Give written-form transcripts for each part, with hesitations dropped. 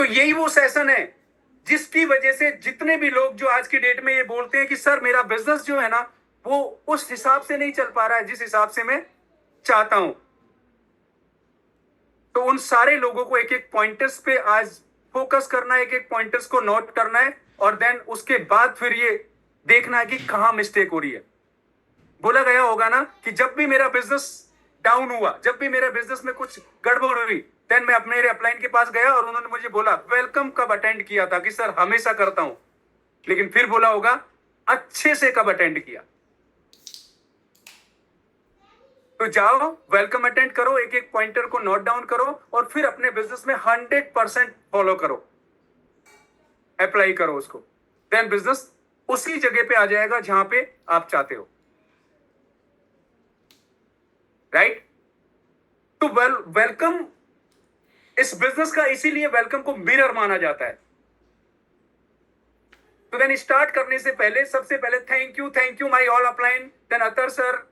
यही वो सेशन है जिसकी वजह से जितने भी लोग जो आज की डेट में ये बोलते हैं कि सर मेरा बिजनेस जो है ना वो उस हिसाब से नहीं चल पा रहा है जिस हिसाब से मैं चाहता हूं, तो उन सारे लोगों को एक एक पॉइंटर्स पे आज फोकस करना है, एक एक पॉइंटर्स को नोट करना है और देन उसके बाद फिर ये देखना है कि कहां मिस्टेक हो रही है। बोला गया होगा ना कि जब भी मेरा बिजनेस डाउन हुआ, जब भी मेरे बिजनेस में कुछ गड़बड़ हुई, देन मैं अपने अपलाइन के पास गया और उन्होंने मुझे बोला वेलकम कब अटेंड किया था, कि सर हमेशा करता हूं, लेकिन फिर बोला होगा अच्छे से कब अटेंड किया। तो जाओ वेलकम अटेंड करो, एक एक पॉइंटर को नोट डाउन करो और फिर अपने बिजनेस में 100% फॉलो करो, अप्लाई करो उसको, देन बिजनेस उसी जगह पे आ जाएगा जहां पे आप चाहते हो, राइट। तो वेलकम इस बिजनेस का इसीलिए वेलकम को मिरर माना जाता है। तो देन स्टार्ट करने से पहले सबसे पहले thank you my all upline, then Atar sir,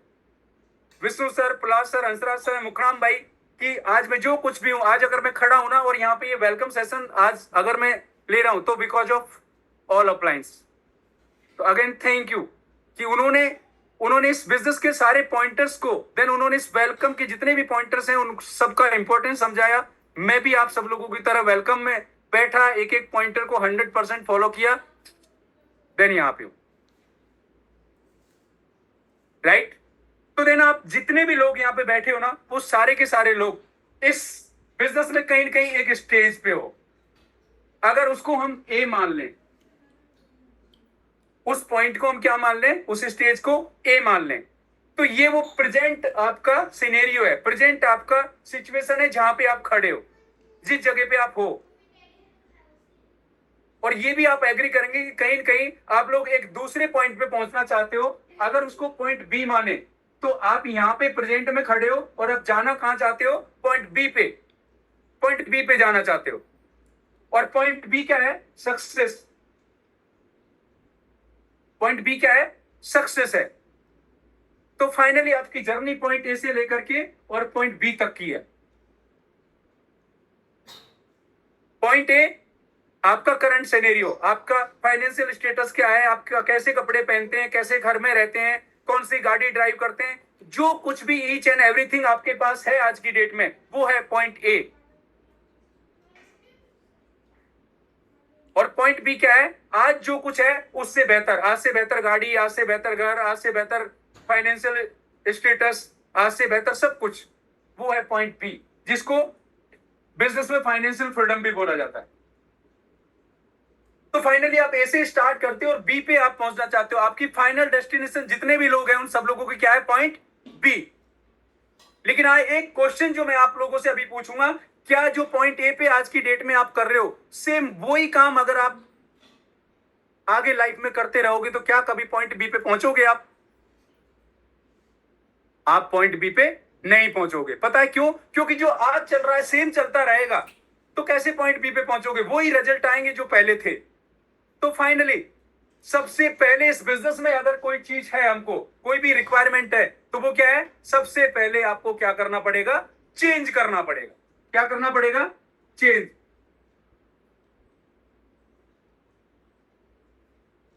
Vishnu sir, Palash sir, Hansraj sir, Mukhram भाई, कि आज मैं जो कुछ भी हूं, आज अगर मैं खड़ा हूं ना और यहाँ पे ये वेलकम सेशन आज अगर मैं ले रहा हूं तो बिकॉज ऑफ ऑल अपलाइंस। तो अगेन थैंक यू कि उन्होंने इस बिजनेस के सारे पॉइंटर्स को, देन उन्होंने इस वेलकम के जितने भी पॉइंटर्स हैं उन सबका इंपॉर्टेंस समझाया। मैं भी आप सब लोगों की तरह वेलकम में बैठा, एक एक पॉइंटर को 100% फॉलो किया, देन यहां पे हूं, राइट। तो देन आप जितने भी लोग यहां पे बैठे हो ना, वो सारे के सारे लोग इस बिजनेस में कहीं ना कहीं एक स्टेज पे हो। अगर उसको हम ए मान लें, उस पॉइंट को हम क्या मान लें, उस स्टेज को ए मान लें, तो ये वो प्रेजेंट आपका सिनेरियो है, प्रेजेंट आपका सिचुएशन है जहां पे आप खड़े हो, जिस जगह पे आप हो। और ये भी आप एग्री करेंगे कि कहीं न कहीं आप लोग एक दूसरे पॉइंट पे पहुंचना चाहते हो, अगर उसको पॉइंट बी माने तो आप यहां पे प्रेजेंट में खड़े हो और अब जाना कहां चाहते हो, पॉइंट बी पे, पॉइंट बी पे जाना चाहते हो। और पॉइंट बी क्या है, सक्सेस। पॉइंट बी क्या है, सक्सेस है। तो फाइनली आपकी जर्नी पॉइंट ए से लेकर के और पॉइंट बी तक की है। पॉइंट ए आपका करंट सिनेरियो, आपका फाइनेंशियल स्टेटस क्या है, आपका कैसे कपड़े पहनते हैं, कैसे घर में रहते हैं, कौन सी गाड़ी ड्राइव करते हैं, जो कुछ भी ईच एंड एवरीथिंग आपके पास है आज की डेट में, वो है पॉइंट ए। और पॉइंट बी क्या है, आज जो कुछ है उससे बेहतर, आज से बेहतर गाड़ी, आज से बेहतर घर, आज से बेहतर फाइनेंशियल स्टेटस, आज से बेहतर सब कुछ, वो है पॉइंट बी, जिसको बिजनेस में फाइनेंशियल फ्रीडम भी बोला जाता है। तो फाइनली आप ए से स्टार्ट करते हो और बी पे आप पहुंचना चाहते हो, आपकी फाइनल डेस्टिनेशन जितने भी लोग हैं उन सब लोगों की क्या है, पॉइंट बी। लेकिन एक क्वेश्चन जो मैं आप लोगों से अभी पूछूंगा, क्या जो पॉइंट ए पे आज की डेट में आप कर रहे हो, सेम वही काम अगर आप आगे लाइफ में करते रहोगे तो क्या कभी पॉइंट बी पे पहुंचोगे आप पॉइंट बी पे नहीं पहुंचोगे। पता है क्यों, क्योंकि जो आज चल रहा है सेम चलता रहेगा, तो कैसे पॉइंट बी पे पहुंचोगे, वही रिजल्ट आएंगे जो पहले थे। तो फाइनली सबसे पहले इस बिजनेस में अगर कोई चीज है, हमको कोई भी रिक्वायरमेंट है, तो वो क्या है, सबसे पहले आपको क्या करना पड़ेगा, चेंज करना पड़ेगा। क्या करना पड़ेगा, चेंज।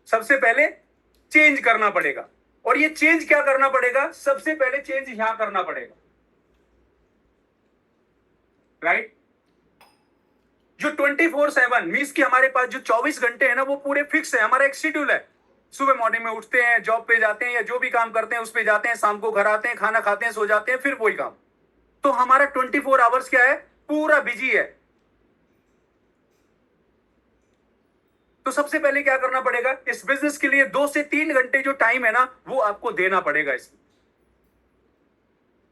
सबसे पहले चेंज करना पड़ेगा। और ये चेंज क्या करना पड़ेगा, सबसे पहले चेंज यहां करना पड़ेगा, राइट। जो 24/7 मीन्स कि हमारे पास जो 24 घंटे है ना, वो पूरे फिक्स है, हमारा एक शेड्यूल है। सुबह मॉर्निंग में उठते हैं, जॉब पे जाते हैं या जो भी काम करते हैं उस पे जाते हैं, शाम को घर आते हैं, खाना खाते हैं, सो जाते हैं, फिर वही काम। तो हमारा 24 आवर्स क्या है, पूरा बिजी है। तो सबसे पहले क्या करना पड़ेगा, इस बिजनेस के लिए 2 से 3 घंटे जो टाइम है ना, वो आपको देना पड़ेगा। इसमें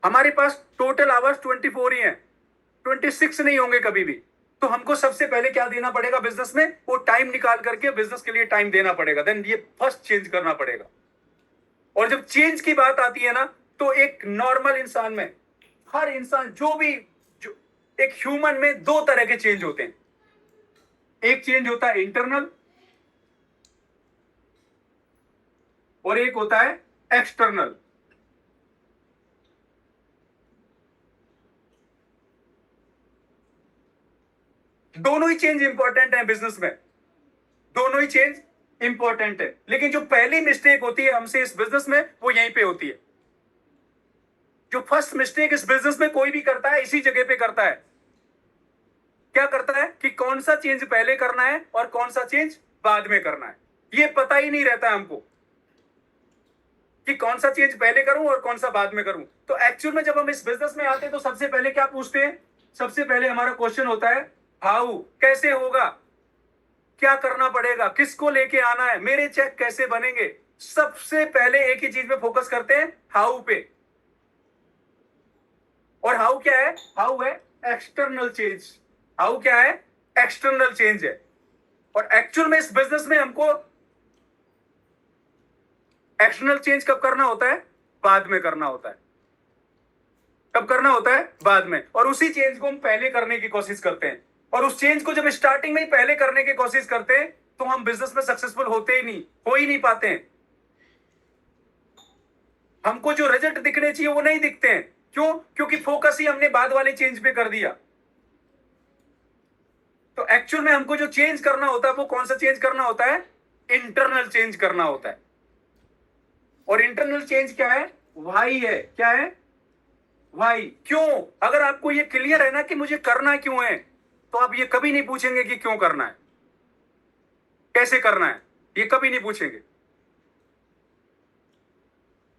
हमारे पास टोटल आवर्स 24 ही है, 26 नहीं होंगे कभी भी। तो हमको सबसे पहले क्या देना पड़ेगा बिजनेस में, वो टाइम निकाल करके बिजनेस के लिए टाइम देना पड़ेगा, देन ये फर्स्ट चेंज करना पड़ेगा। और जब चेंज की बात आती है ना, तो एक नॉर्मल इंसान में, हर इंसान जो एक ह्यूमन में 2 तरह के चेंज होते हैं। एक चेंज होता है इंटरनल और एक होता है एक्सटर्नल। दोनों ही चेंज इंपॉर्टेंट है बिजनेस में, दोनों ही चेंज इंपॉर्टेंट है, लेकिन जो पहली मिस्टेक होती है हमसे इस बिजनेस में वो यहीं पे होती है। जो फर्स्ट मिस्टेक इस बिजनेस में कोई भी करता है इसी जगह पे करता है। क्या करता है कि कौन सा चेंज पहले करना है और कौन सा चेंज बाद में करना है, ये पता ही नहीं रहता हमको कि कौन सा चेंज पहले करूं और कौन सा बाद में करूं। तो एक्चुअल में जब हम इस बिजनेस में आते हैं तो सबसे पहले क्या पूछते हैं, सबसे पहले हमारा क्वेश्चन होता है हाउ, कैसे होगा, क्या करना पड़ेगा, किसको लेके आना है, मेरे चेक कैसे बनेंगे। सबसे पहले एक ही चीज पे फोकस करते हैं, हाउ पे। और हाउ क्या है, हाउ है एक्सटर्नल चेंज। हाउ क्या है, एक्सटर्नल चेंज है। और एक्चुअल में इस बिजनेस में हमको एक्सटर्नल चेंज कब करना होता है, बाद में करना होता है। कब करना होता है, बाद में। और उसी चेंज को हम पहले करने की कोशिश करते हैं, और उस चेंज को जब स्टार्टिंग में ही पहले करने की कोशिश करते हैं तो हम बिजनेस में सक्सेसफुल होते ही नहीं, हो ही नहीं पाते हैं। हमको जो रिजल्ट दिखने चाहिए वो नहीं दिखते हैं। क्यों, क्योंकि फोकस ही हमने बाद वाले चेंज पे कर दिया। तो एक्चुअल में हमको जो चेंज करना होता है वो कौन सा चेंज करना होता है, इंटरनल चेंज करना होता है। और इंटरनल चेंज क्या है, वाई है। क्या है, वाई। क्यों, अगर आपको ये क्लियर है ना कि मुझे करना क्यों है, तो आप ये कभी नहीं पूछेंगे कि क्यों करना है, कैसे करना है, ये कभी नहीं पूछेंगे।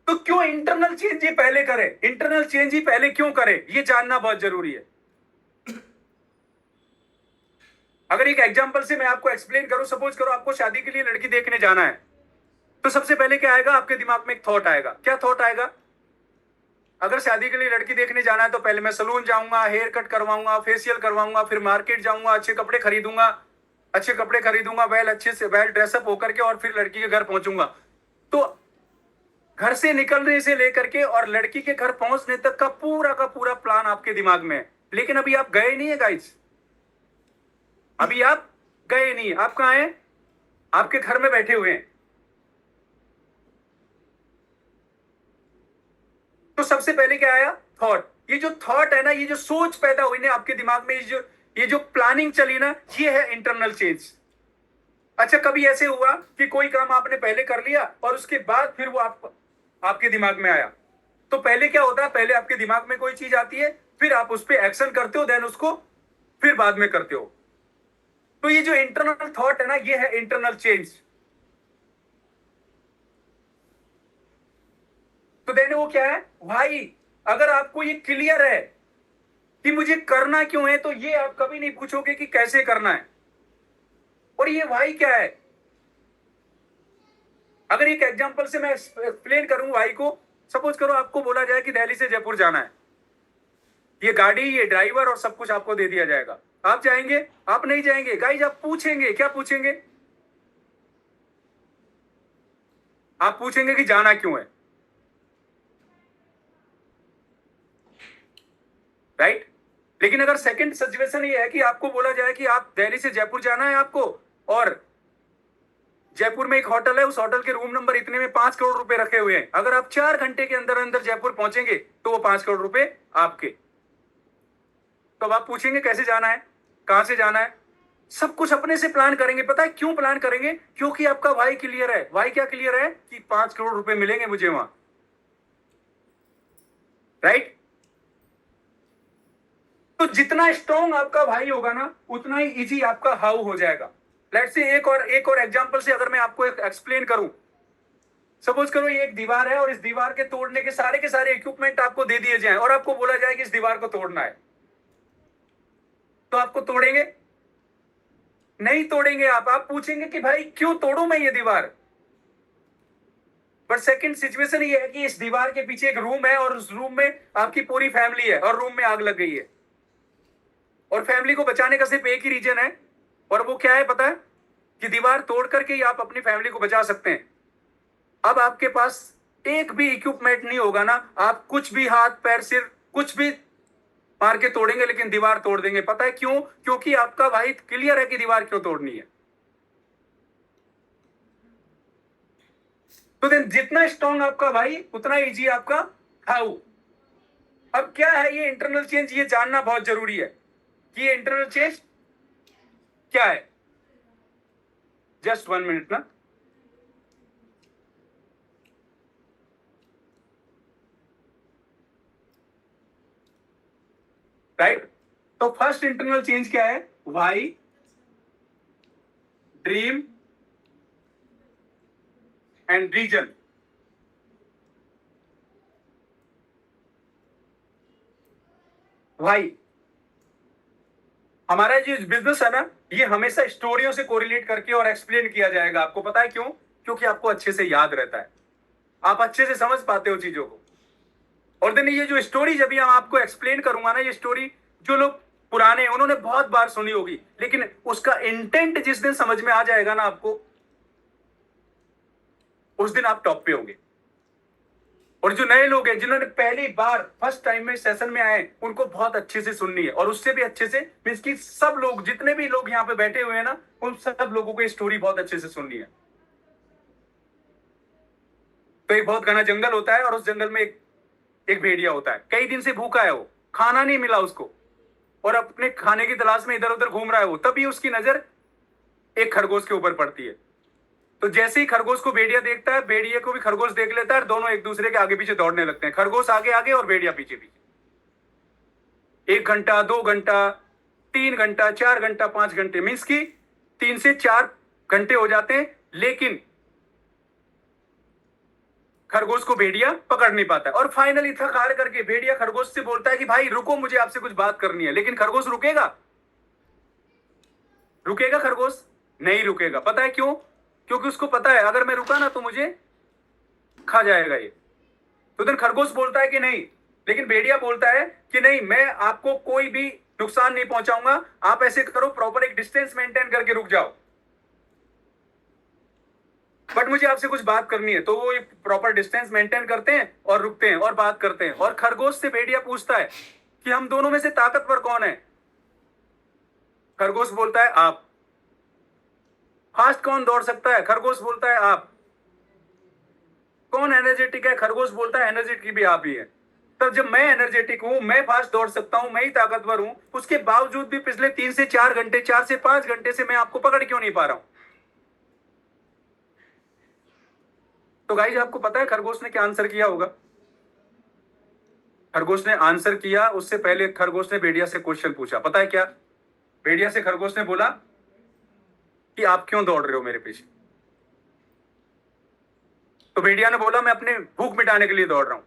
तो क्यों इंटरनल चेंज ही पहले करे, इंटरनल चेंज ही पहले क्यों करे, ये जानना बहुत जरूरी है। अगर एक एग्जांपल से मैं आपको एक्सप्लेन करूं, सपोज करो आपको शादी के लिए लड़की देखने जाना है, तो सबसे पहले क्या आएगा आपके दिमाग में, एक थॉट आएगा। क्या थॉट आएगा, अगर शादी के लिए लड़की देखने जाना है तो पहले मैं सलून जाऊंगा, हेयर कट करवाऊंगा, फेशियल करवाऊंगा, फिर मार्केट जाऊंगा, अच्छे कपड़े खरीदूंगा, वेल अच्छे से वेल ड्रेसअप होकर के, और फिर लड़की के घर पहुंचूंगा। तो घर से निकलने से लेकर के और लड़की के घर पहुंचने तक का पूरा प्लान आपके दिमाग में है। लेकिन अभी आप गए नहीं है गाइस, अभी आप गए नहीं, आप कहां हैं, आपके घर में बैठे हुए हैं। तो सबसे पहले क्या आया, थॉट। ये जो थॉट है ना, ये जो सोच पैदा हुई ना आपके दिमाग में, ये जो प्लानिंग चली ना, ये है इंटरनल चेंज। अच्छा, कभी ऐसे हुआ कि कोई काम आपने पहले कर लिया और उसके बाद फिर वो आपके दिमाग में आया। तो पहले क्या होता है, पहले आपके दिमाग में कोई चीज आती है, फिर आप उस पर एक्शन करते हो, देन उसको फिर बाद में करते हो। तो ये जो इंटरनल थॉट है ना, ये है इंटरनल चेंज। तो देन वो क्या है, भाई अगर आपको ये क्लियर है कि मुझे करना क्यों है, तो ये आप कभी नहीं पूछोगे कि कैसे करना है। और ये भाई क्या है, अगर एक एग्जांपल से मैं एक्सप्लेन करूं भाई को, सपोज करो आपको बोला जाए कि दिल्ली से जयपुर जाना है, ये गाड़ी, ये ड्राइवर और सब कुछ आपको दे दिया जाएगा, आप जाएंगे, आप नहीं जाएंगे गाइस, आप पूछेंगे, क्या पूछेंगे, आप पूछेंगे कि जाना क्यों है, राइट। लेकिन अगर सेकंड सिचुएशन ये है कि आपको बोला जाए कि आप दिल्ली से जयपुर जाना है आपको, और जयपुर में एक होटल है, उस होटल के रूम नंबर इतने में 5 करोड़ रुपए रखे हुए हैं, अगर आप 4 घंटे के अंदर अंदर जयपुर पहुंचेंगे तो वो 5 करोड़ रुपए आपके। तो अब आप पूछेंगे कैसे जाना है, कहां से जाना है, सब कुछ अपने से प्लान करेंगे। पता है क्यों प्लान करेंगे, क्योंकि आपका वाई क्लियर है। वाई क्या क्लियर है, कि 5 करोड़ रुपए मिलेंगे मुझे वहां, राइट। तो जितना स्ट्रॉन्ग आपका भाई होगा ना, उतना ही इजी आपका हाउ हो जाएगा। लेट्स से एक और एग्जांपल से अगर मैं आपको एक्सप्लेन करूं, सपोज करो ये एक दीवार है और इस दीवार के तोड़ने के सारे इक्विपमेंट आपको दे दिए जाएं और आपको बोला जाए कि इस दीवार को तोड़ना है, तो आपको तोड़ेंगे, नहीं तोड़ेंगे। आप पूछेंगे कि भाई क्यों तोड़ूं मैं ये दीवार। बट सेकंड सिचुएशन ये है कि इस दीवार के पीछे एक रूम है और उस रूम में आपकी पूरी फैमिली है और रूम में आग लग गई है, और फैमिली को बचाने का सिर्फ एक ही रीजन है, और वो क्या है पता है, कि दीवार तोड़ करके ही आप अपनी फैमिली को बचा सकते हैं। अब आपके पास एक भी इक्विपमेंट नहीं होगा ना, आप कुछ भी हाथ पैर सिर कुछ भी मार के तोड़ेंगे, लेकिन दीवार तोड़ देंगे। पता है क्यों, क्योंकि आपका भाई क्लियर है कि दीवार क्यों तोड़नी है। तो देन जितना स्ट्रॉन्ग आपका भाई उतना इजी आपका हाउ। अब क्या है ये इंटरनल चेंज, ये जानना बहुत जरूरी है कि ये इंटरनल चेंज क्या है? जस्ट 1 मिनट ना। राइट, तो फर्स्ट इंटरनल चेंज क्या है? Why dream and reason. Why, हमारा जो बिजनेस है ना, ये हमेशा स्टोरियों से कोरिलेट करके और एक्सप्लेन किया जाएगा। आपको पता है क्यों? क्योंकि आपको अच्छे से याद रहता है, आप अच्छे से समझ पाते हो चीजों को। और देन ये जो स्टोरी जब भी हम आपको एक्सप्लेन करूंगा ना, ये स्टोरी जो लोग पुराने उन्होंने बहुत बार सुनी होगी, लेकिन उसका इंटेंट जिस दिन समझ में आ जाएगा ना आपको, उस दिन आप टॉप पे होंगे। और जो नए लोग हैं जिन्होंने पहली बार फर्स्ट टाइम में सेशन में आए, उनको बहुत अच्छे से सुननी है, और उससे भी अच्छे से मींस कि सब लोग जितने भी लोग यहाँ पे बैठे हुए हैं ना, उन सब लोगों को ये स्टोरी बहुत अच्छे से सुननी है। तो एक बहुत घना जंगल होता है, और उस जंगल में एक भेड़िया होता है। कई दिन से भूखा है, वो खाना नहीं मिला उसको, और अपने खाने की तलाश में इधर उधर घूम रहा है वो। तभी उसकी नजर एक खरगोश के ऊपर पड़ती है। तो जैसे ही खरगोश को भेड़िया देखता है, भेड़िए को भी खरगोश देख लेता है, दोनों एक दूसरे के आगे पीछे दौड़ने लगते हैं। खरगोश आगे आगे और भेड़िया पीछे पीछे। 1 घंटा, 2 घंटा, 3 घंटा, 4 घंटा, 5 घंटे, मीन्स की 3 से 4 घंटे हो जाते हैं, लेकिन खरगोश को भेड़िया पकड़ नहीं पाता। और फाइनली थक हार करके भेड़िया खरगोश से बोलता है कि भाई रुको, मुझे आपसे कुछ बात करनी है। लेकिन खरगोश रुकेगा? रुकेगा खरगोश? नहीं रुकेगा। पता है क्यों? क्योंकि उसको पता है अगर मैं रुका ना तो मुझे खा जाएगा ये। तो then खरगोश बोलता है कि नहीं, लेकिन भेड़िया बोलता है कि नहीं, मैं आपको कोई भी नुकसान नहीं पहुंचाऊंगा। आप ऐसे करो, प्रॉपर एक डिस्टेंस मेंटेन करके रुक जाओ, बट मुझे आपसे कुछ बात करनी है। तो वो एक प्रॉपर डिस्टेंस मेंटेन करते हैं और रुकते हैं और बात करते हैं। और खरगोश से भेड़िया पूछता है कि हम दोनों में से ताकतवर कौन है? खरगोश बोलता है आप। फास्ट कौन दौड़ सकता है? खरगोश बोलता है आप। कौन एनर्जेटिक है? खरगोश बोलता है एनर्जेटिक भी आप ही है। तब जब मैं एनर्जेटिक हूं, मैं फास्ट दौड़ सकता हूं, मैं ही ताकतवर हूं, उसके बावजूद भी पिछले 3 से 4 घंटे, 4 से 5 घंटे से मैं आपको पकड़ क्यों नहीं पा रहा हूं? तो गाइस, आपको पता है खरगोश ने क्या आंसर किया होगा? खरगोश ने आंसर किया, उससे पहले खरगोश ने भेड़िया से क्वेश्चन पूछा। पता है क्या? भेड़िया से खरगोश ने बोला कि आप क्यों दौड़ रहे हो मेरे पीछे? तो भेड़िया ने बोला मैं अपने भूख मिटाने के लिए दौड़ रहा हूं।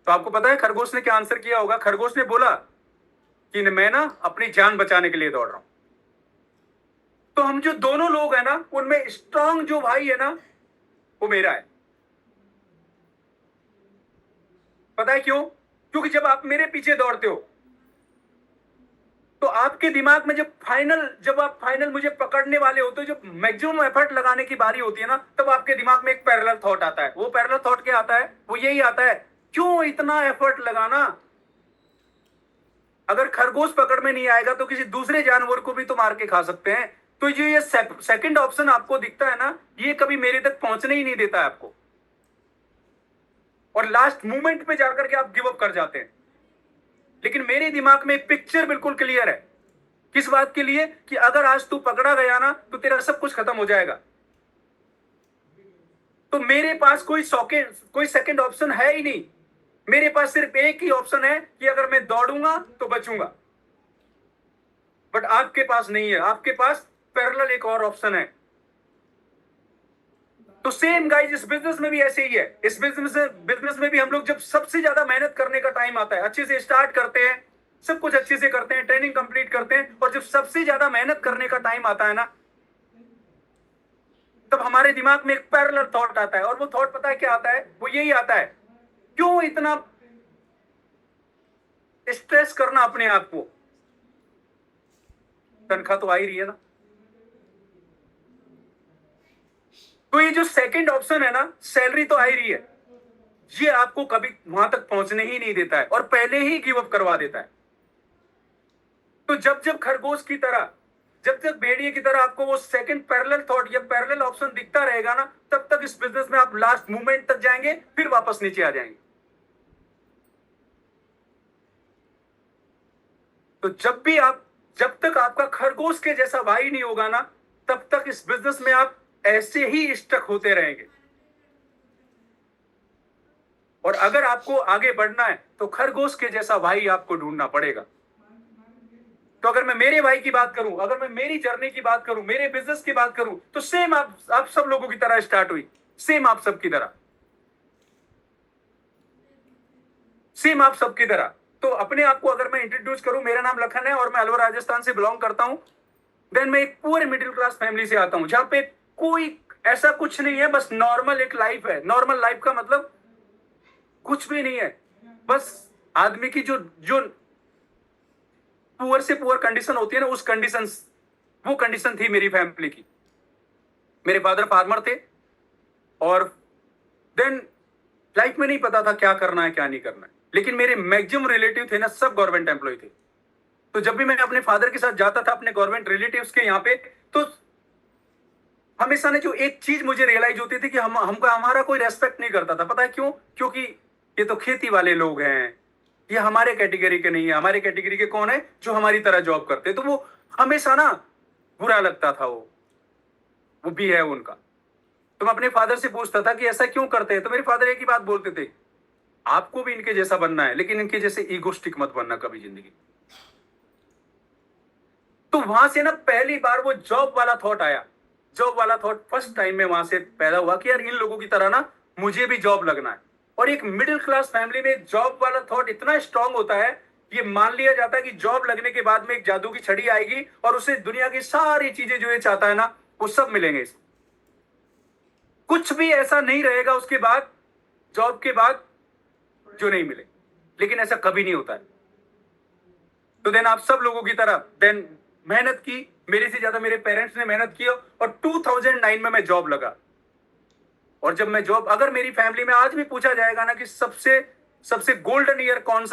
तो आपको पता है खरगोश ने क्या आंसर किया होगा? खरगोश ने बोला कि मैं ना अपनी जान बचाने के लिए दौड़ रहा हूं। तो हम जो दोनों लोग हैं ना, उनमें स्ट्रांग जो भाई है ना, वो मेरा है। पता है क्यों? क्योंकि जब आप मेरे पीछे दौड़ते हो, तो आपके दिमाग में जब आप फाइनल मुझे पकड़ने वाले होते हो, जब मैक्सिमम एफर्ट लगाने की बारी होती है ना, तब आपके दिमाग में एक पैरेलल थॉट आता है। वो पैरेलल थॉट क्या आता है? वो यही आता है, क्यों इतना एफर्ट लगाना? अगर खरगोश पकड़ में नहीं आएगा तो किसी दूसरे जानवर को भी तो मार के खा सकते हैं। तो जो ये सेकंड ऑप्शन आपको दिखता है ना, ये कभी मेरे तक पहुंचने ही नहीं देता है आपको, और लास्ट मोमेंट पे जाकर के आप गिव अप कर जाते हैं। लेकिन मेरे दिमाग में पिक्चर बिल्कुल क्लियर है। किस बात के लिए? कि अगर आज तू पकड़ा गया ना, तो तेरा सब कुछ खत्म हो जाएगा। तो मेरे पास कोई सेकंड ऑप्शन है ही नहीं। मेरे पास सिर्फ एक ही ऑप्शन है कि अगर मैं दौड़ूंगा तो बचूंगा। बट आपके पास नहीं है, आपके पास पैरेलल एक और ऑप्शन है। तो सेम गाइस, इस बिजनेस में भी ऐसे ही है। इस बिजनेस में भी हम लोग जब सबसे ज्यादा मेहनत करने का टाइम आता है, अच्छे से स्टार्ट करते हैं, सब कुछ अच्छे से करते हैं, ट्रेनिंग कंप्लीट करते हैं, और जब सबसे ज्यादा मेहनत करने का टाइम आता है ना, तब हमारे दिमाग में एक पैरेलल थॉट आता है। और वो थॉट पता है क्या आता है? वो यही आता है, क्यों इतना स्ट्रेस करना अपने आप को? तनख्वाह तो आ ही रही है ना। तो ये जो सेकंड ऑप्शन है ना, सैलरी तो आ ही रही है, ये आपको कभी वहां तक पहुंचने ही नहीं देता है, और पहले ही गिव अप करवा देता है। तो जब जब खरगोश की तरह, जब तक भेड़िए की तरह आपको वो सेकंड पैरेलल थॉट या पैरेलल ऑप्शन दिखता रहेगा ना, तब तक इस बिजनेस में आप लास्ट मूवमेंट तक जाएंगे, फिर वापस नीचे आ जाएंगे। तो जब भी आप जब तक आपका खरगोश के जैसा भाई नहीं होगा ना, तब तक इस बिजनेस में आप ऐसे ही स्टक होते रहेंगे। और अगर आपको आगे बढ़ना है तो खरगोश के जैसा भाई आपको ढूंढना पड़ेगा। तो अगर मैं मेरे भाई की बात करूं, अगर मैं मेरी जर्नी की बात करूं, मेरे बिजनेस की बात करूं, तो सेम आप सब लोगों की तरह स्टार्ट हुई, सेम आप सबकी तरह, सेम आप सबकी तरह। तो अपने आप को अगर मैं इंट्रोड्यूस करूं, मेरा नाम लखन है और मैं अलवर राजस्थान से बिलोंग करता हूं। देन मैं एक पूरे मिडिल क्लास फैमिली से आता हूं, जहां पे कोई ऐसा कुछ नहीं है, बस नॉर्मल एक लाइफ है। नॉर्मल लाइफ का मतलब कुछ भी नहीं है, बस आदमी की जो जो पुअर से पुअर कंडीशन होती है ना, उस कंडीशन, वो कंडीशन थी मेरी फैमिली की। मेरे फादर फार्मर थे और देन लाइफ में नहीं पता था क्या करना है क्या नहीं करना है, लेकिन मेरे मैक्सिमम रिलेटिव थे ना, सब गवर्नमेंट एम्प्लॉय थे। तो जब भी मैं अपने फादर के साथ जाता था अपने गवर्नमेंट रिलेटिव्स के यहाँ पे, तो हमेशा ने जो एक चीज मुझे रियलाइज होती थी कि हमको हमारा कोई रेस्पेक्ट नहीं करता था। पता है क्यों? क्योंकि ये तो खेती वाले लोग हैं, ये हमारे कैटेगरी के नहीं है। हमारे कैटेगरी के कौन है? जो हमारी तरह जॉब करते। तो वो हमेशा ना बुरा लगता था, वो भी है उनका। तो मैं अपने फादर से पूछता था कि ऐसा क्यों करते हैं, तो मेरे फादर एक ही बात बोलते थे, आपको भी इनके जैसा बनना है, लेकिन इनके जैसे ईगोस्टिक मत बनना कभी जिंदगी। तो वहां से ना पहली बार वो जॉब वाला थॉट आया। जॉब वाला थॉट फर्स्ट टाइम में वहां से पैदा हुआ कि यार इन लोगों की तरह ना मुझे भी जॉब लगना है। और एक मिडिल क्लास फैमिली में जॉब वाला थॉट इतना स्ट्रांग होता है, ये मान लिया जाता है कि जॉब लगने के बाद में एक जादू की छड़ी आएगी और उसे दुनिया की सारी चीजें जो ये चाहता है ना, वो सब मिलेंगे। कुछ भी ऐसा नहीं रहेगा उसके बाद, जॉब के बाद, जो नहीं मिले। लेकिन ऐसा कभी नहीं होता है। तो देन आप सब लोगों की तरह देन मेहनत की, मेरे से ज्यादा मेरे पेरेंट्स ने मेहनत की, और 2009 में मैं जॉब लगा। और जब मैं जॉब, अगर मेरी फैमिली में आज भी पूछा जाएगा ना कि सबसे सबसे गोल्डन ईयर कौन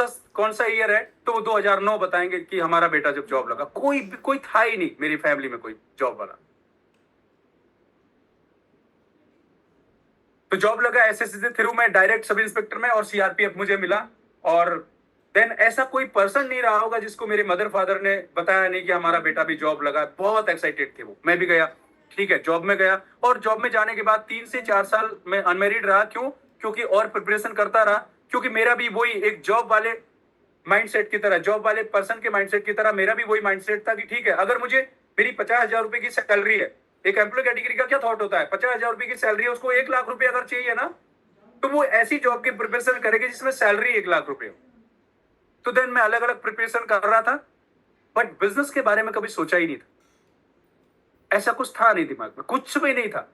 सा ईयर है, तो वो 2009 बताएंगे कि हमारा बेटा जब जॉब लगा। कोई था ही नहीं मेरी फैमिली में कोई जॉब वाला। तो जॉब लगा एसएससी से थ्रू में डायरेक्ट सब इंस्पेक्टर में, और सीआरपीएफ मुझे मिला। और देन ऐसा कोई पर्सन नहीं रहा होगा जिसको मेरे मदर फादर ने बताया नहीं कि हमारा बेटा भी जॉब लगा। बहुत एक्साइटेड थे वो। मैं भी गया, ठीक है, जॉब में गया। और जॉब में जाने के बाद 3 से 4 साल मैं अनमेरिड रहा। क्यों? क्योंकि और प्रिपरेशन करता रहा, क्योंकि मेरा भी वही एक जॉब वाले माइंडसेट की तरह, जॉब वाले पर्सन के माइंडसेट की तरह मेरा भी वही माइंडसेट था कि ठीक है, अगर मुझे मेरी 50,000 रुपए की सैलरी है, एक एम्प्लॉय कैटेगरी का क्या थॉट होता है, 50,000 रुपए की सैलरी है, उसको 1 लाख रुपए अगर चाहिए ना, तो वो ऐसी जॉब की प्रिपरेशन करेगी जिसमें सैलरी 1 लाख रुपए हो। तो देन मैं अलग अलग प्रिपरेशन कर रहा था, बट बिजनेस के बारे में कभी सोचा ही नहीं था। ऐसा कुछ था नहीं दिमाग में, कुछ भी नहीं था,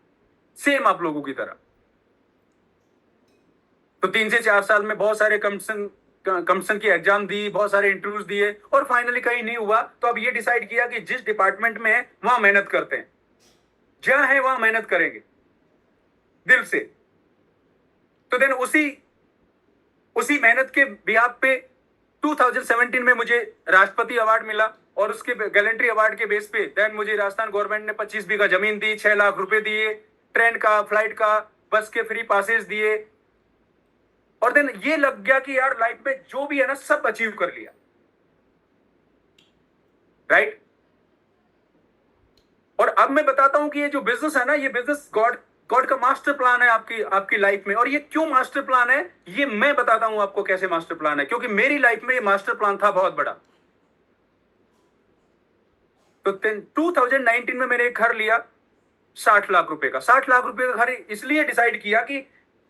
सेम आप लोगों की तरह। तो 3 से 4 साल में बहुत सारे कंपटीशन की एग्जाम दी, बहुत सारे इंटरव्यूज दिए, और फाइनली कहीं नहीं हुआ। तो अब ये डिसाइड किया कि जिस डिपार्टमेंट में है वहां मेहनत करते हैं, जहां है वहां मेहनत करेंगे दिल से। तो देन उसी मेहनत के बिहाफ पे 2017 में मुझे राष्ट्रपति अवार्ड मिला, और उसके गैलेंट्री अवार्ड के बेस पे देन मुझे राजस्थान गवर्नमेंट ने 25 बीघा जमीन दी, 6 लाख रुपए दिए, ट्रेन का, फ्लाइट का, बस के फ्री पासेस दिए। और देन ये लग गया कि यार लाइफ में जो भी है ना सब अचीव कर लिया, राइट। और अब मैं बताता हूं कि ये जो बिजनेस है ना, ये बिजनेस गॉड का मास्टर प्लान है आपकी लाइफ में। और ये क्यों मास्टर प्लान है, ये मैं बताता हूं आपको कैसे मास्टर प्लान है, क्योंकि मेरी लाइफ में ये मास्टर प्लान था बहुत बड़ा। तो 2019 में मैंने एक घर लिया 60 लाख रुपए का। 60 लाख रुपए का घर इसलिए डिसाइड किया कि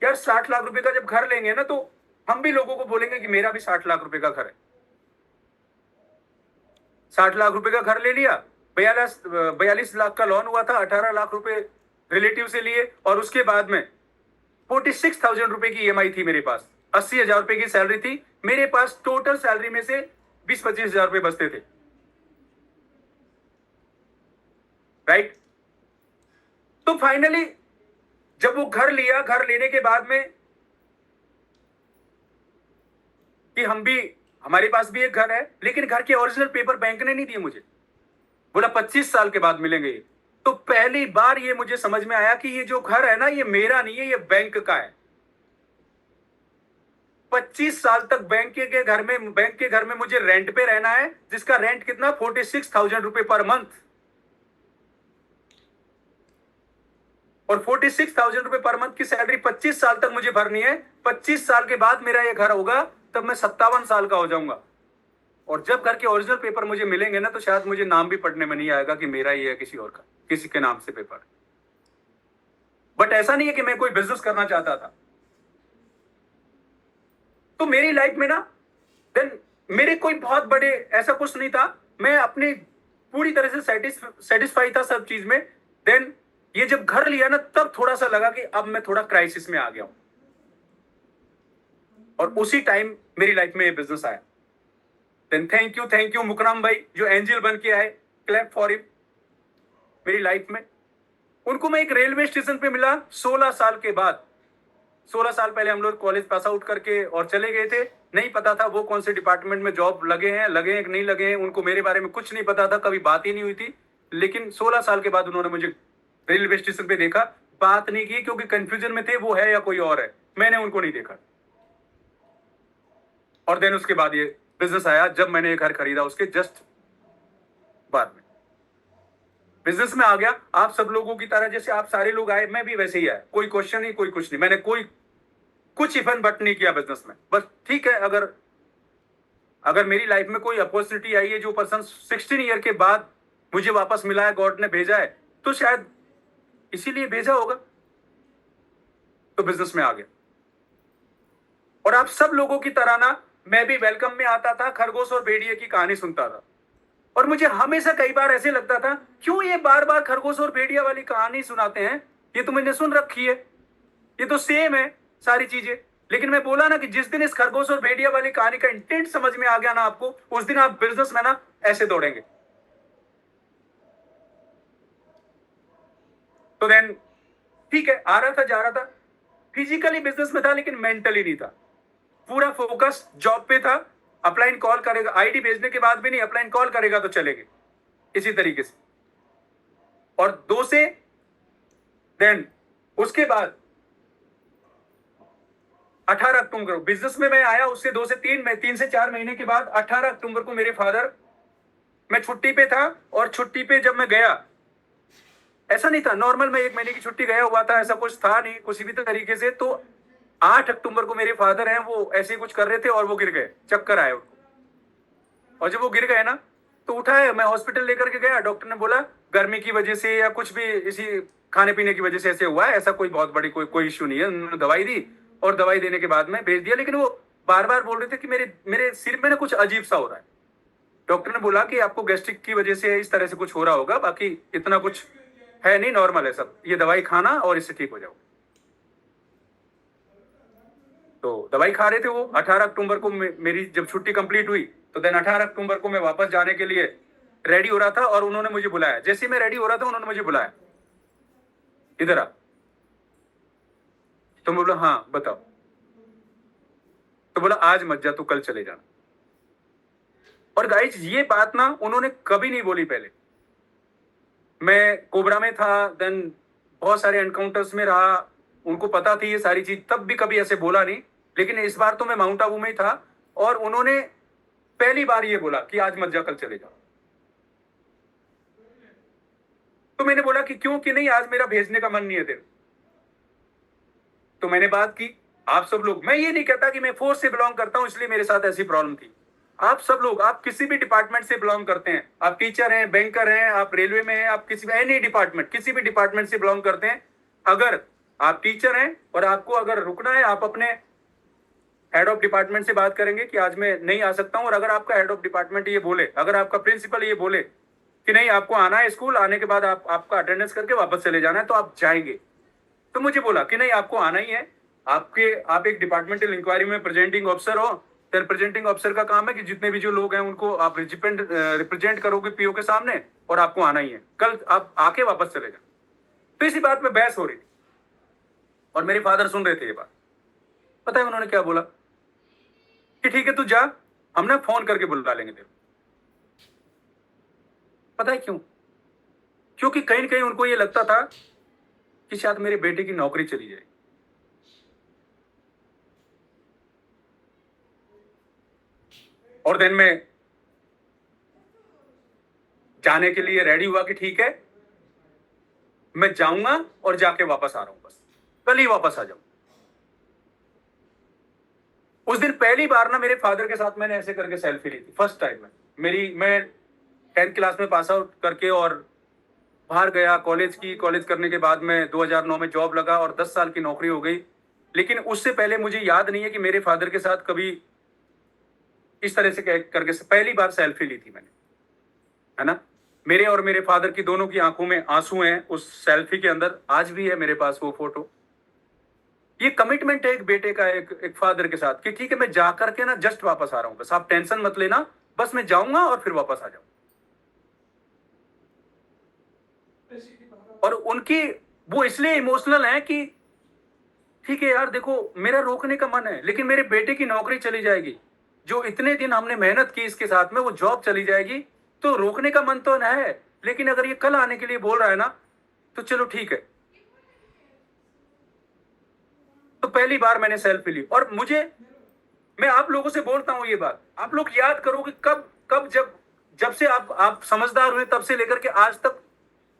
यार 60 लाख रुपए का जब घर लेंगे ना, तो हम भी लोगों को बोलेंगे कि मेरा भी 60 लाख रुपए का घर है। 60 लाख रुपए का घर ले लिया, 42 लाख का लोन हुआ था, 18 लाख रुपए रिलेटिव से लिए, और उसके बाद में 46,000 रुपए की ईएमआई थी मेरे पास। 80,000 रुपए की सैलरी थी मेरे पास। टोटल सैलरी में से 20-25,000 रुपए बचते थे, राइट। तो फाइनली जब वो घर लिया, घर लेने के बाद में कि हमारे पास भी एक घर है, लेकिन घर के ओरिजिनल पेपर बैंक ने नहीं दिए मुझे, बोला 25 साल के बाद मिलेंगे। तो पहली बार ये मुझे समझ में आया कि ये जो घर है ना, ये मेरा नहीं है, ये बैंक का है। 25 साल तक बैंक के घर में मुझे रेंट पे रहना है, जिसका रेंट कितना 46,000 रुपए पर मंथ। और 46,000 रुपए पर मंथ की सैलरी 25 साल तक मुझे भरनी है। 25 साल के बाद मेरा ये घर होगा, तब मैं 57 साल का हो जाऊंगा। और जब घर के ओरिजिनल पेपर मुझे मिलेंगे ना, तो शायद मुझे नाम भी पढ़ने में नहीं आएगा कि मेरा ही है, किसी और का, किसी के नाम से पेपर। बट ऐसा नहीं है कि मैं कोई बिजनेस करना चाहता था। तो मेरी लाइफ में ना, देन मेरे कोई बहुत बड़े ऐसा कुछ नहीं था। मैं अपनी पूरी तरह से सेटिस्फाई था सब चीज में। देन ये जब घर लिया ना, तब थोड़ा सा लगा कि अब मैं थोड़ा क्राइसिस में आ गया हूं। और उसी टाइम मेरी लाइफ में ये बिजनेस आया। देन थैंक यू मुकरम भाई, जो एंजल बन के आए, क्लैप फॉर हिम मेरी लाइफ में। उनको मैं एक रेलवे स्टेशन पे मिला 16 साल के बाद। 16 साल पहले हम लोग कॉलेज पास आउट करके और चले गए थे। नहीं पता था वो कौन से डिपार्टमेंट में जॉब लगे हैं कि नहीं लगे हैं। उनको मेरे बारे में कुछ नहीं पता था, कभी बात ही नहीं हुई थी। लेकिन 16 साल के बाद उन्होंने मुझे रेलवे स्टेशन पे देखा, बात नहीं की, क्योंकि कंफ्यूजन में थे वो है या कोई और है। मैंने उनको नहीं देखा। और देन उसके बाद ये बिजनेस आया, जब मैंने ये घर खरीदा उसके जस्ट बाद में बिजनेस में आ गया। आप सब लोगों की तरह जैसे आप सारे लोग आए, मैं भी वैसे ही आया। कोई क्वेश्चन नहीं, कोई कुछ नहीं। मैंने कोई कुछ इफन बट नहीं किया बिजनेस में। बस ठीक है, अगर मेरी लाइफ में कोई अपॉर्चुनिटी आई है, जो पर्सन 16 ईयर के बाद मुझे वापस मिला है, गॉड ने भेजा है, तो शायद इसीलिए भेजा होगा। तो बिजनेस में आ गया। और आप सब लोगों की तरह ना, मैं भी वेलकम में आता था, खरगोश और भेड़िए की कहानी सुनता था। और मुझे हमेशा कई बार ऐसे लगता था, क्यों ये बार बार खरगोश और भेड़िया वाली कहानी सुनाते हैं? ये तो मैंने सुन रखी है, ये तो सेम है सारी चीजें। लेकिन मैं बोला ना कि जिस दिन इस खरगोश और भेड़िया वाली कहानी का इंटेंट समझ में आ गया ना आपको, उस दिन आप बिजनेस में ना ऐसे दौड़ेंगे। तो देन ठीक है, आ रहा था, जा रहा था। फिजिकली बिजनेस में था, लेकिन मेंटली नहीं था। पूरा फोकस जॉब पे था। अपलाइन कॉल करेगा, आईडी भेजने के बाद भी नहीं, अपलाइन कॉल करेगा तो चलेंगे, इसी तरीके से। और 2 से देन उसके बाद 18 अक्टूबर को बिजनेस में मैं आया। उससे 2 से 3 से 4 महीने के बाद 18 अक्टूबर को मेरे फादर, मैं छुट्टी पे था। और छुट्टी पे जब मैं गया, ऐसा नहीं था नॉर्मल, मैं 1 महीने की छुट्टी गया हुआ था, ऐसा कुछ था नहीं किसी भी तरीके से। तो 8 अक्टूबर को मेरे फादर हैं, वो ऐसे कुछ कर रहे थे और वो गिर गए, चक्कर आए उनको। और जब वो गिर गए ना, तो उठाए, मैं हॉस्पिटल लेकर के गया। डॉक्टर ने बोला गर्मी की वजह से या कुछ भी इसी खाने पीने की वजह से ऐसे हुआ है, ऐसा कोई बहुत बड़ी कोई इश्यू नहीं है। उन्होंने दवाई दी और दवाई देने के बाद में भेज दिया। लेकिन वो बार बार बोल रहे थे कि मेरे सिर में ना कुछ अजीब सा हो रहा है। डॉक्टर ने बोला कि आपको गैस्ट्रिक की वजह से इस तरह से कुछ हो रहा होगा, बाकी इतना कुछ है नहीं, नॉर्मल है सब, ये दवाई खाना और इससे ठीक हो जाओ। तो दवाई खा रहे थे वो। 18 अक्टूबर को मेरी जब छुट्टी कंप्लीट हुई, तो देन 18 अक्टूबर को मैं वापस जाने के लिए रेडी हो रहा था। और उन्होंने मुझे बुलाया। जैसे मैं रेडी हो रहा था, उन्होंने मुझे बुलाया, इधर आ। तो मैं बोला हाँ बताओ। तो बोला आज मत जा, तू कल चले जाना। और गाइस, ये बात ना उन्होंने कभी नहीं बोली पहले। मैं कोबरा में था, देन बहुत सारे एनकाउंटर्स में रहा, उनको पता थी ये सारी चीज, तब भी कभी ऐसे बोला नहीं। लेकिन इस बार तो मैं माउंट आबू में ही था, और उन्होंने पहली बार ये बोला कि आज मत जा, कल चले जाओ। तो मैंने बोला कि क्यों, कि नहीं आज मेरा भेजने का मन नहीं है तेरे। तो मैंने बात की। आप सब लोग, मैं ये नहीं कहता कि मैं फोर्स से बिलोंग करता हूं इसलिए मेरे साथ ऐसी प्रॉब्लम थी। आप सब लोग, आप किसी भी डिपार्टमेंट से बिलोंग करते हैं, आप टीचर हैं, बैंकर हैं, आप रेलवे में हैं, आप किसी भी एनी डिपार्टमेंट, किसी भी डिपार्टमेंट से बिलोंग करते हैं, अगर आप टीचर हैं और आपको अगर रुकना है, आप अपने हेड ऑफ डिपार्टमेंट से बात करेंगे कि आज मैं नहीं आ सकता हूं। और अगर आपका हेड ऑफ डिपार्टमेंट ये बोले, अगर आपका प्रिंसिपल ये बोले कि नहीं आपको आना है स्कूल, आने के बाद आपका अटेंडेंस करके वापस चले जाना है, तो आप जाएंगे। तो मुझे बोला कि नहीं आपको आना ही है। आप एक डिपार्टमेंटल इंक्वायरी में प्रेजेंटिंग ऑफिसर हो। फिर प्रेजेंटिंग ऑफिसर का काम है कि जितने भी जो लोग हैं उनको आप रिप्रेजेंट करोगे पीओ के सामने, और आपको आना ही है, कल आप आके वापस चले जाओ। तो इसी बात में बहस हो रही थी, और मेरे फादर सुन रहे थे ये बात। पता है उन्होंने क्या बोला कि ठीक है तू जा, हम ना फोन करके बुला लेंगे तेरे। पता है क्यों? क्योंकि कहीं ना कहीं उनको ये लगता था कि शायद मेरे बेटे की नौकरी चली जाए। और देन मैं जाने के लिए रेडी हुआ कि ठीक है मैं जाऊंगा और जाके वापस आ रहा हूं, बस कल ही वापस आ जाऊं। उस दिन पहली बार ना मेरे फादर के साथ मैंने ऐसे करके सेल्फी ली थी, फर्स्ट टाइम में। मैं 10th क्लास में पास आउट करके और बाहर गया कॉलेज की। कॉलेज करने के बाद में 2009 में जॉब लगा और 10 साल की नौकरी हो गई। लेकिन उससे पहले मुझे याद नहीं है कि मेरे फादर के साथ कभी इस तरह से करके पहली बार सेल्फी ली थी मैंने, है ना। मेरे और मेरे फादर की दोनों की आंखों में आंसू हैं उस सेल्फी के अंदर, आज भी है मेरे पास वो फोटो। ये कमिटमेंट है एक बेटे का एक फादर के साथ कि ठीक है मैं जा करके ना जस्ट वापस आ रहा हूं, बस आप टेंशन मत लेना, बस मैं जाऊंगा और फिर वापस आ जाऊंगा। और उनकी वो इसलिए इमोशनल है कि ठीक है यार देखो मेरा रोकने का मन है लेकिन मेरे बेटे की नौकरी चली जाएगी, जो इतने दिन हमने मेहनत की इसके साथ में वो जॉब चली जाएगी, तो रोकने का मन तो ना है, लेकिन अगर ये कल आने के लिए बोल रहा है ना तो चलो ठीक है। तो पहली बार मैंने सेल्फी ली और मैं आप लोगों से बोलता हूं ये बात, आप लोग याद करो कि कब कब जब से आप समझदार हुए तब से लेकर के आज तक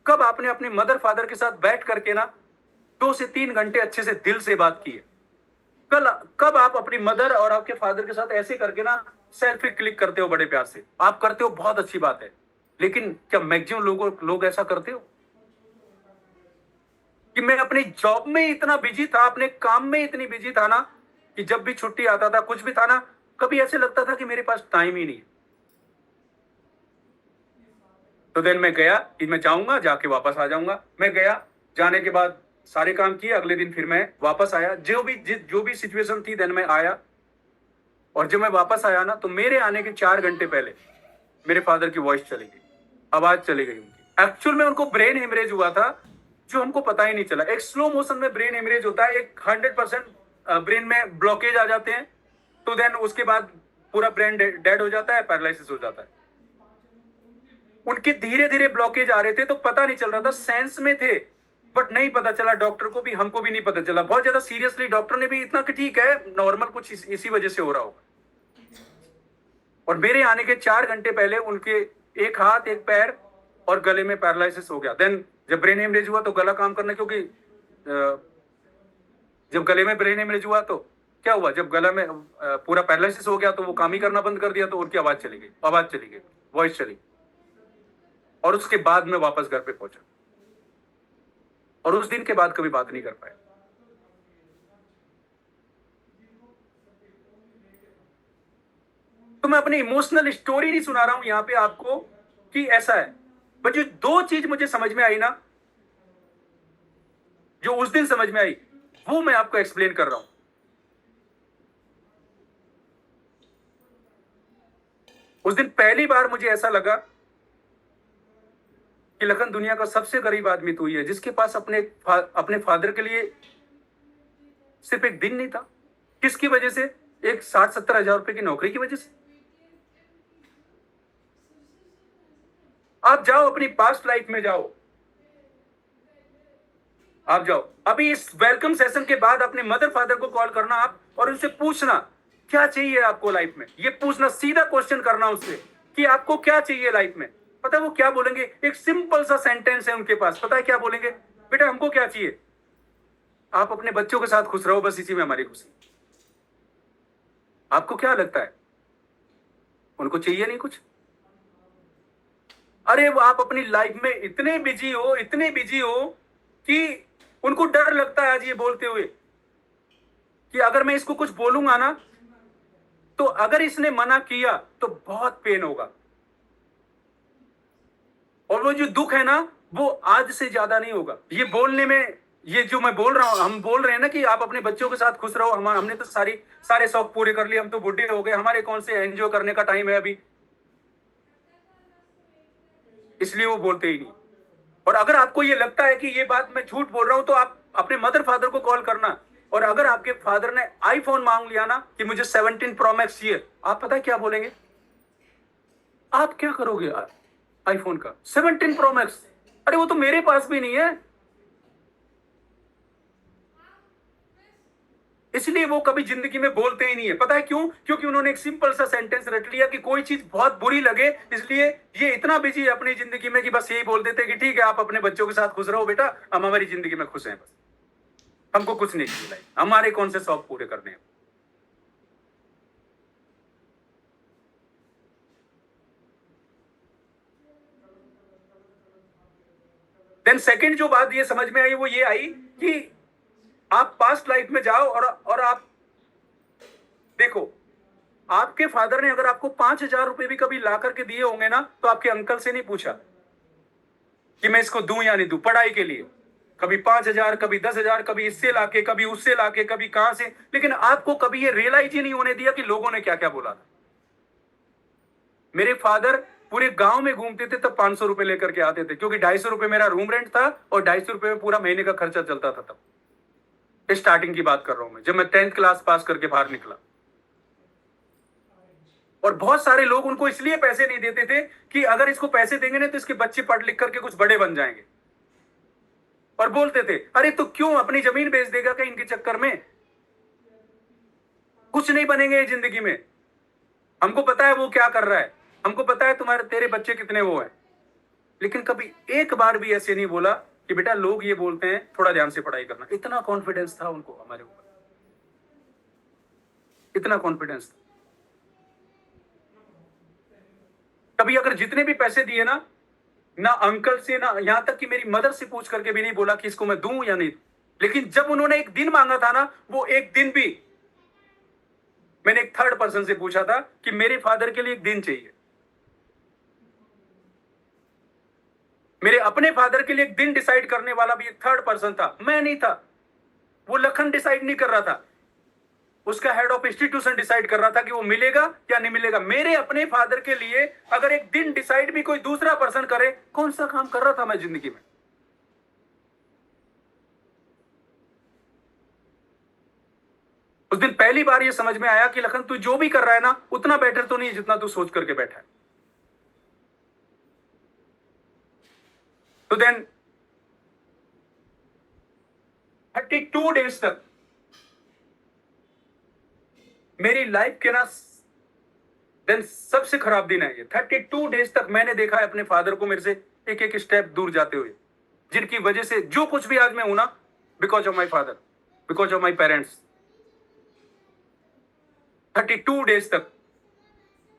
कब आपने अपने मदर फादर के साथ बैठ करके ना 2 से 3 घंटे अच्छे से दिल से बात की है। कब आप अपनी मदर और आपके फादर के साथ ऐसे करके ना सेल्फी क्लिक करते हो बड़े प्यार से? आप करते हो, बहुत अच्छी बात है, लेकिन क्या मैक्सिमम लोग ऐसा करते हो? कि मैं अपनी जॉब में इतना बिजी था, अपने काम में इतनी बिजी था ना कि जब भी छुट्टी आता था कुछ भी था ना, कभी ऐसे लगता था कि मेरे पास टाइम ही नहीं है। तो देन मैं गया कि मैं जाऊंगा जाके वापस आ जाऊंगा। मैं गया, जाने के बाद सारे काम किए, अगले दिन फिर मैं वापस आया, जो भी सिचुएशन थी देन मैं आया। और जब मैं वापस आया ना तो मेरे आने के 4 घंटे पहले मेरे फादर की वॉइस चली गई, आवाज चली गई उनकी। एक्चुअल में उनको ब्रेन हेमरेज हुआ था जो हमको पता ही नहीं चला। एक स्लो मोशन में ब्रेन हेमरेज होता है, एक 100% ब्रेन में ब्लॉकेज आ जाते हैं, तो देन उसके बाद पूरा ब्रेन डेड हो जाता है, पैरालिसिस हो जाता है। उनके धीरे धीरे ब्लॉकेज आ रहे थे तो पता नहीं चल रहा था, सेंस में थे बट नहीं पता चला, डॉक्टर को भी हमको भी नहीं पता चला। बहुत ज्यादा सीरियसली डॉक्टर ने भी इतना कि ठीक है नॉर्मल कुछ इसी वजह से हो रहा होगा। और मेरे आने के 4 घंटे पहले उनके एक हाथ एक पैर और गले में पैरालिसिस हो गया। देन जब ब्रेन हेमरेज हुआ तो गला काम करना, क्योंकि जब गले में ब्रेन हेमरेज हुआ तो क्या हुआ, जब गला में पूरा पैरालिसिस हो गया तो वो काम ही करना बंद कर दिया, तो उनकी आवाज चली गई, वॉइस चली। और उसके बाद मैं वापस घर पे पहुंचा और उस दिन के बाद कभी बात नहीं कर पाया। तो मैं अपनी इमोशनल स्टोरी नहीं सुना रहा हूं यहां पे आपको कि ऐसा है, बट जो 2 चीज मुझे समझ में आई ना, जो उस दिन समझ में आई, वो मैं आपको एक्सप्लेन कर रहा हूं। उस दिन पहली बार मुझे ऐसा लगा कि लखन दुनिया का सबसे गरीब आदमी तू ही है, जिसके पास अपने फादर के लिए सिर्फ एक दिन नहीं था। किसकी वजह से? एक 60-70 हजार रुपए की नौकरी की वजह से। आप जाओ अपनी पास्ट लाइफ में जाओ, आप जाओ अभी इस वेलकम सेशन के बाद अपने मदर फादर को कॉल करना आप और उनसे पूछना क्या चाहिए आपको लाइफ में। ये पूछना, सीधा क्वेश्चन करना उससे कि आपको क्या चाहिए लाइफ में। पता है वो क्या बोलेंगे? एक सिंपल सा सेंटेंस है उनके पास, पता है क्या बोलेंगे? बेटा हमको क्या चाहिए? आप अपने बच्चों के साथ खुश रहो, बस इसी में हमारी खुशी। आपको क्या लगता है उनको चाहिए नहीं कुछ? अरे वो आप अपनी लाइफ में इतने बिजी हो कि उनको डर लगता है आज ये बोलते हुए कि अगर मैं इसको कुछ बोलूंगा ना तो अगर इसने मना किया तो बहुत पेन होगा। और वो जो दुख है ना वो आज से ज्यादा नहीं होगा। ये बोलने में, ये जो मैं बोल रहा हूं, हम बोल रहे हैं ना कि आप अपने बच्चों के साथ खुश रहो, हमने तो सारे शौक पूरे कर लिए, हम तो बुढ़े हो गए, हमारे कौन से एंजॉय करने का टाइम है अभी, इसलिए वो बोलते ही नहीं। और अगर आपको ये लगता है कि ये बात मैं झूठ बोल रहा हूं तो आप अपने मदर फादर को कॉल करना। और अगर आपके फादर ने आईफोन मांग लिया ना कि मुझे 17 प्रो मैक्स चाहिए, आप पता है क्या बोलेंगे? आप क्या करोगे यार आईफोन का 17 प्रो मैक्स? अरे वो तो मेरे पास भी नहीं है। इसलिए वो कभी जिंदगी में बोलते ही नहीं है। पता है क्यों? क्योंकि उन्होंने एक सिंपल सा सेंटेंस रट लिया कि कोई चीज बहुत बुरी लगे, इसलिए ये इतना बिजी है अपनी जिंदगी में कि बस यही बोल देते कि ठीक है, आप अपने बच्चों के साथ खुश रहो बेटा, हम हमारी जिंदगी में खुश हैं, बस हमको कुछ नहीं चाहिए, हमारे कौन से शौक पूरे करने हैं। देन सेकंड जो बात ये समझ में आई वो ये आई कि आप पास्ट लाइफ में जाओ और आप देखो, आपके फादर ने अगर आपको 5,000 रुपए भी कभी ला करके दिए होंगे ना, तो आपके अंकल से नहीं पूछा कि मैं इसको दूं या नहीं दूं पढ़ाई के लिए। कभी 5,000, कभी 10,000, कभी इससे लाके, कभी उससे लाके, कभी कहां से, लेकिन आपको कभी ये रियलाइज ही नहीं होने दिया कि लोगों ने क्या क्या बोला था। मेरे फादर पूरे गांव में घूमते थे तब 500 रुपए लेकर के आते थे, क्योंकि 250 रुपए मेरा रूम रेंट था और 250 रुपए में पूरा महीने का खर्चा चलता था। तब स्टार्टिंग की बात कर रहा हूं मैं, जब मैं 10th क्लास पास करके बाहर निकला। और बहुत सारे लोग उनको इसलिए पैसे नहीं देते थे कि अगर इसको पैसे देंगे ना तो इसके बच्चे पढ़ लिख करके कुछ बड़े बन जाएंगे, और बोलते थे अरे तो क्यों अपनी जमीन बेच देगा क्या इनके चक्कर में, कुछ नहीं बनेंगे ये जिंदगी में, हमको पता है वो क्या कर रहा है, हमको पता है तुम्हारे तेरे बच्चे कितने वो है। लेकिन कभी एक बार भी ऐसे नहीं बोला कि बेटा लोग ये बोलते हैं थोड़ा ध्यान से पढ़ाई करना। इतना कॉन्फिडेंस था उनको हमारे ऊपर, इतना कॉन्फिडेंस था। कभी अगर जितने भी पैसे दिए ना, ना अंकल से, ना यहां तक कि मेरी मदर से पूछ करके भी नहीं बोला कि इसको मैं दूं या नहीं। लेकिन जब उन्होंने एक दिन मांगा था ना, वो एक दिन भी मैंने एक थर्ड पर्सन से पूछा था कि मेरे फादर के लिए एक दिन चाहिए। मेरे अपने फादर के लिए एक दिन डिसाइड करने वाला भी एक थर्ड पर्सन था, मैं नहीं था। वो लखन डिसाइड नहीं कर रहा था, उसका हेड ऑफ इंस्टीट्यूशन डिसाइड कर रहा था कि वो मिलेगा या नहीं मिलेगा। मेरे अपने फादर के लिए अगर एक दिन डिसाइड भी कोई दूसरा पर्सन करे, कौन सा काम कर रहा था मैं जिंदगी में। उस दिन पहली बार ये समझ में आया कि लखन तू जो भी कर रहा है ना, उतना बेटर तो नहीं है जितना तू सोच करके बैठा है। तो देन 32 डेज तक मेरी लाइफ के ना, देन सबसे खराब दिन है ये। 32 डेज तक मैंने देखा है अपने फादर को मेरे से एक एक स्टेप दूर जाते हुए, जिनकी वजह से जो कुछ भी आज मैं हूं ना, because of my father, because of my parents. 32 days तक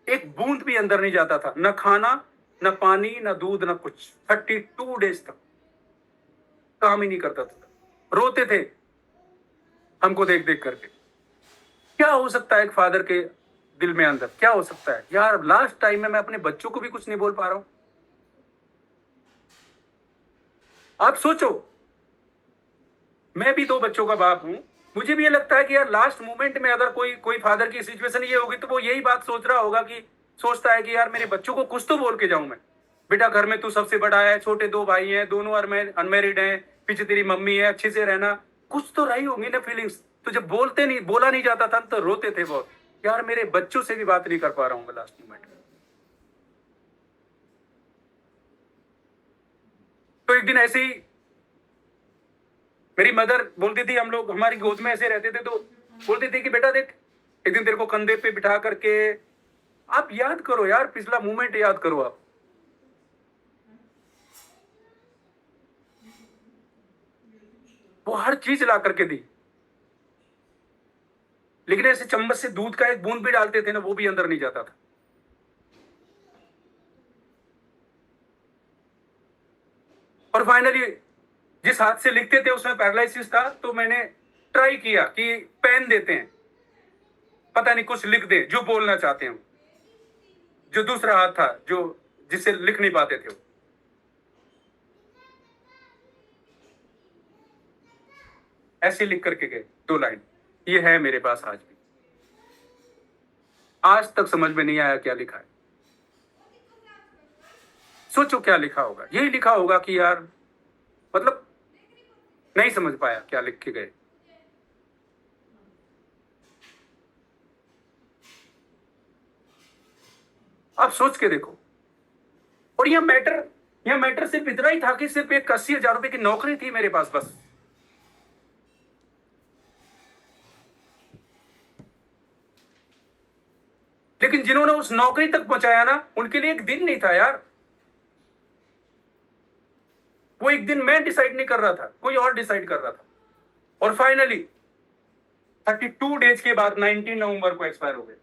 एक बूंद भी अंदर नहीं जाता था, न खाना, न पानी, न दूध, न कुछ। 32 डेज तक काम ही नहीं करता था, रोते थे हमको देख देख करके। क्या हो सकता है एक फादर के दिल में अंदर, क्या हो सकता है यार। लास्ट टाइम में मैं अपने बच्चों को भी कुछ नहीं बोल पा रहा हूं। आप सोचो, मैं भी 2 बच्चों का बाप हूं, मुझे भी ये लगता है कि यार लास्ट मोमेंट में अगर कोई कोई फादर की सिचुएशन ये होगी तो वो यही बात सोच रहा होगा कि सोचता है कि यार मेरे बच्चों को कुछ तो बोल के जाऊं मैं। बेटा घर में तू सबसे बड़ा है, छोटे 2 भाई हैं, दोनों अनमेरिड हैं, पीछे तेरी मम्मी है, अच्छे से रहना, कुछ तो रही होंगी ना फीलिंग्स। तो जब बोला नहीं जाता था तो रोते थे बहुत, यार मेरे बच्चों से भी बात नहीं कर पा रहा हूँ लास्ट मोमेंट में। तो एक दिन ऐसे ही मेरी मदर बोलती थी, हम लोग हमारी गोद में ऐसे रहते थे, तो बोलती थी कि बेटा देख, एक दिन तेरे को कंधे पे बिठा करके, आप याद करो यार, पिछला मोमेंट याद करो आप। वो हर चीज ला करके दी, लेकिन ऐसे चम्मच से दूध का एक बूंद भी डालते थे ना, वो भी अंदर नहीं जाता था। और फाइनली जिस हाथ से लिखते थे उसमें पैरालिसिस था, तो मैंने ट्राई किया कि पेन देते हैं, पता नहीं कुछ लिख दे जो बोलना चाहते हैं। जो दूसरा हाथ था जो जिससे लिख नहीं पाते थे, ऐसे लिख करके गए 2 लाइन। ये है मेरे पास आज भी, आज तक समझ में नहीं आया क्या लिखा है। सोचो क्या लिखा होगा, यही लिखा होगा कि यार, मतलब नहीं समझ पाया क्या लिख के गए। आप सोच के देखो। और यह मैटर सिर्फ इतना ही था कि सिर्फ एक 80,000 रुपए की नौकरी थी मेरे पास बस। जिन्होंने उस नौकरी तक पहुंचाया ना, उनके लिए एक दिन नहीं था यार। वो एक दिन मैं डिसाइड नहीं कर रहा था, कोई और डिसाइड कर रहा था। और फाइनली 32 डेज के बाद 19 नवंबर को एक्सपायर हो गए।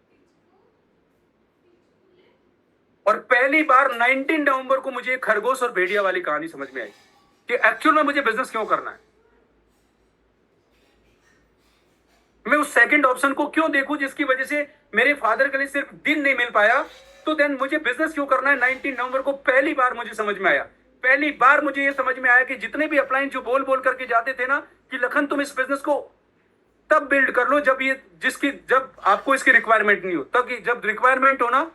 और पहली बार 19 नवंबर को मुझे खरगोश और भेड़िया वाली कहानी समझ में आई कि एक्चुअल में मुझे बिजनेस क्यों करना है। मैं उस सेकंड ऑप्शन को क्यों देखूं जिसकी वजह से मेरे फादर के लिए सिर्फ दिन नहीं मिल पाया। तो देन मुझे बिजनेस क्यों करना है। 19 नवंबर को पहली बार मुझे समझ में आया। पहली बार मुझे यह समझ में आया कि जितने भी अपलाइन जो बोल बोल करके जाते थे ना कि लखन तुम इस बिजनेस को तब बिल्ड कर लो जब आपको इसकी रिक्वायरमेंट नहीं हो। तब जब रिक्वायरमेंट हो ना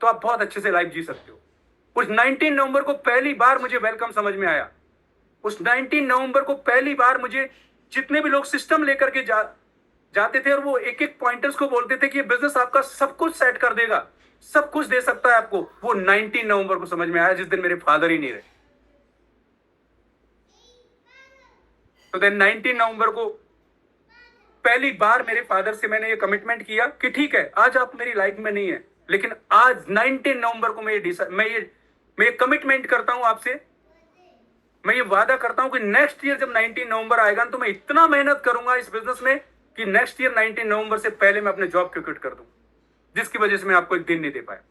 तो आप बहुत अच्छे से लाइफ जी सकते हो। उस 19 नवंबर को पहली बार मुझे वेलकम समझ में आया। उस 19 नवंबर को पहली बार मुझे जितने भी लोग सिस्टम लेकर के जाते थे और वो एक एक पॉइंटर्स को बोलते थे कि ये बिजनेस आपका सब कुछ सेट कर देगा, सब कुछ दे सकता है आपको, वो 19 नवंबर को समझ में आया जिस दिन मेरे फादर ही नहीं रहे। तो देन 19 नवंबर को पहली बार मेरे फादर से मैंने ये कमिटमेंट किया कि ठीक है आज आप मेरी लाइफ में नहीं है, लेकिन आज 19 नवंबर को मैं ये कमिटमेंट करता हूं आपसे। मैं ये वादा करता हूं कि नेक्स्ट ईयर जब 19 नवंबर आएगा तो मैं इतना मेहनत करूंगा इस बिजनेस में कि नेक्स्ट ईयर 19 नवंबर से पहले मैं अपने जॉब को क्विट कर दूं, जिसकी वजह से मैं आपको एक दिन नहीं दे पाया।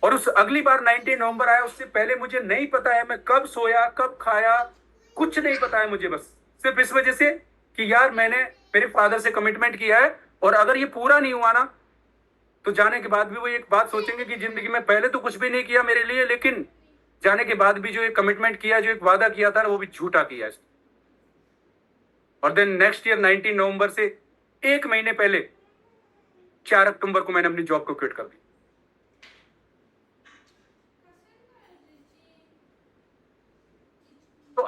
और उस अगली बार 19 नवंबर आया, उससे पहले मुझे नहीं पता है मैं कब सोया कब खाया, कुछ नहीं पता है मुझे। बस सिर्फ इस वजह से कि यार मैंने मेरे फादर से कमिटमेंट किया है और अगर ये पूरा नहीं हुआ ना तो जाने के बाद भी वो एक बात सोचेंगे कि जिंदगी में पहले तो कुछ भी नहीं किया मेरे लिए, लेकिन जाने के बाद भी जो एक कमिटमेंट किया, जो एक वादा किया था ना, वो भी झूठा किया है। और देन नेक्स्ट ईयर 19 नवंबर से एक महीने पहले 4 अक्टूबर को मैंने अपनी जॉब को क्विट कर दी। तो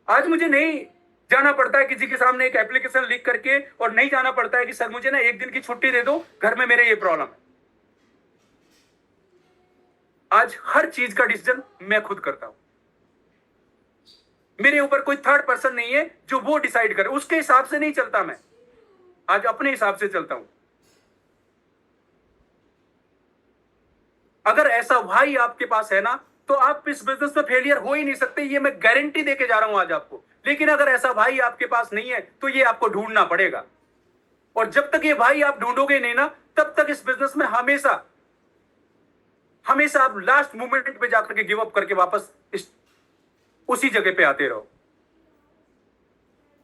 आज मुझे नहीं जाना पड़ता है किसी के सामने एक एप्लीकेशन लिख करके, और नहीं जाना पड़ता है कि सर मुझे ना एक दिन की छुट्टी दे दो, घर में मेरे ये प्रॉब्लम है। आज हर चीज का डिसीजन मैं खुद करता हूं। मेरे ऊपर कोई थर्ड पर्सन नहीं है जो वो डिसाइड करे, उसके हिसाब से नहीं चलता मैं, आज अपने हिसाब से चलता हूं। अगर ऐसा भाई आपके पास है ना तो आप इस बिजनेस में फेलियर हो ही नहीं सकते, ये मैं गारंटी देके जा रहा हूं आज आपको। लेकिन अगर ऐसा भाई आपके पास नहीं है तो ये आपको ढूंढना पड़ेगा, और जब तक ये भाई आप ढूंढोगे नहीं ना तब तक इस बिजनेस में हमेशा हमेशा आप लास्ट मोमेंट पे जाकर के गिव अप करके वापस उसी जगह पे आते रहो।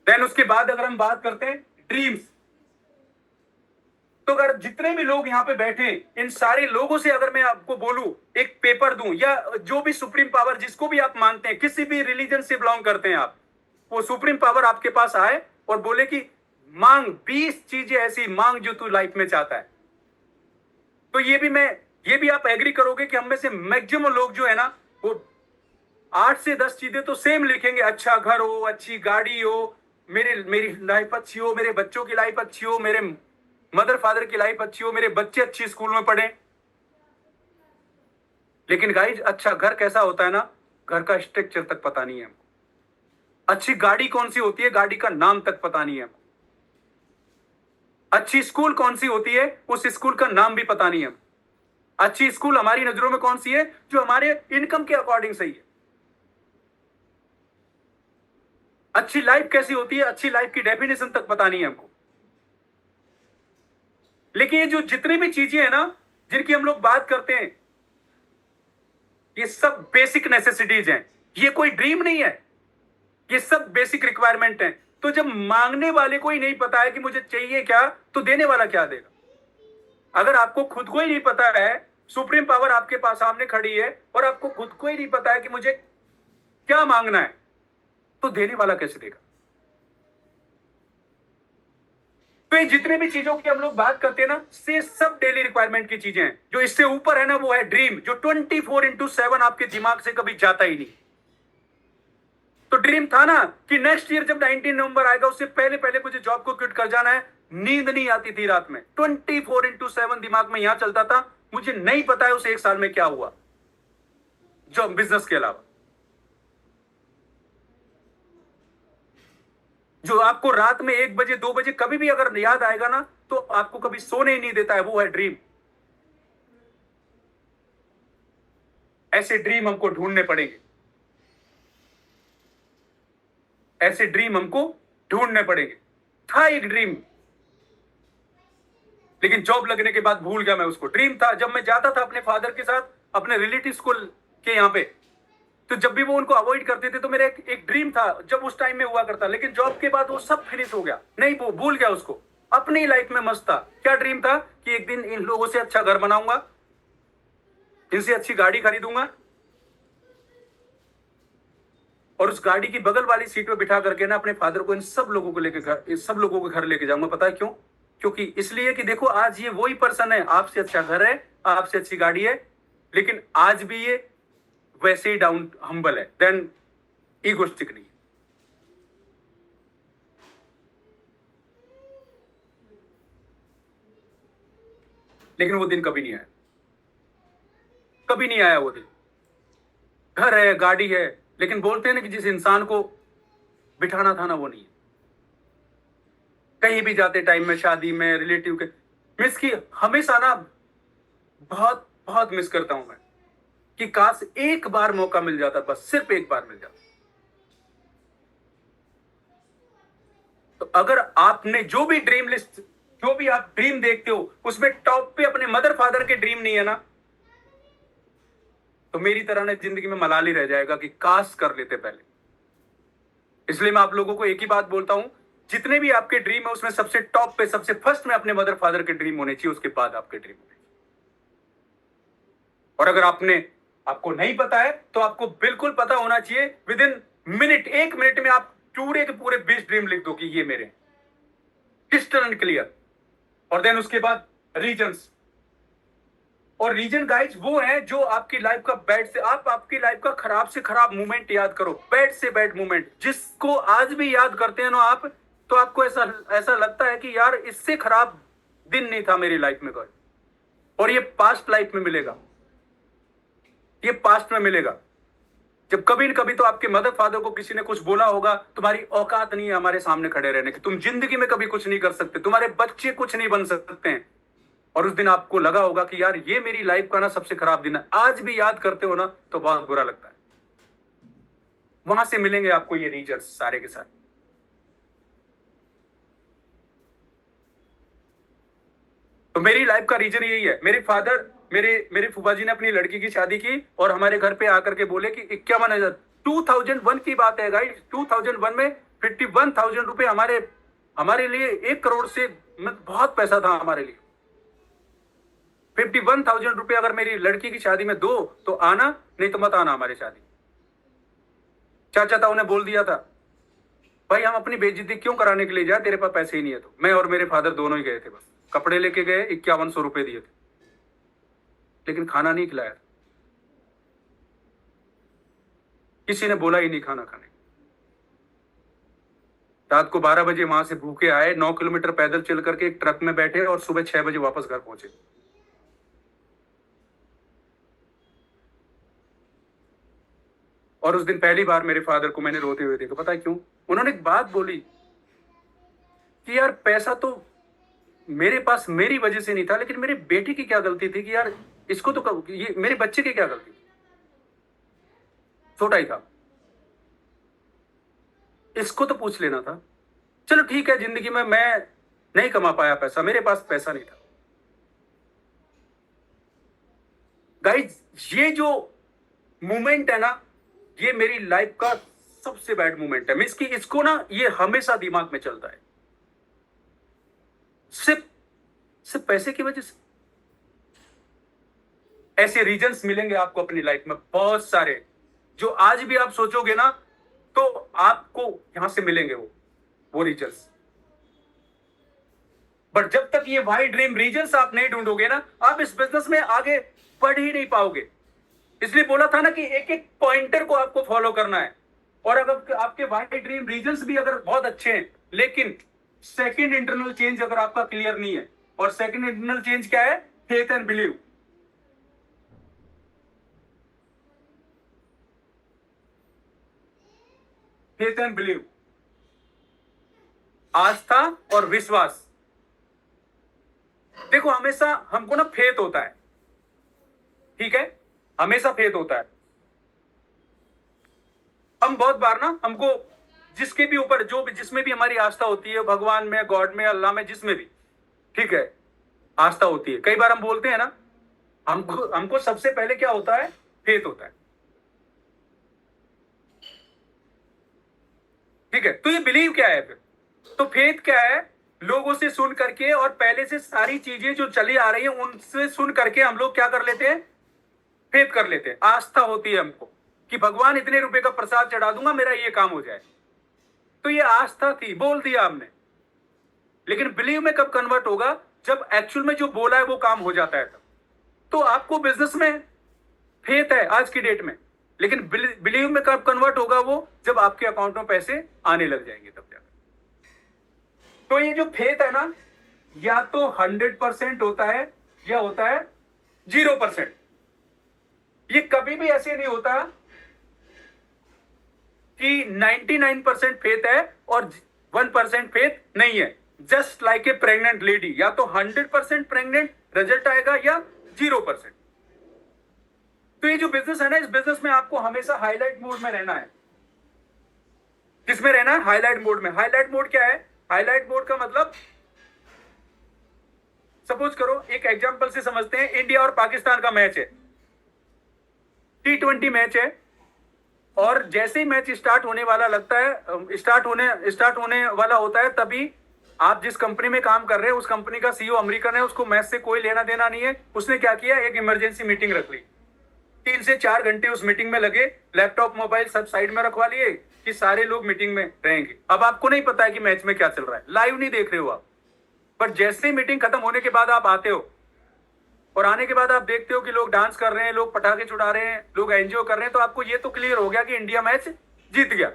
देन उसके बाद अगर हम बात करते हैं ड्रीम्स, तो अगर जितने भी लोग यहां पे बैठे इन सारे लोगों से अगर मैं आपको बोलूं एक पेपर दूं, या जो भी सुप्रीम पावर जिसको भी आप मानते हैं, किसी भी रिलीजन से बिलोंग करते हैं आप, वो सुप्रीम पावर आपके पास आए और बोले कि मांग 20 चीजें ऐसी मांग जो तू लाइफ में चाहता है, तो ये भी आप एग्री करोगे कि हम में से मैक्सिमम लोग जो है ना वो 8 से 10 चीजें तो सेम लिखेंगे। अच्छा घर हो, अच्छी गाड़ी हो, मेरी लाइफ अच्छी हो, मेरे बच्चों की लाइफ अच्छी हो, मेरे मदर फादर की लाइफ अच्छी हो, मेरे बच्चे अच्छी स्कूल में पढ़े। लेकिन गाइस अच्छा घर कैसा होता है ना, घर का स्ट्रक्चर तक पता नहीं है हमको। अच्छी गाड़ी कौन सी होती है, गाड़ी का नाम तक पता नहीं है हमको। अच्छी स्कूल कौन सी होती है, उस स्कूल का नाम भी पता नहीं है। अच्छी स्कूल हमारी नजरों में कौन सी है, जो हमारे इनकम के अकॉर्डिंग सही है। अच्छी लाइफ कैसी होती है, अच्छी लाइफ की डेफिनेशन तक पता नहीं है हमको। लेकिन ये जो जितनी भी चीजें हैं ना जिनकी हम लोग बात करते हैं, ये सब बेसिक नेसेसिटीज हैं, ये कोई ड्रीम नहीं है, ये सब बेसिक रिक्वायरमेंट हैं। तो जब मांगने वाले को ही नहीं पता है कि मुझे चाहिए क्या, तो देने वाला क्या देगा। अगर आपको खुद को ही नहीं पता है, सुप्रीम पावर आपके पास सामने खड़ी है और आपको खुद को ही नहीं पता है कि मुझे क्या मांगना है, तो देने वाला कैसे देगा। तो ये जितने भी चीजों की हम लोग बात करते हैं ना, से सब डेली रिक्वायरमेंट की चीजें हैं। जो इससे ऊपर है ना वो है ड्रीम, जो 24/7 आपके दिमाग से कभी जाता ही नहीं। तो ड्रीम था ना कि नेक्स्ट ईयर जब 19 नवंबर आएगा उससे पहले पहले मुझे जॉब को क्विट कर जाना है। नींद नहीं आती थी रात में, 24/7 दिमाग में यहां चलता था। मुझे नहीं पता है उस एक साल में क्या हुआ जॉब बिजनेस के अलावा। जो आपको रात में 1 बजे 2 बजे कभी भी अगर याद आएगा ना, तो आपको कभी सोने ही नहीं देता है, वो है ड्रीम। ऐसे ड्रीम हमको ढूंढने पड़ेंगे, ऐसे ड्रीम हमको ढूंढने पड़ेंगे। था एक ड्रीम, लेकिन जॉब लगने के बाद भूल गया मैं उसको। ड्रीम था जब मैं जाता था अपने फादर के साथ अपने रिलेटिव्स को के यहाँ पे, तो जब भी वो उनको अवॉइड करते थे तो मेरा एक ड्रीम था जब उस टाइम में हुआ करता, लेकिन जॉब के बाद वो सब फिनिश हो गया, नहीं वो भूल गया उसको। अपनी लाइफ में मस्त था। क्या ड्रीम था? कि एक दिन इन लोगों से अच्छा घर बनाऊंगा, इनसे अच्छी गाड़ी खरीदूंगा, और उस गाड़ी की बगल वाली सीट पे बिठा करके ना अपने फादर को इन सब लोगों को लेके घर, इन सब लोगों को घर लेके जाऊंगा। पता है क्यों? क्योंकि इसलिए कि देखो आज ये वही पर्सन है, आपसे अच्छा घर है, आपसे अच्छी गाड़ी है, लेकिन आज भी ये वैसे ही डाउन हम्बल है, देन ईगोस्टिक नहीं है। लेकिन वो दिन कभी नहीं आया, कभी नहीं आया वो दिन। घर है, गाड़ी है, लेकिन बोलते हैं ना कि जिस इंसान को बिठाना था ना, वो नहीं है। कहीं भी जाते टाइम में, शादी में, रिलेटिव के, मिस की हमेशा ना, बहुत बहुत मिस करता हूं मैं कि काश एक बार मौका मिल जाता, बस सिर्फ एक बार मिल जाता। तो अगर आपने जो भी ड्रीम लिस्ट, जो भी आप ड्रीम देखते हो, उसमें टॉप पे अपने मदर फादर के ड्रीम नहीं है ना, तो मेरी तरह ने जिंदगी में मलाल ही रह जाएगा कि काश कर लेते पहले। इसलिए मैं आप लोगों को एक ही बात बोलता हूं, जितने भी आपके ड्रीम है उसमें सबसे टॉप पे, सबसे फर्स्ट में अपने मदर फादर के ड्रीम होने चाहिए, उसके बाद आपके ड्रीम होने चाहिए। और अगर आपको नहीं पता है तो आपको बिल्कुल पता होना चाहिए। विद इन मिनट, 1 मिनट में आप पूरे के पूरे 20 ड्रीम लिख दो कि ये मेरे, क्रिस्टल एंड क्लियर। और देन उसके बाद रीजन्स, और रीजन गाइड्स वो है जो आपकी लाइफ का बैड से, आप आपकी लाइफ का खराब से खराब मोमेंट याद करो, बैड से बैड मोमेंट, जिसको आज भी याद करते हैं ना आप, तो आपको ऐसा ऐसा लगता है कि यार इससे खराब दिन नहीं था मेरी लाइफ में कोई। और ये पास्ट लाइफ में मिलेगा, ये पास्ट में मिलेगा। जब कभी न कभी तो आपके मदर फादर को किसी ने कुछ बोला होगा, तुम्हारी औकात नहीं है हमारे सामने खड़े रहने की, तुम जिंदगी में कभी कुछ नहीं कर सकते, तुम्हारे बच्चे कुछ नहीं बन सकते हैं। और उस दिन आपको लगा होगा कि यार ये मेरी लाइफ का ना सबसे खराब दिन है, आज भी याद करते हो ना तो बहुत बुरा लगता है। वहां से मिलेंगे आपको ये रीजन्स सारे के सारे। तो मेरी लाइफ का रीजन यही है। मेरे फादर, मेरे फूफा जी ने अपनी लड़की की शादी की और हमारे घर पे आकर के बोले कि 51,000, 2001 की बात है गाइस, 2001 में 51,000 रुपए हमारे हमारे लिए 1 करोड़ से बहुत पैसा था हमारे लिए। 51,000 रुपए अगर मेरी लड़की की शादी में दो तो आना, नहीं तो मत आना हमारी शादी। चाचा ताऊ ने बोल दिया था, भाई हम अपनी बेइज्जती क्यों कराने के लिए जाए, तेरे पास पैसे ही नहीं है। तो मैं और मेरे फादर दोनों ही गए थे, बस कपड़े लेके गए, 5100 रुपए दिए थे, लेकिन खाना नहीं खिलाया। किसी ने बोला ही नहीं खाना खाने। रात को 12 बजे वहां से भूखे आए, 9 किलोमीटर पैदल चल करके एक ट्रक में बैठे और सुबह 6 बजे वापस घर पहुंचे। और उस दिन पहली बार मेरे फादर को मैंने रोते हुए देखा। पता है क्यों? उन्होंने एक बात बोली कि यार पैसा तो मेरे पास मेरी वजह से नहीं था, लेकिन मेरी बेटी की क्या गलती थी कि यार इसको तो, ये मेरे बच्चे की क्या गलती थी, छोटा ही था, इसको तो पूछ लेना था। चलो ठीक है, जिंदगी में मैं नहीं कमा पाया पैसा, मेरे पास पैसा नहीं था। गाइज ये जो मोमेंट है ना, ये मेरी लाइफ का सबसे बैड मोमेंट है। मीन्स कि इसको ना, ये हमेशा दिमाग में चलता है, सिर्फ सिर्फ पैसे की वजह से। ऐसे रीजंस मिलेंगे आपको अपनी लाइफ में बहुत सारे, जो आज भी आप सोचोगे ना तो आपको यहां से मिलेंगे वो रीजंस। बट जब तक ये वाइड ड्रीम रीजंस आप नहीं ढूंढोगे ना, आप इस बिजनेस में आगे बढ़ ही नहीं पाओगे। इसलिए बोला था ना कि एक एक पॉइंटर को आपको फॉलो करना है। और अगर आपके वाइड ड्रीम रीजंस भी अगर बहुत अच्छे हैं, लेकिन सेकंड इंटरनल चेंज अगर आपका क्लियर नहीं है, और सेकंड इंटरनल चेंज क्या है? Faith and believe. Faith and believe. आस्था और विश्वास। देखो हमेशा हमको ना फेथ होता है, ठीक है, हमेशा फेथ होता है। हम बहुत बार ना हमको जिसके भी ऊपर जो भी जिसमें भी हमारी आस्था होती है, भगवान में, गॉड में, अल्लाह में, जिसमें भी, ठीक है, आस्था होती है। कई बार हम बोलते हैं ना, हमको हमको सबसे पहले क्या होता है? फेथ होता है, ठीक है। तो ये बिलीव क्या है फिर? तो फेथ क्या है? लोगों से सुन करके और पहले से सारी चीजें जो चली आ रही है उनसे सुन करके हम लोग क्या कर लेते हैं? फेथ कर लेते हैं। आस्था होती है हमको कि भगवान इतने रुपए का प्रसाद चढ़ा दूंगा, मेरा ये काम हो जाए। तो ये आस्था थी, बोल दिया हमने। लेकिन बिलीव में कब कन्वर्ट होगा? जब एक्चुअल में जो बोला है वो काम हो जाता है तब। तो आपको बिजनेस में फेथ है आज की डेट में, लेकिन बिलीव में कब कन्वर्ट होगा वो? जब आपके अकाउंट में पैसे आने लग जाएंगे तब जाकर। तो ये जो फेथ है ना, या तो 100% होता है या होता है 0%। ये कभी भी ऐसे नहीं होता कि 99% फेथ है और 1% फेथ नहीं है। Just like a pregnant lady, या तो 100% प्रेग्नेंट रिजल्ट आएगा या 0%। तो ये जो बिजनेस है ना, इस बिजनेस में आपको हमेशा हाईलाइट मोड में रहना है। किसमें रहना है? हाईलाइट मोड में। हाईलाइट मोड क्या है? हाईलाइट मोड का मतलब, सपोज करो, एक एग्जांपल से समझते हैं। इंडिया और पाकिस्तान का मैच है, T20 मैच है, और जैसे ही मैच स्टार्ट होने वाला लगता है, स्टार्ट होने वाला होता है, तभी आप जिस कंपनी में काम कर रहे हैं उस कंपनी का सीईओ अमेरिकन है, उसको मैच से कोई लेना देना नहीं है। उसने क्या किया? एक इमरजेंसी मीटिंग रख ली। 3 से 4 घंटे उस मीटिंग में लगे, लैपटॉप मोबाइल सब साइड में रखवा लिए कि सारे लोग मीटिंग में रहेंगे। अब आपको नहीं पता है कि मैच में क्या चल रहा है, लाइव नहीं देख रहे हो आप, पर जैसे ही मीटिंग खत्म होने के बाद आप आते हो, और आने के बाद आप देखते हो कि लोग डांस कर रहे हैं, लोग पटाखे छुड़ा रहे हैं, लोग एंजॉय कर रहे हैं, तो आपको ये तो क्लियर हो गया कि इंडिया मैच जीत गया।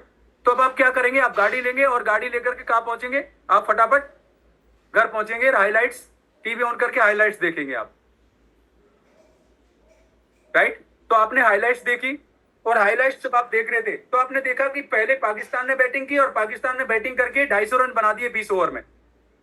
तो अब आप क्या करेंगे? आप गाड़ी लेंगे और गाड़ी लेकर के कहां पहुंचेंगे? आप फटाफट घर पहुंचेंगे, हाईलाइट्स, टीवी ऑन करके हाईलाइट्स देखेंगे आप, राइट? तो आपने हाईलाइट्स देखी, और हाईलाइट्स जब आप देख रहे थे तो आपने देखा कि पहले पाकिस्तान ने बैटिंग की और पाकिस्तान ने बैटिंग करके 250 रन बना दिए 20 ओवर में।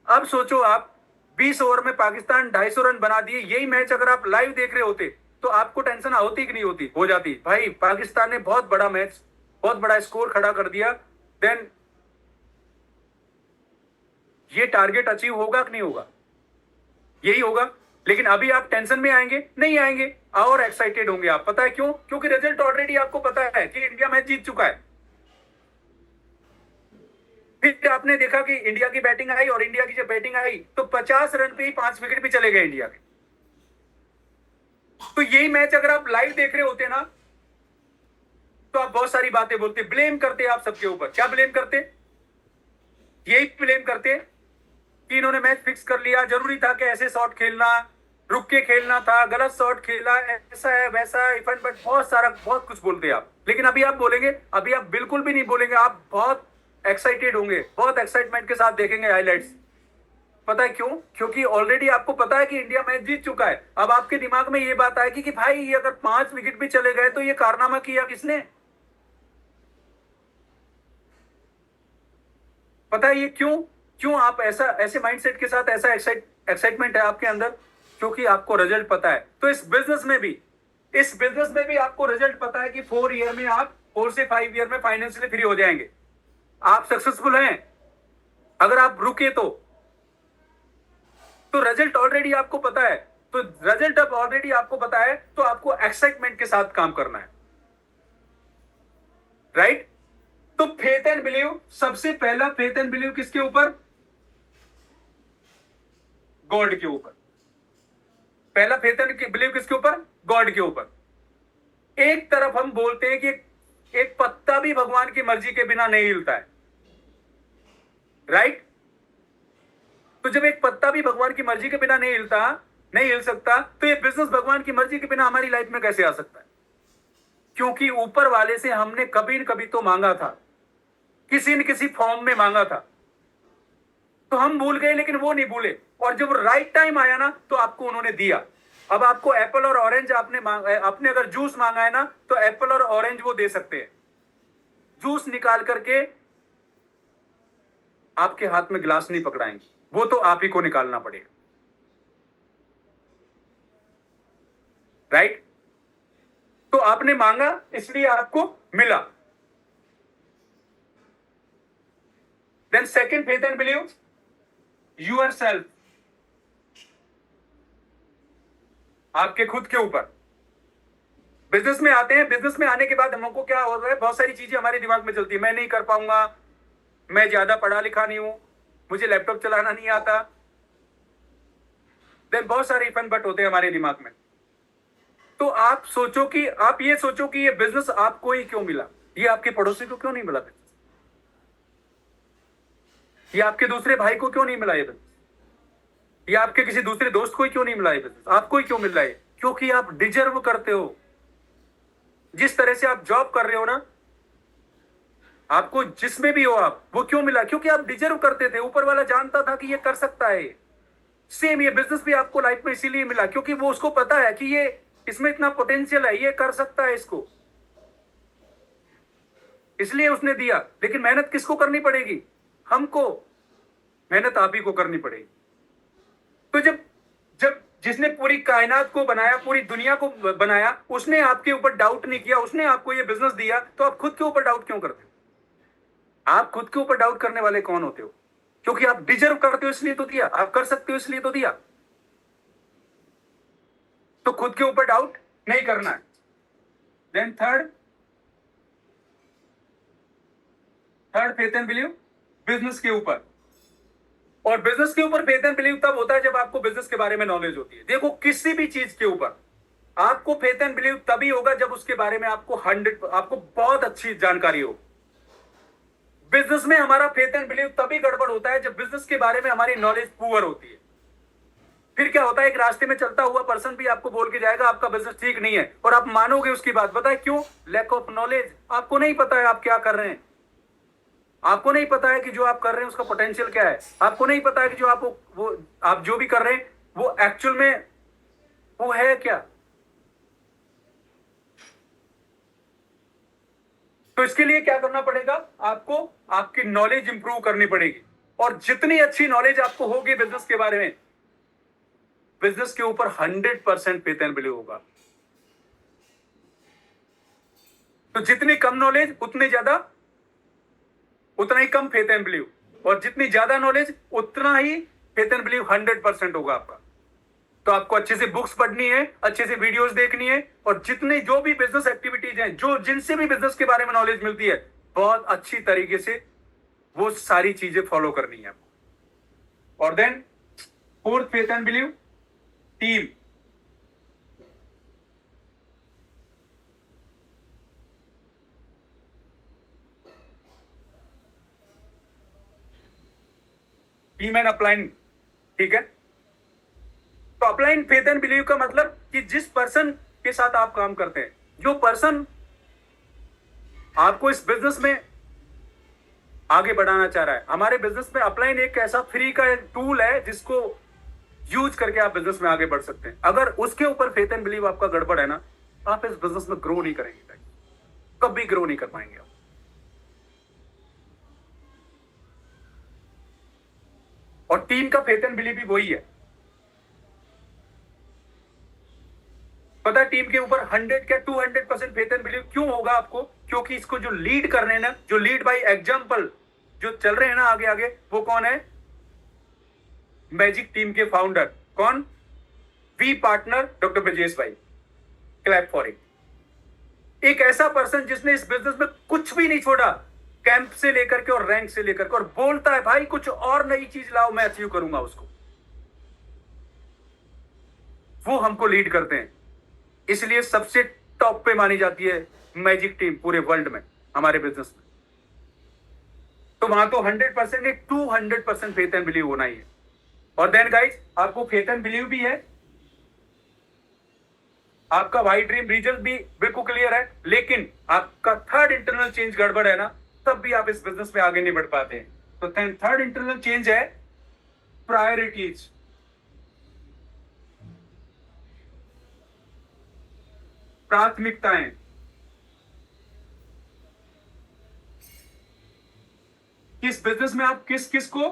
अब सोचो आप, 20 ओवर में पाकिस्तान 250 रन बना दिए। यही मैच अगर आप लाइव देख रहे होते तो आपको टेंशन होती कि नहीं होती? हो जाती। भाई पाकिस्तान ने बहुत बड़ा मैच, बहुत बड़ा स्कोर खड़ा कर दिया, देन ये टारगेट अचीव होगा कि नहीं होगा? यही होगा। लेकिन अभी आप टेंशन में आएंगे? नहीं आएंगे, और एक्साइटेड होंगे आप। पता है क्यों? क्योंकि रिजल्ट ऑलरेडी आपको पता है कि इंडिया मैच जीत चुका है। फिर आपने देखा कि इंडिया की बैटिंग आई, और इंडिया की जब बैटिंग आई तो 50 रन पे ही 5 विकेट भी चले गए इंडिया के। तो यही मैच अगर आप लाइव देख रहे होते ना, तो आप बहुत सारी बातें बोलते, ब्लेम करते आप सबके ऊपर। क्या ब्लेम करते? यही ब्लेम करते कि इन्होंने मैच फिक्स कर लिया, जरूरी था कि ऐसे शॉट खेलना, रुक के खेलना था, गलत शॉट खेला, ऐसा है वैसा है, इफन बट बहुत सारा, बहुत कुछ बोलते हैं आप। लेकिन अभी आप बोलेंगे? अभी आप बिल्कुल भी नहीं बोलेंगे, आप बहुत एक्साइटेड होंगे, बहुत एक्साइटमेंट के साथ देखेंगे हाईलाइट्स। पता है क्यों? क्योंकि ऑलरेडी आपको पता है कि इंडिया मैच जीत चुका है। अब आपके दिमाग में ये बात आएगी कि भाई ये अगर 5 विकेट भी चले गए तो ये कारनामा किया किसने? पता है ये क्यों? क्यों आप ऐसा, ऐसे माइंडसेट के साथ ऐसा एक्साइटमेंट है आपके अंदर? क्योंकि आपको रिजल्ट पता है। तो इस बिजनेस में भी आपको रिजल्ट पता है कि 4 ईयर में आप, 4 से 5 ईयर में फाइनेंशियली फ्री हो जाएंगे। आप सक्सेसफुल हैं। अगर आप रुके तो रिजल्ट ऑलरेडी आपको पता है। तो रिजल्ट अब ऑलरेडी आपको पता है, तो आपको एक्साइटमेंट के साथ काम करना है, राइट? तो फेथ एंड बिलीव, सबसे पहला फेथ एंड बिलीव किसके ऊपर? गॉड के ऊपर। पहला फेथ एंड बिलीव किसके ऊपर? गॉड के ऊपर। एक तरफ हम बोलते हैं कि एक पत्ता भी भगवान की मर्जी के बिना नहीं हिलता है, राइट? तो जब एक पत्ता भी भगवान की मर्जी के बिना नहीं हिल सकता, तो ये बिजनेस भगवान की मर्जी के बिना हमारी लाइफ में कैसे आ सकता है? क्योंकि ऊपर वाले से हमने कभी न कभी तो मांगा था, किसी न किसी फॉर्म में मांगा था, तो हम भूल गए, लेकिन वो नहीं भूले। और जब राइट टाइम आया ना, तो आपको उन्होंने दिया। अब आपको एप्पल और ऑरेंज आपने अगर जूस मांगा है ना, तो एप्पल और ऑरेंज वो दे सकते हैं। जूस निकाल करके आपके हाथ में ग्लास नहीं पकड़ाएंगे, वो तो आप ही को निकालना पड़ेगा, राइट? तो आपने मांगा इसलिए आपको मिला। Then second faith and believe yourself, आपके खुद के ऊपर। बिजनेस में आते हैं, बिजनेस में आने के बाद हमको क्या हो रहा है, बहुत सारी चीजें हमारे दिमाग में चलती है, मैं नहीं कर पाऊंगा, मैं ज्यादा पढ़ा लिखा नहीं हूं, मुझे लैपटॉप चलाना नहीं आता। देन बहुत सारे इफ एंड बट होते हैं हमारे दिमाग में। तो आप सोचो कि आप ये सोचो कि ये बिजनेस आपको ही क्यों मिला, ये आपके पड़ोसी को क्यों नहीं मिला बिजनेस, ये आपके दूसरे भाई को क्यों नहीं मिला ये बिजनेस, ये आपके किसी दूसरे दोस्त को ही क्यों नहीं मिला ये बिजनेस, आपको ही क्यों मिल रहा है? क्योंकि आप डिजर्व करते हो। जिस तरह से आप जॉब कर रहे हो ना, आपको जिसमें भी हो आप, वो क्यों मिला? क्योंकि आप डिजर्व करते थे, ऊपर वाला जानता था कि ये कर सकता है। सेम ये बिजनेस भी आपको लाइफ में इसीलिए मिला क्योंकि वो उसको पता है कि ये इसमें इतना पोटेंशियल है, ये कर सकता है इसको, इसलिए उसने दिया। लेकिन मेहनत किसको करनी पड़ेगी? हमको। मेहनत आप ही को करनी पड़ेगी। तो जब जब जिसने पूरी कायनात को बनाया, पूरी दुनिया को बनाया, उसने आपके ऊपर डाउट नहीं किया, उसने आपको ये बिजनेस दिया, तो आप खुद के ऊपर डाउट क्यों करते हो? आप खुद के ऊपर डाउट करने वाले कौन होते हो? क्योंकि आप डिजर्व करते हो इसलिए तो दिया, आप कर सकते हो इसलिए तो दिया। तो खुद के ऊपर डाउट नहीं करना है। Then third faith and believe business के ऊपर। और बिजनेस के ऊपर फेथ एंड बिलीव तब होता है जब आपको बिजनेस के बारे में नॉलेज होती है। देखो, किसी भी चीज के ऊपर आपको फेथ एंड बिलीव तभी होगा जब उसके बारे में आपको बहुत अच्छी जानकारी हो। बिजनेस में हमारा फेथ एंड बिलीव तभी गड़बड़ होता है जब बिजनेस के बारे में हमारी नॉलेज पुअर होती है। फिर क्या होता है, एक रास्ते में चलता हुआ पर्सन भी आपको बोल के जाएगा आपका बिजनेस ठीक नहीं है, और आप मानोगे उसकी बात। बताए क्यों? Lack of knowledge. आपको नहीं पता है आप क्या कर रहे हैं, आपको नहीं पता है कि जो आप कर रहे हैं उसका पोटेंशियल क्या है, आपको नहीं पता है कि जो आप जो भी कर रहे हैं वो एक्चुअल में वो है क्या। तो इसके लिए क्या करना पड़ेगा? आपको आपकी नॉलेज इंप्रूव करनी पड़ेगी। और जितनी अच्छी नॉलेज आपको होगी बिजनेस के बारे में, बिजनेस के ऊपर 100% फेथ एंड बिलीव होगा। तो जितनी कम नॉलेज उतना ही कम फेथ एंड बिलीव, और जितनी ज्यादा नॉलेज उतना ही फेथ एंड बिलीव 100% होगा आपका। तो आपको अच्छे से बुक्स पढ़नी है, अच्छे से वीडियोस देखनी है, और जितने जो भी बिजनेस एक्टिविटीज हैं, जो जिनसे भी बिजनेस के बारे में नॉलेज मिलती है, बहुत अच्छी तरीके से वो सारी चीजें फॉलो करनी है आपको। और then fourth faith and believe team. Team and upline, ठीक है? तो अपलाइन फेथ एंड बिलीव का मतलब कि जिस पर्सन के साथ आप काम करते हैं, जो पर्सन आपको इस बिजनेस में आगे बढ़ाना चाह रहा है। हमारे बिजनेस में अपलाइन एक ऐसा फ्री का एक टूल है जिसको यूज करके आप बिजनेस में आगे बढ़ सकते हैं। अगर उसके ऊपर फेथ एंड बिलीव आपका गड़बड़ है ना, आप इस बिजनेस में ग्रो नहीं करेंगे, कभी ग्रो नहीं कर पाएंगे आप। और टीम का फेथ एंड बिलीव भी वही है। पता है टीम के ऊपर 100 क्या 200% फेथ एंड बिलीव क्यों होगा आपको? क्योंकि इसको जो लीड कर रहे हैं ना, जो लीड बाय एग्जांपल जो चल रहे हैं ना आगे आगे, वो कौन है? मैजिक टीम के फाउंडर। कौन? वी पार्टनर डॉक्टर ब्रजेश भाई। Clap for it. एक ऐसा पर्सन जिसने इस बिजनेस में कुछ भी नहीं छोड़ा, कैंप से लेकर के और रैंक से लेकर के, और बोलता है भाई कुछ और नई चीज लाओ, मैं अचीव करूंगा उसको। वो हमको लीड करते हैं, इसलिए सबसे टॉप पे मानी जाती है मैजिक टीम पूरे वर्ल्ड में हमारे बिजनेस में। तो वहां तो 100% नहीं, 200% फेथ एंड बिलीव होना ही है। और देन गाइस, आपको फेथ एंड बिलीव भी है, आपका वाइड ड्रीम रिजल्ट भी बिल्कुल क्लियर है, लेकिन आपका थर्ड इंटरनल चेंज गड़बड़ है ना, तब भी आप इस बिजनेस में आगे नहीं बढ़ पाते हैं। तो थर्ड इंटरनल चेंज है प्रायोरिटीज। प्राथमिकताएं। इस बिजनेस में आप किस किस को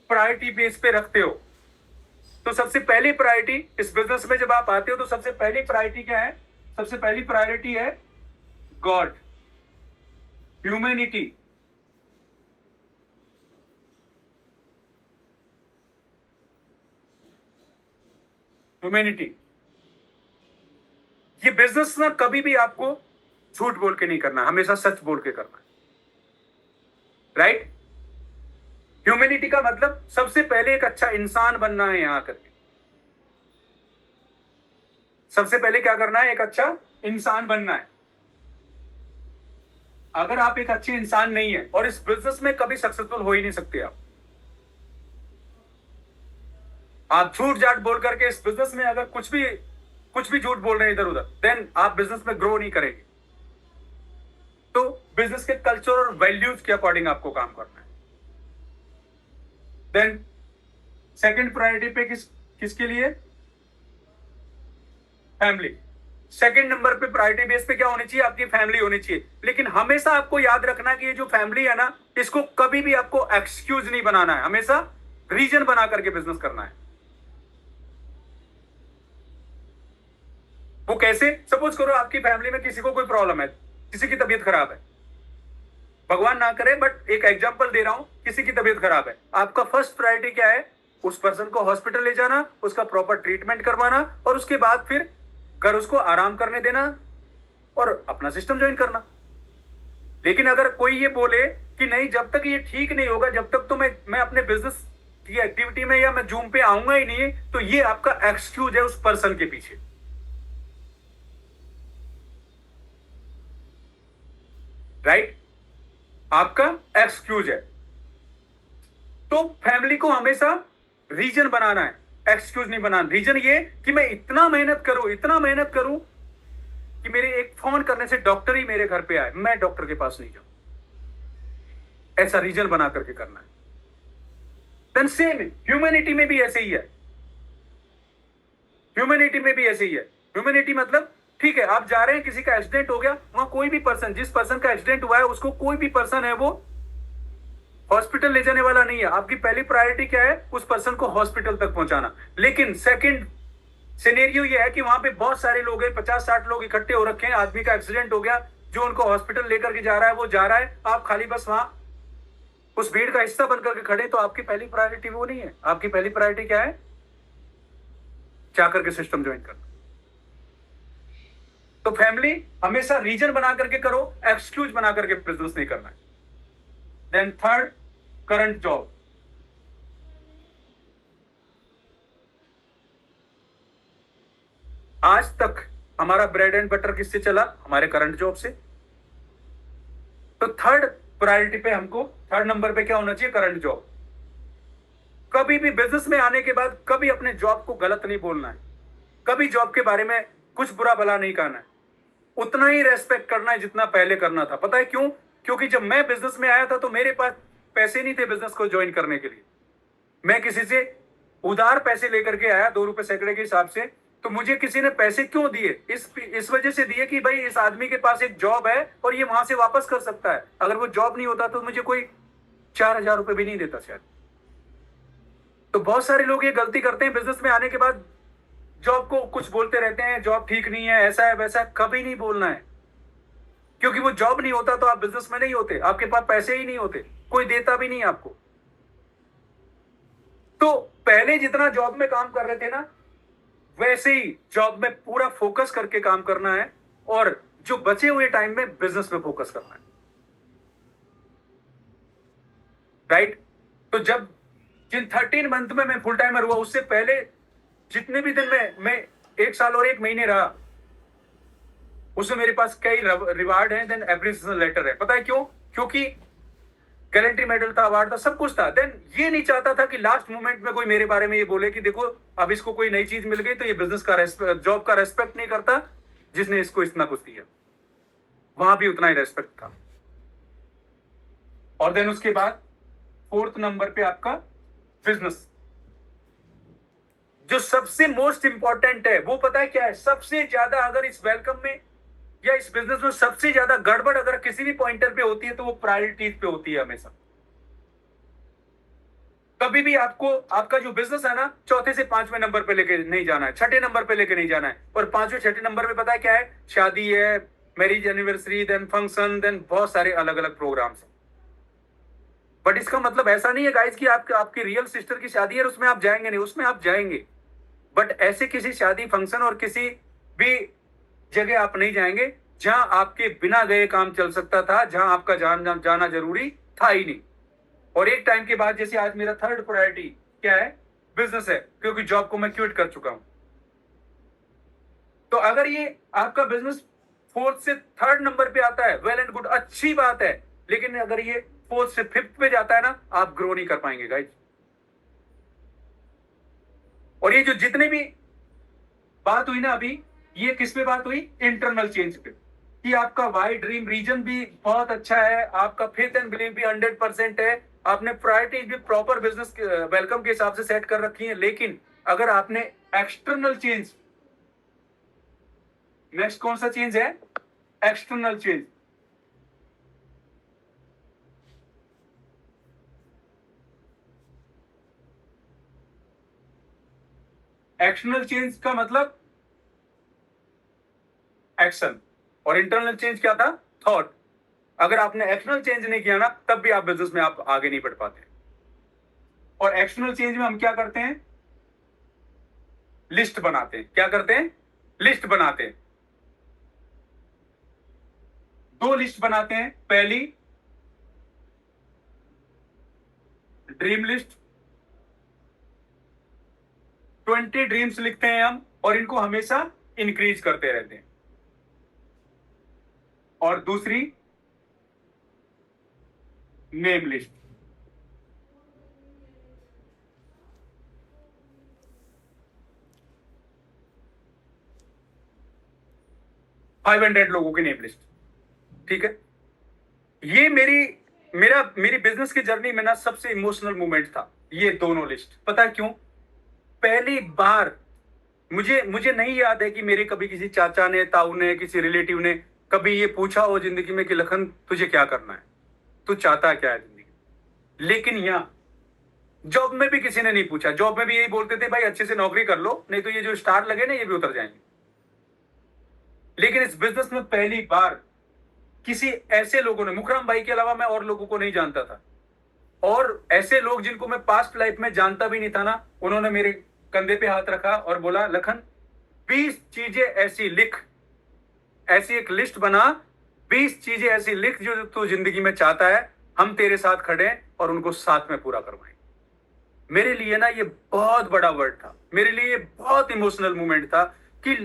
प्रायोरिटी बेस पे रखते हो। तो सबसे पहली प्रायोरिटी इस बिजनेस में जब आप आते हो तो सबसे पहली प्रायोरिटी क्या है? सबसे पहली प्रायोरिटी है गॉड, ह्यूमैनिटी। ह्यूमैनिटी। ये बिजनेस ना कभी भी आपको झूठ बोल के नहीं करना, हमेशा सच बोल के करना है, राइट? ह्यूमैनिटी का मतलब सबसे पहले एक अच्छा इंसान बनना है यहां करके। सबसे पहले क्या करना है? एक अच्छा इंसान बनना है। अगर आप एक अच्छे इंसान नहीं है और इस बिजनेस में कभी सक्सेसफुल हो ही नहीं सकते आप झूठ जाट बोल करके इस बिजनेस में अगर कुछ भी झूठ बोल रहे हैं इधर उधर, देन आप बिजनेस में ग्रो नहीं करेंगे। तो बिजनेस के कल्चर और वैल्यूज के अकॉर्डिंग आपको काम करना है। देन सेकंड प्रायोरिटी पे किसके लिए? फैमिली। सेकंड नंबर पे प्रायोरिटी बेस पे क्या होनी चाहिए? आपकी फैमिली होनी चाहिए। लेकिन हमेशा आपको याद रखना कि ये जो फैमिली है ना, इसको कभी भी आपको एक्सक्यूज नहीं बनाना है, हमेशा रीजन बना करके बिजनेस करना है। वो कैसे? सपोज करो आपकी फैमिली में किसी को कोई प्रॉब्लम है, किसी की तबीयत खराब है, भगवान ना करे बट एक एग्जांपल दे रहा हूं, किसी की तबीयत खराब है, आपका फर्स्ट प्रायोरिटी क्या है? उस पर्सन को हॉस्पिटल ले जाना, उसका प्रॉपर ट्रीटमेंट करवाना और उसके बाद फिर घर उसको आराम करने देना और अपना सिस्टम ज्वाइन करना। लेकिन अगर कोई ये बोले कि नहीं, जब तक ये ठीक नहीं होगा, जब तक तो मैं अपने बिजनेस की एक्टिविटी में या मैं जूम पे आऊंगा ही नहीं, तो ये आपका एक्सक्यूज है उस पर्सन के पीछे, राइट? आपका एक्सक्यूज है। तो फैमिली को हमेशा रीजन बनाना है, एक्सक्यूज नहीं बनाना। रीजन ये कि मैं इतना मेहनत करूं कि मेरे एक फोन करने से डॉक्टर ही मेरे घर पे आए, मैं डॉक्टर के पास नहीं जाऊं, ऐसा रीजन बना करके करना है। देन सेम ह्यूमैनिटी में भी ऐसे ही है। ह्यूमैनिटी मतलब ठीक है, आप जा रहे हैं, किसी का एक्सीडेंट हो गया, वहां कोई भी पर्सन, जिस पर्सन का एक्सीडेंट हुआ है उसको कोई भी पर्सन है वो हॉस्पिटल ले जाने वाला नहीं है। आपकी पहली प्रायोरिटी क्या है? उस पर्सन को हॉस्पिटल तक पहुंचाना। लेकिन सेकंड सिनेरियो ये है कि वहां पे बहुत सारे लोग हैं, 50-60 लोग इकट्ठे हो रखे हैं, आदमी का एक्सीडेंट हो गया, जो उनको हॉस्पिटल लेकर के जा रहा है वो जा रहा है, आप खाली बस वहां उस भीड़ का हिस्सा बनकर के खड़े, तो आपकी पहली प्रायोरिटी वो नहीं है। आपकी पहली प्रायोरिटी क्या है? जाकर के सिस्टम ज्वाइन करना। तो फैमिली हमेशा रीजन बना करके करो, एक्सक्यूज बना करके बिजनेस नहीं करना है। Then third, current job. आज तक हमारा ब्रेड एंड बटर किससे चला? हमारे करंट जॉब से। तो थर्ड प्रायोरिटी पे हमको, थर्ड नंबर पे क्या होना चाहिए? Current job. कभी भी बिजनेस में आने के बाद कभी अपने जॉब को गलत नहीं बोलना है, कभी जॉब के बारे में कुछ बुरा भला नहीं कहना है, उतना ही रेस्पेक्ट करना है जितना पहले करना था। पता है क्यों? क्योंकि जब मैं बिजनेस में आया था तो मेरे पास पैसे नहीं थे बिजनेस को ज्वाइन करने के लिए। मैं किसी से उधार पैसे लेकर के आया, 2 रुपए सैकड़े के हिसाब से। तो मुझे किसी ने पैसे क्यों दिए? इस वजह से दिए कि भाई इस आदमी के पास एक जॉब है और ये वहां से वापस कर सकता है। अगर वो जॉब नहीं होता तो मुझे कोई 4,000 रुपए भी नहीं देता शायद। तो बहुत सारे लोग ये गलती करते हैं, बिजनेस में आने के बाद जॉब को कुछ बोलते रहते हैं, जॉब ठीक नहीं है, ऐसा है वैसा है। कभी नहीं बोलना है, क्योंकि वो जॉब नहीं होता तो आप बिजनेस में नहीं होते, आपके पास पैसे ही नहीं होते, कोई देता भी नहीं आपको। तो पहले जितना जॉब में काम कर रहे थे ना, वैसे ही जॉब में पूरा फोकस करके काम करना है और जो बचे हुए टाइम में बिजनेस पे फोकस करना है, राइट? तो जब जिन 13 मंथ में मैं फुल टाइमर हुआ, उससे पहले जितने भी दिन मैं 1 साल और 1 महीने रहा, उसमें मेरे पास कई रिवार्ड हैं, देन एप्रिसिएशन लेटर है। पता है क्यों? क्योंकि गैरेंटी मेडल था, अवार्ड था, सब कुछ था। देन ये नहीं चाहता था कि लास्ट मोमेंट में कोई मेरे बारे में ये बोले कि देखो अब इसको कोई नई चीज मिल गई तो ये बिजनेस का जॉब का रेस्पेक्ट नहीं करता जिसने इसको इतना कुछ दिया। वहां भी उतना ही रेस्पेक्ट था। और देन उसके बाद 4th नंबर पे आपका बिजनेस। जो सबसे मोस्ट इंपॉर्टेंट है वो पता है क्या है? सबसे ज्यादा अगर इस वेलकम में या इस बिजनेस में सबसे ज्यादा गड़बड़ अगर किसी भी पॉइंटर पे होती है तो वो प्रायोरिटीज पे होती है हमेशा। कभी भी आपको आपका जो बिजनेस है ना, चौथे से पांचवें नंबर पे लेके नहीं जाना है, छठे नंबर पे लेके नहीं जाना है। और पांचवें छठे नंबर पे पता है क्या है? शादी है, marriage anniversary, then function, then बहुत सारे अलग अलग प्रोग्राम्स हैं। बट इसका मतलब ऐसा नहीं है गाइस कि आपकी रियल सिस्टर की शादी है और उसमें आप जाएंगे नहीं, उसमें आप जाएंगे। बट ऐसे किसी शादी फंक्शन और किसी भी जगह आप नहीं जाएंगे जहां आपके बिना गए काम चल सकता था, जहां आपका जाना जरूरी था ही नहीं। और एक टाइम के बाद, जैसे आज मेरा थर्ड प्रायोरिटी क्या है? बिजनेस है, क्योंकि जॉब को मैं क्विट कर चुका हूं। तो अगर ये आपका बिजनेस फोर्थ से थर्ड नंबर पे आता है, वेल एंड गुड, अच्छी बात है। लेकिन अगर ये फोर्थ से फिफ्थ पे जाता है ना, आप ग्रो नहीं कर पाएंगे गाइज। और ये जो जितने भी बात हुई ना अभी, ये किस पे बात हुई? इंटरनल चेंज पे। कि आपका वाई ड्रीम रीजन भी बहुत अच्छा है, आपका फेथ एंड बिलीव भी 100% है, आपने प्रायोरिटी भी प्रॉपर बिजनेस वेलकम के हिसाब से सेट कर रखी है। लेकिन अगर आपने एक्सटर्नल चेंज, नेक्स्ट कौन सा चेंज है? External change. एक्सटर्नल चेंज का मतलब एक्शन, और इंटरनल चेंज क्या था? थॉट। अगर आपने एक्सटर्नल चेंज नहीं किया ना, तब भी आप बिजनेस में आप आगे नहीं बढ़ पाते। और एक्सटर्नल चेंज में हम क्या करते हैं? लिस्ट बनाते हैं। क्या करते हैं? लिस्ट बनाते हैं। दो लिस्ट बनाते हैं। पहली ड्रीम लिस्ट, 20 ड्रीम्स लिखते हैं हम, और इनको हमेशा इंक्रीज करते रहते हैं। और दूसरी नेम लिस्ट, 500 लोगों की नेम लिस्ट। ठीक है? ये मेरी बिजनेस की जर्नी में ना सबसे इमोशनल मोमेंट था ये दोनों लिस्ट। पता है क्यों? पहली बार मुझे मुझे नहीं याद है कि मेरे कभी किसी चाचा ने, ताऊ ने, किसी रिलेटिव ने कभी ये पूछा हो जिंदगी में कि लखन तुझे क्या करना है, तू चाहता है क्या है जिंदगी। लेकिन यहाँ जॉब में भी किसी ने नहीं पूछा। जॉब में भी यही बोलते थे, भाई अच्छे से नौकरी कर लो, नहीं तो ये जो स्टार लगे ना ये भी उतर जाएंगे। लेकिन इस बिजनेस में पहली बार किसी ऐसे लोगों ने, मुखराम भाई के अलावा मैं और लोगों को नहीं जानता था, और ऐसे लोग जिनको मैं पास्ट लाइफ में जानता भी नहीं था ना, उन्होंने मेरे कंधे पे हाथ रखा और बोला, लखन 20 चीजें ऐसी लिख, ऐसी एक लिस्ट बना, 20 चीजें ऐसी लिख जो तू जिंदगी में चाहता है, हम तेरे साथ खड़े हैं और उनको साथ में पूरा करवाएं। मेरे लिए ना ये बहुत बड़ा वर्ड था, मेरे लिए ये बहुत इमोशनल मोमेंट था कि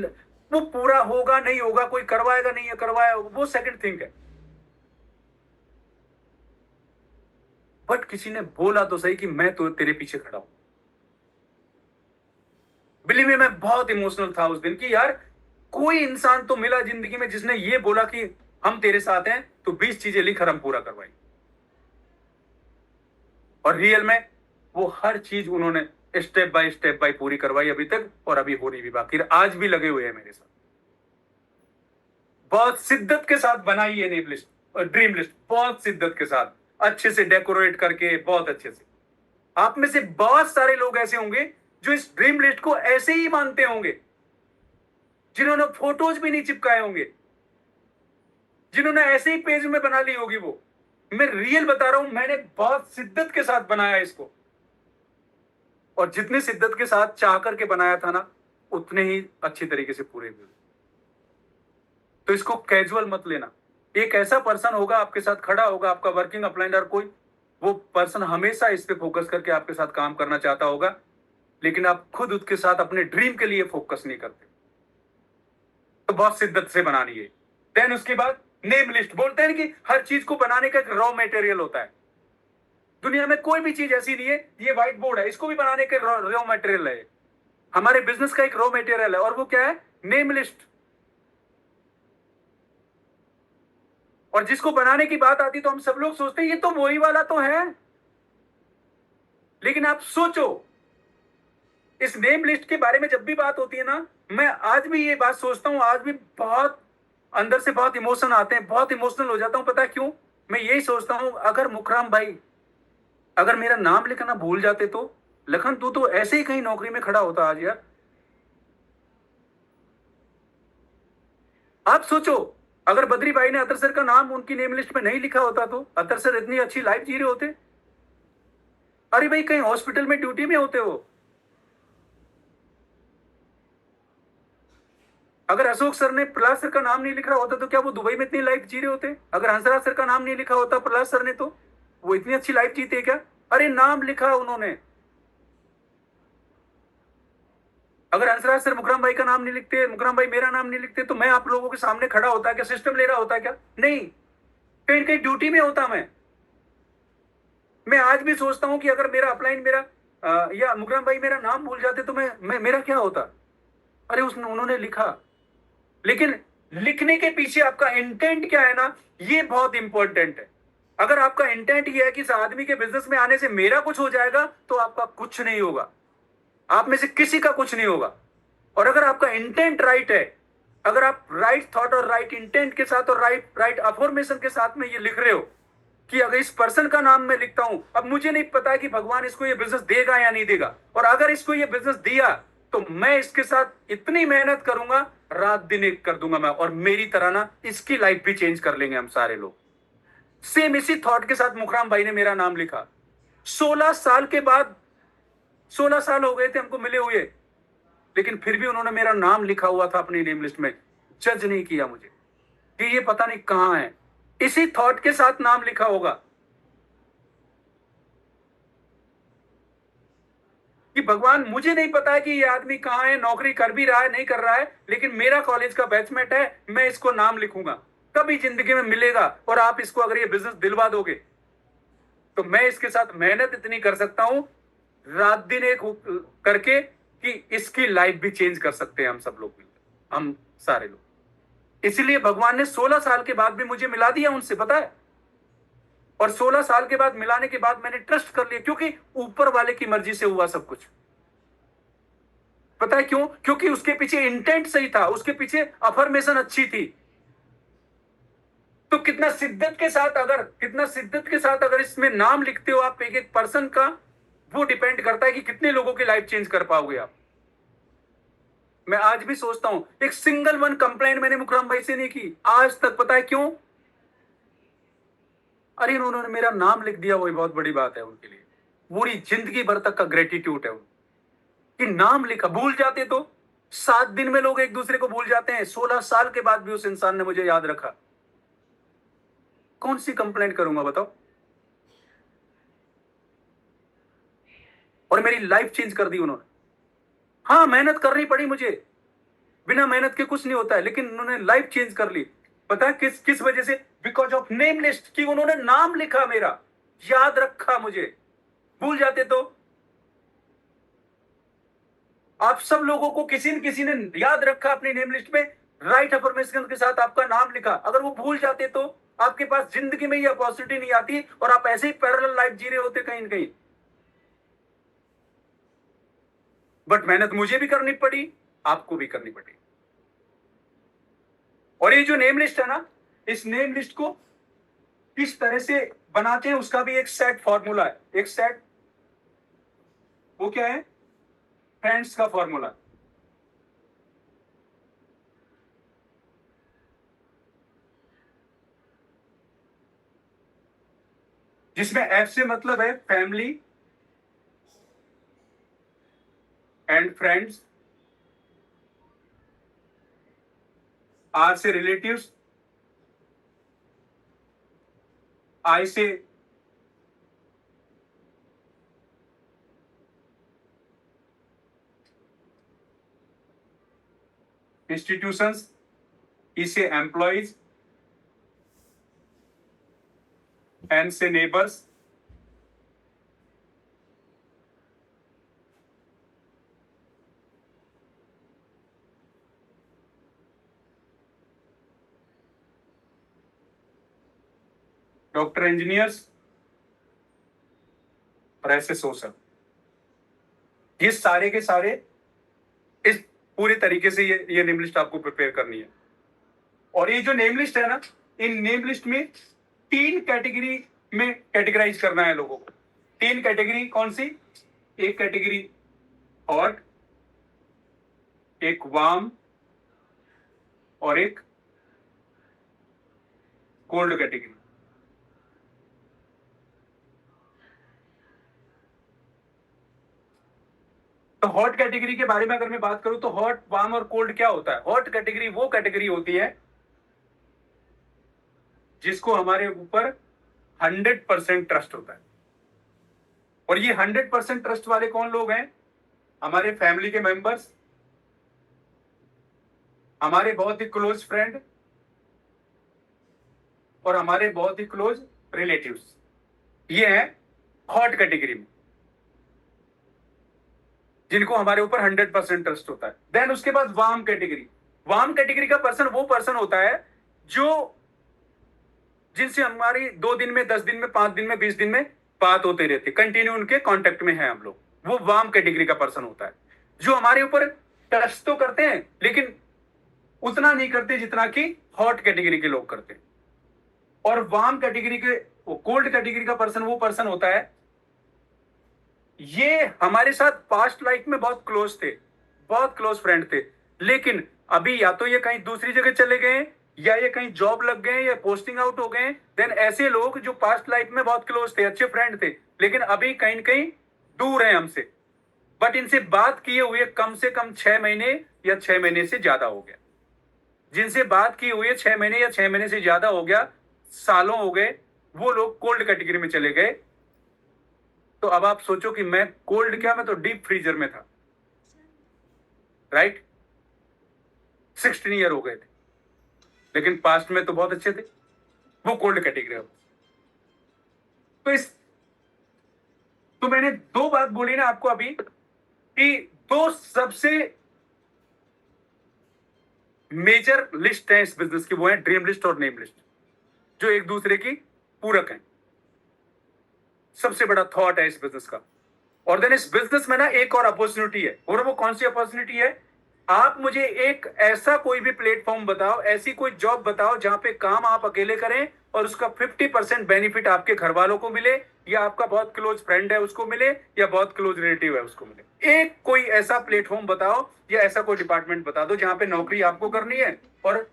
वो पूरा होगा नहीं होगा, कोई करवाएगा नहीं है करवाया, वो सेकंड थिंग है। बट किसी ने बोला तो सही कि मैं तो तेरे पीछे खड़ा हूं। बिलीव में मैं बहुत इमोशनल था उस दिन कि यार कोई इंसान तो मिला जिंदगी में जिसने ये बोला कि हम तेरे साथ हैं, तो 20 चीजें लिख, हम पूरा करवाएंगे। और रियल में वो हर चीज उन्होंने स्टेप बाय पूरी करवाई अभी तक, और अभी हो रही भी बाकी, आज भी लगे हुए हैं मेरे साथ। बहुत शिद्दत के साथ बनाई है नेम लिस्ट और ड्रीम लिस्ट, बहुत शिद्दत के साथ, अच्छे से डेकोरेट करके, बहुत अच्छे से। आप में से बहुत सारे लोग ऐसे होंगे जो इस ड्रीम लिस्ट को ऐसे ही मानते होंगे, जिन्होंने फोटोज भी नहीं चिपकाए होंगे, जिन्होंने ऐसे ही पेज में बना ली होगी वो। मैं रियल बता रहा हूं, मैंने बहुत शिद्दत के साथ बनाया इसको, और जितनी शिद्दत के साथ चाह करके बनाया था ना, उतने ही अच्छी तरीके से पूरे हुए। तो इसको कैजुअल मत लेना। एक ऐसा पर्सन होगा आपके साथ खड़ा होगा, आपका वर्किंग अपलाइनर कोई, वो पर्सन हमेशा इस पे फोकस करके आपके साथ काम करना चाहता होगा, लेकिन आप खुद उसके साथ अपने ड्रीम के लिए फोकस नहीं करते। तो बहुत शिद्दत से बनानी है। देन उसके बाद नेम लिस्ट। बोलते हैं कि हर चीज को बनाने का एक रॉ मटेरियल होता है। दुनिया में कोई भी चीज ऐसी नहीं है, ये व्हाइट बोर्ड है, इसको भी बनाने का रॉ मटेरियल है। हमारे बिजनेस का एक रॉ मटेरियल है, और वो क्या है? Name list. और जिसको बनाने की बात आती तो हम सब लोग सोचते हैं ये तो वही वाला तो है। लेकिन आप सोचो, इस नेम लिस्ट के बारे में जब भी बात होती है ना, मैं आज भी ये बात सोचता हूं, आज भी बहुत अंदर से बहुत इमोशन आते हैं, बहुत इमोशनल हो जाता हूं। पता है क्यों? मैं यही सोचता हूं, अगर मुखराम भाई, अगर मेरा नाम लिखना भूल जाते तो लखन तू तो ऐसे ही कहीं नौकरी में खड़ा होता आज यार। आप सोचो, अगर बद्री भाई ने अतर सर का नाम उनकी नेम लिस्ट में नहीं लिखा होता तो अतर सर इतनी अच्छी लाइफ जी रहे होते। अरे भाई कहीं हॉस्पिटल में ड्यूटी में होते हो। अगर अशोक सर ने प्रहलाद सर का नाम नहीं लिखा होता तो क्या वो दुबई में इतनी लाइफ जी रहे होते? अगर हंसराज सर का नाम नहीं लिखा होता प्रहलाद सर ने तो वो इतनी अच्छी लाइफ जीते क्या? अरे नाम लिखा उन्होंने। अगर हंसराज सर मुकरम भाई का नाम नहीं लिखते, मुकरम भाई मेरा नाम नहीं लिखते तो मैं आप लोगों के सामने खड़ा होता क्या? सिस्टम ले रहा होता क्या? नहीं, कहीं कहीं ड्यूटी में होता मैं आज भी सोचता हूं कि अगर मेरा अपलाइन मेरा या मुकरम भाई मेरा नाम भूल जाते तो मैं मेरा क्या होता? अरे उसने उन्होंने लिखा। लेकिन लिखने के पीछे आपका इंटेंट क्या है ना, ये बहुत इंपॉर्टेंट है। अगर आपका इंटेंट ये है कि इस आदमी के बिजनेस में आने से मेरा कुछ हो जाएगा तो आपका कुछ नहीं होगा, आप में से किसी का कुछ नहीं होगा। और अगर आपका इंटेंट राइट है, अगर आप राइट थॉट और राइट इंटेंट के साथ और राइट राइट अफर्मेशन के साथ में ये लिख रहे हो कि अगर इस पर्सन का नाम मैं लिखता हूं, अब मुझे नहीं पता कि भगवान इसको ये बिजनेस देगा या नहीं देगा, और अगर इसको ये बिजनेस दिया तो मैं इसके साथ इतनी मेहनत करूंगा, रात दिन एक कर दूंगा मैं, और मेरी तरह ना इसकी लाइफ भी चेंज कर लेंगे हम सारे लोग। सेम इसी थॉट के साथ मुखराम भाई ने मेरा नाम लिखा। 16 साल के बाद, 16 साल हो गए थे हमको मिले हुए, लेकिन फिर भी उन्होंने मेरा नाम लिखा हुआ था अपनी नेम लिस्ट में। जज नहीं किया मुझे कि ये पता नहीं कहां है, इसी थॉट के साथ नाम लिखा होगा कि भगवान मुझे नहीं पता है कि ये आदमी कहां है, नौकरी कर भी रहा है नहीं कर रहा है, लेकिन मेरा कॉलेज का बैचमेट है, मैं इसको नाम लिखूंगा, कभी जिंदगी में मिलेगा, और आप इसको अगर ये बिजनेस दिलवा दोगे तो मैं इसके साथ मेहनत इतनी कर सकता हूं रात दिन एक करके कि इसकी लाइफ भी चेंज कर सकते हैं हम सब लोग मिलकर, हम सारे लोग। इसलिए भगवान ने 16 साल के बाद भी मुझे मिला दिया उनसे, पता है। और 16 साल के बाद मिलाने के बाद मैंने ट्रस्ट कर लिया, क्योंकि ऊपर वाले की मर्जी से हुआ सब कुछ। पता है क्यों? क्योंकि उसके पीछे इंटेंट सही था, उसके पीछे अफर्मेशन अच्छी थी। तो कितना शिद्दत के साथ, अगर कितना शिद्दत के साथ अगर इसमें नाम लिखते हो आप एक एक पर्सन का, वो डिपेंड करता है कि कितने लोगों की लाइफ चेंज कर पाओगे आप। मैं आज भी सोचता हूं, एक सिंगल वन कंप्लेंट मैंने मुकरम भाई से नहीं की आज तक। पता है क्यों? अरे उन्होंने मेरा नाम लिख दिया, वही बहुत बड़ी बात है उनके लिए। पूरी जिंदगी भर तक का ग्रेटिट्यूड है कि नाम लिखा। भूल जाते तो 7 दिन में लोग एक दूसरे को भूल जाते हैं, 16 साल के बाद भी उस इंसान ने मुझे याद रखा। कौन सी कंप्लेंट करूंगा बताओ? और मेरी लाइफ चेंज कर दी उन्होंने। हाँ, मेहनत करनी पड़ी मुझे, बिना मेहनत के कुछ नहीं होता है, लेकिन उन्होंने लाइफ चेंज कर ली। पता है किस किस वजह से? बिकॉज ऑफ नेम लिस्ट, कि उन्होंने नाम लिखा मेरा, याद रखा मुझे। भूल जाते तो आप सब लोगों को किसी न किसी ने याद रखा अपनी नेम लिस्ट में, राइट अफर्मेशन के साथ आपका नाम लिखा। अगर वो भूल जाते तो आपके पास जिंदगी में ये अपॉर्चुनिटी नहीं आती, और आप ऐसे ही पैरेलल लाइफ जी रहे होते कहीं ना कहीं। बट मेहनत मुझे भी करनी पड़ी, आपको भी करनी पड़ी। और ये जो नेम लिस्ट है ना, इस नेम लिस्ट को किस तरह से बनाते हैं उसका भी एक सेट फॉर्मूला है। एक सेट, वो क्या है? फ्रेंड्स का फॉर्मूला। जिसमें एफ से मतलब है फैमिली एंड फ्रेंड्स, आर से रिलेटिव्स, आई से इंस्टीट्यूशंस, ई से एम्प्लॉइज, एन से नेबर्स, डॉक्टर, इंजीनियर्स, और ऐसे सोशल। ये सारे के सारे इस पूरे तरीके से ये नेम लिस्ट आपको प्रिपेयर करनी है। और ये जो नेम लिस्ट है ना, इन नेम लिस्ट में 3 कैटेगरी में कैटेगराइज करना है लोगों को। तीन कैटेगरी कौन सी? एक कैटेगरी हॉट, एक वार्म और एक कोल्ड कैटेगरी। तो हॉट कैटेगरी के बारे में अगर मैं बात करूं तो हॉट, वार्म और कोल्ड क्या होता है? हॉट कैटेगरी वो कैटेगरी होती है जिसको हमारे ऊपर 100% ट्रस्ट होता है। और ये 100% ट्रस्ट वाले कौन लोग हैं? हमारे फैमिली के मेंबर्स, हमारे बहुत ही क्लोज फ्रेंड और हमारे बहुत ही क्लोज रिलेटिव्स। ये है हॉट कैटेगरी में, जिनको हमारे ऊपर 100% ट्रस्ट होता है। देन उसके बाद वार्म कैटेगरी। वार्म कैटेगरी का पर्सन वो पर्सन होता है जो जिनसे हमारी 2 दिन में, 10 दिन में, 5 दिन में, 20 दिन में बात होती रहती, कंटिन्यू उनके कांटेक्ट में है हम लोग। वो वार्म कैटेगरी का पर्सन होता है, जो हमारे ऊपर ट्रस्ट तो करते हैं लेकिन उतना नहीं करते जितना कि हॉट कैटेगरी के लोग करते हैं। और वार्म कैटेगरी के, कोल्ड कैटेगरी का पर्सन वो पर्सन होता है, ये हमारे साथ पास्ट लाइफ में बहुत क्लोज थे, बहुत क्लोज फ्रेंड थे, लेकिन अभी या तो ये कहीं दूसरी जगह चले गए या ये कहीं जॉब लग गए या पोस्टिंग आउट हो गए। देन ऐसे लोग जो पास्ट लाइफ में बहुत क्लोज थे, अच्छे फ्रेंड थे, लेकिन अभी कहीं न कहीं दूर हैं हमसे, बट इनसे बात किए हुए कम से कम 6 महीने या 6 महीने से ज्यादा हो गया। जिनसे बात की हुई है 6 महीने या 6 महीने से ज्यादा हो गया, सालों हो गए, वो लोग कोल्ड कैटेगरी में चले गए। तो अब आप सोचो कि मैं कोल्ड क्या, मैं तो डीप फ्रीजर में था, राइट? 16 ईयर हो गए थे, लेकिन पास्ट में तो बहुत अच्छे थे। वो कोल्ड कैटेगरी है। तो मैंने 2 बात बोली ना आपको अभी कि 2 सबसे मेजर लिस्ट है इस बिजनेस की, वो है ड्रीम लिस्ट और नेम लिस्ट, जो एक दूसरे की पूरक है। सबसे बड़ा थॉट है इस बिजनेस का। और देन इस बिजनेस में ना एक और अपॉर्चुनिटी है, और वो कौन सी अपॉर्चुनिटी है? आप मुझे एक ऐसा कोई भी प्लेटफॉर्म बताओ, ऐसी कोई जॉब बताओ जहां पे काम आप अकेले करें और उसका 50% बेनिफिट आपके घर वालों को मिले, या आपका बहुत क्लोज फ्रेंड है उसको मिले, या बहुत क्लोज रिलेटिव है उसको मिले। एक कोई ऐसा प्लेटफॉर्म बताओ या ऐसा कोई डिपार्टमेंट बता दो जहां पे नौकरी आपको करनी है और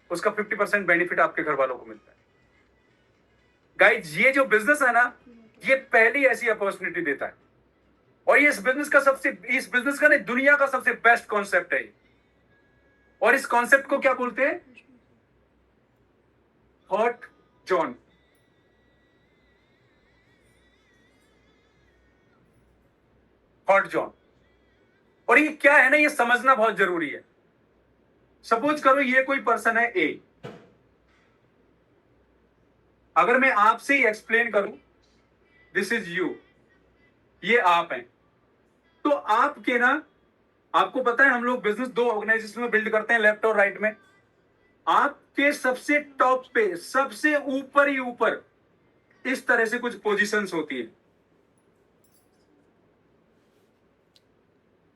उसका 50% बेनिफिट आपके घर वालों को मिलता है। गाइज, ये जो बिजनेस है ना, ये पहली ऐसी अपॉर्चुनिटी देता है। और ये इस बिजनेस का नहीं, दुनिया का सबसे बेस्ट कॉन्सेप्ट है। और इस कॉन्सेप्ट को क्या बोलते हैं? Hot John. Hot John. और ये क्या है ना, ये समझना बहुत जरूरी है। सपोज करो ये कोई पर्सन है ए, अगर मैं आपसे ही एक्सप्लेन करूं, दिस इज यू, ये आप हैं, तो आपके ना, आपको पता है हम लोग बिजनेस 2 ऑर्गेनाइजेशन में बिल्ड करते हैं, लेफ्ट और राइट में। आपके सबसे टॉप पे, सबसे ऊपर ही ऊपर इस तरह से कुछ पोजीशंस होती है,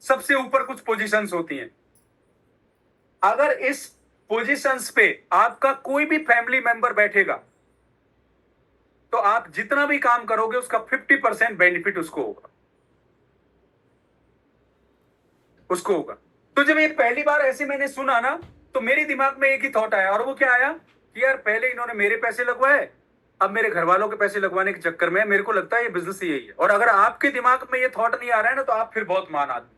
सबसे ऊपर कुछ पोजीशंस होती हैं। अगर इस पोजीशंस पे आपका कोई भी फैमिली मेंबर बैठेगा तो आप जितना भी काम करोगे उसका 50% बेनिफिट उसको होगा, उसको होगा। तो जब ये पहली बार ऐसे मैंने सुना ना, तो मेरे दिमाग में एक ही थॉट आया, और वो क्या आया कि यार पहले इन्होंने मेरे पैसे लगवाए, अब मेरे घर वालों के पैसे लगवाने के चक्कर में मेरे को लगता है ये बिजनेस ही यही है। और अगर आपके दिमाग में ये थॉट नहीं आ रहा है ना, तो आप फिर बहुत महान आदमी,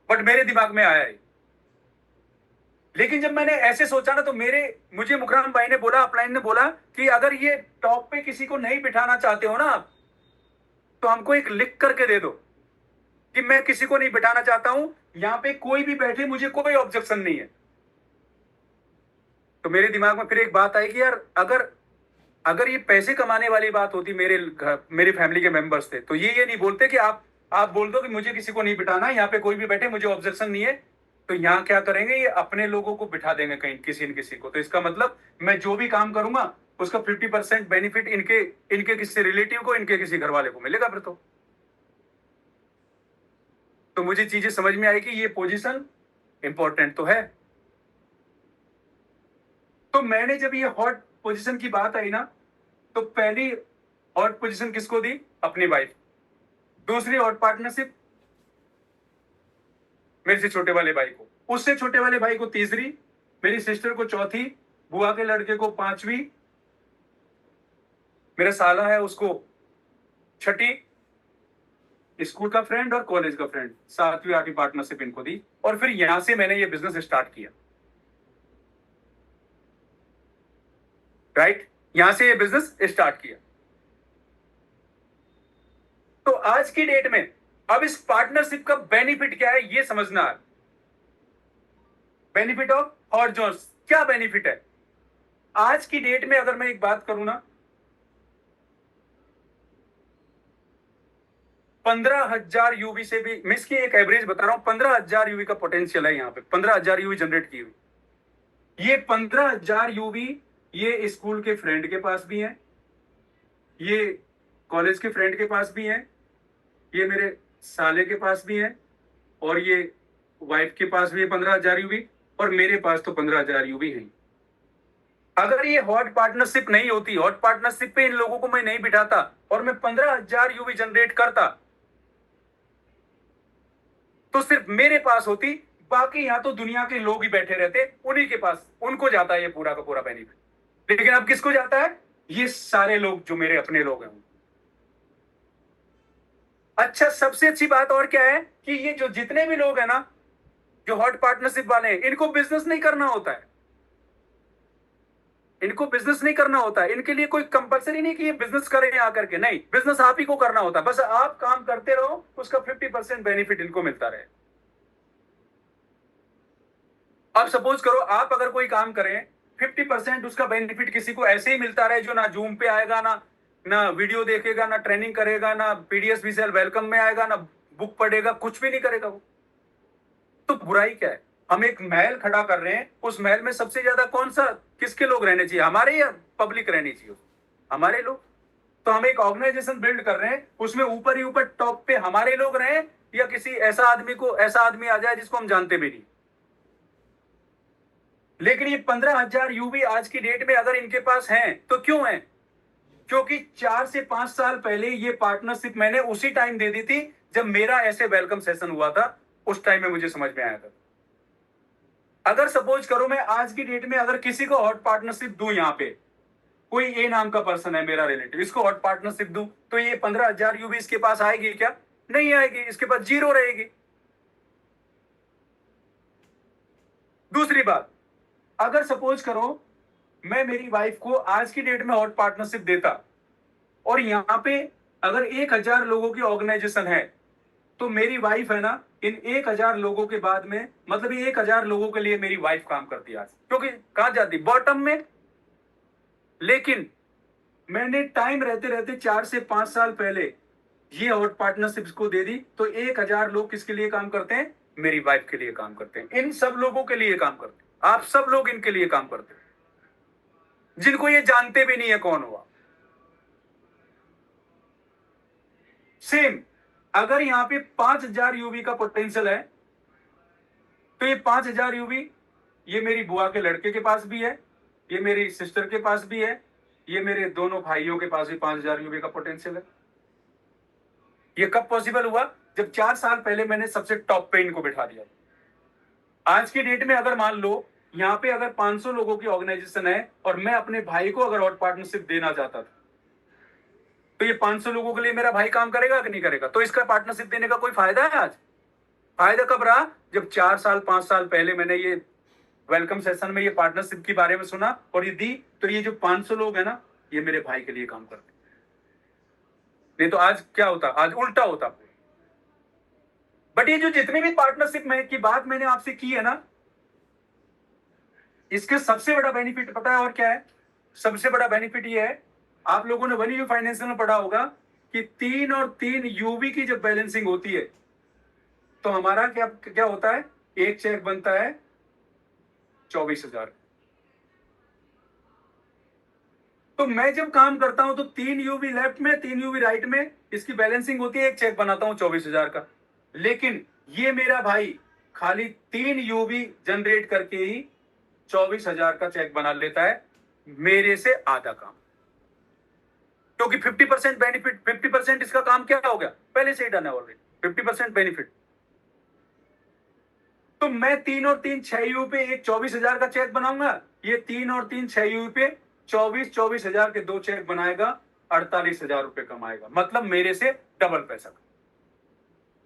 बट मेरे दिमाग में आया है। लेकिन जब मैंने ऐसे सोचा ना, तो मुझे मुकरम भाई ने बोला, अपलाइन ने बोला कि अगर ये टॉप पे किसी को नहीं बिठाना चाहते हो ना आप, तो हमको एक लिख करके दे दो कि मैं किसी को नहीं बिठाना चाहता हूं, यहां पे कोई भी बैठे, मुझे कोई ऑब्जेक्शन नहीं है। तो मेरे दिमाग में फिर एक बात आई कि यार अगर अगर ये पैसे कमाने वाली बात होती, मेरे फैमिली के मेंबर्स थे, तो ये नहीं बोलते कि आप बोल दो कि मुझे किसी को नहीं बिठाना, यहाँ पे कोई भी बैठे, मुझे ऑब्जेक्शन नहीं है। तो यहाँ क्या करेंगे, ये अपने लोगों को बिठा देंगे कहीं, किसी न किसी को। तो इसका मतलब मैं जो भी काम करूंगा उसका 50% बेनिफिट इनके किसी रिलेटिव को, इनके किसी घर वाले को मिलेगा फिर तो मुझे चीजें समझ में आई कि ये पोजीशन इंपॉर्टेंट तो है। तो मैंने जब ये हॉट पोजीशन की बात आई ना, तो हॉट पोजीशन किसको दी? अपनी वाइफ। दूसरी हॉट पार्टनरशिप मेरे से छोटे वाले भाई को, उससे छोटे वाले भाई को तीसरी, मेरी सिस्टर को चौथी, बुआ के लड़के को पांचवी, मेरा साला है उसको छठी, स्कूल का फ्रेंड और कॉलेज का फ्रेंड, सातवीं आठवीं पार्टनरशिप इनको दी। और फिर यहां से मैंने ये बिजनेस स्टार्ट किया। राइट, यहां से ये बिजनेस स्टार्ट किया। तो आज की डेट में अब इस पार्टनरशिप का बेनिफिट क्या है ये समझना है। बेनिफिट ऑफ हॉट जॉन्स, क्या बेनिफिट है आज की डेट में? अगर मैं एक बात करूं ना, 15,000 यूवी से भी, मैं इसकी एक एवरेज बता रहा हूं, 15,000 यूवी का पोटेंशियल है यहाँ पे, 15,000 यूवी जनरेट की हुई। ये 15,000 यूवी ये स्कूल के फ्रेंड के पास भी है, ये कॉलेज के फ्रेंड के पास भी है, ये मेरे साले के पास भी है, और ये वाइफ के पास भी है 15,000 यूवी, और मेरे पास तो 15,000 यूवी है। अगर ये हॉट पार्टनरशिप नहीं होती, हॉट पार्टनरशिप पे इन लोगों को मैं नहीं बिठाता और मैं 15,000 यूवी जनरेट करता, तो सिर्फ मेरे पास होती, बाकी यहां तो दुनिया के लोग ही बैठे रहते, उन्हीं के पास, उनको जाता है ये पूरा का पूरा बेनिफिट। लेकिन अब किसको जाता है? ये सारे लोग जो मेरे अपने लोग हैं। अच्छा, सबसे अच्छी बात और क्या है कि ये जो जितने भी लोग हैं ना, जो हॉट पार्टनरशिप वाले हैं, इनको बिजनेस नहीं करना होता है। इनको बिजनेस नहीं करना होता है, इनके लिए कोई कंपलसरी नहीं कि ये बिजनेस करें आकर के, नहीं, बिजनेस आप ही को करना होता है। बस आप काम करते रहो, उसका 50% बेनिफिट इनको मिलता रहे। अब सपोज करो आप अगर कोई काम करें, 50% उसका बेनिफिट किसी को ऐसे ही मिलता रहे, जो ना जूम पे आएगा, ना वीडियो देखेगा, ना ट्रेनिंग करेगा, ना पीडीएस विजुअल वेलकम में आएगा, ना बुक पढ़ेगा, कुछ भी नहीं करेगा वो, तो बुराई क्या है? हम एक महल खड़ा कर रहे हैं, उस महल में सबसे ज्यादा कौन सा, किसके लोग रहने चाहिए? हमारे या पब्लिक रहनी चाहिए? हमारे लोग। तो हम एक ऑर्गेनाइजेशन बिल्ड कर रहे हैं, उसमें ऊपर ही ऊपर टॉप पे हमारे लोग रहे, या किसी ऐसा आदमी आ जाए जिसको हम जानते भी नहीं। लेकिन ये 15,000 यूवी आज की डेट में अगर इनके पास हैं, तो क्यों है? क्योंकि 4 से 5 साल पहले ये पार्टनरशिप मैंने उसी टाइम दे दी थी जब मेरा ऐसे वेलकम सेशन हुआ था, उस टाइम में मुझे समझ में आया था। अगर सपोज करो मैं आज की डेट में अगर किसी को हॉट पार्टनरशिप दूं, यहां पे कोई ए नाम का पर्सन है मेरा रिलेटिव, इसको हॉट पार्टनरशिप दूं, तो ये 15,000 यूवी इसके पास आएगी क्या? नहीं आएगी, इसके पास जीरो रहेगी। दूसरी बात, अगर सपोज करो मैं मेरी वाइफ को आज की डेट में हॉट पार्टनरशिप देता, और यहां पे अगर 1,000 लोगों की ऑर्गेनाइजेशन है, तो मेरी वाइफ है ना, इन 1,000 लोगों के बाद में, मतलब ये 1,000 लोगों के लिए मेरी वाइफ काम करती है आज, क्योंकि कहां जाती? बॉटम में। लेकिन मैंने टाइम रहते रहते 4 से 5 साल पहले ये हॉट पार्टनरशिप को दे दी, तो 1,000 लोग किसके लिए काम करते हैं? मेरी वाइफ के लिए काम करते हैं, इन सब लोगों के लिए काम करते हैं, आप सब लोग इनके लिए काम करते हैं, जिनको ये जानते भी नहीं है कौन हुआ। सेम, अगर यहां पे 5,000 यूवी का पोटेंशियल है, तो ये 5,000 यूवी ये मेरी बुआ के लड़के के पास भी है, ये मेरी सिस्टर के पास भी है, ये मेरे दोनों भाइयों के पास भी 5,000 यूवी का पोटेंशियल है। ये कब पॉसिबल हुआ? जब 4 साल पहले मैंने सबसे टॉप पे इनको बिठा दिया। आज की डेट में अगर मान लो यहां पे अगर 500 लोगों की ऑर्गेनाइजेशन है, और मैं अपने भाई को अगर हॉट पार्टनरशिप देना चाहता था, तो ये 500 लोगों के लिए मेरा भाई काम करेगा कि नहीं करेगा? तो इसका पार्टनरशिप देने का कोई फायदा है आज? फायदा कब रहा? जब 4 साल 5 साल पहले मैंने ये वेलकम सेशन में ये पार्टनरशिप के बारे में सुना और ये दी, तो ये जो 500 लोग हैं ना, ये मेरे भाई के लिए काम करते। नहीं तो आज क्या होता? आज उल्टा होता। बट ये जो जितने भी पार्टनरशिप में की बात मैंने आपसे की है ना, इसके सबसे बड़ा बेनिफिट पता है और क्या है? सबसे बड़ा बेनिफिट ये है, आप लोगों ने वन यू फाइनेंशियल में पढ़ा होगा कि 3 और 3 यूवी की जब बैलेंसिंग होती है, तो हमारा क्या क्या होता है? एक चेक बनता है 24,000। तो मैं जब काम करता हूं तो 3 यूवी लेफ्ट में, 3 यूवी राइट में, इसकी बैलेंसिंग होती है, एक चेक बनाता हूं 24,000 का। लेकिन ये मेरा भाई खाली 3 यूवी जनरेट करके ही 24,000 का चेक बना लेता है, मेरे से आधा काम। क्योंकि 50% बेनिफिट, 50% इसका काम क्या हो गया, पहले से ही डन है ऑलरेडी, 50% बेनिफिट। तो मैं 3 और 3 6 यू पे एक 24,000 का चेक बनाऊंगा, ये 3 और 3 6 यू पे 24,000 के 2 चेक बनाएगा, 48,000 रुपए कमाएगा, मतलब मेरे से डबल पैसा।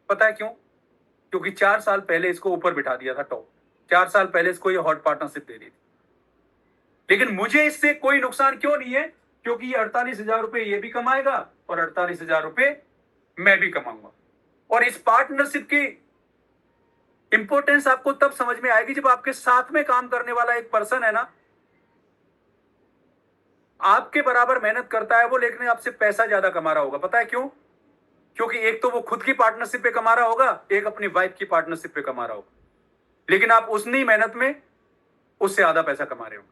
पता है क्यों? क्योंकि 4 साल पहले इसको ऊपर बिठा दिया था टॉप, 4 साल पहले इसको ये हॉट पार्टनरशिप दे दी थी। लेकिन मुझे इससे कोई नुकसान क्यों नहीं है? क्योंकि ये 48,000 रुपए ये भी कमाएगा और 48,000 रुपए मैं भी कमाऊंगा। और इस पार्टनरशिप की इंपॉर्टेंस आपको तब समझ में आएगी जब आपके साथ में काम करने वाला एक पर्सन है ना, आपके बराबर मेहनत करता है वो, लेकिन आपसे पैसा ज्यादा कमा रहा होगा। पता है क्यों? क्योंकि एक तो वो खुद की पार्टनरशिप पे कमा रहा होगा, एक अपनी वाइफ की पार्टनरशिप पे कमा रहा होगा, लेकिन आप उतनी मेहनत में उससे आधा पैसा कमा रहे हो।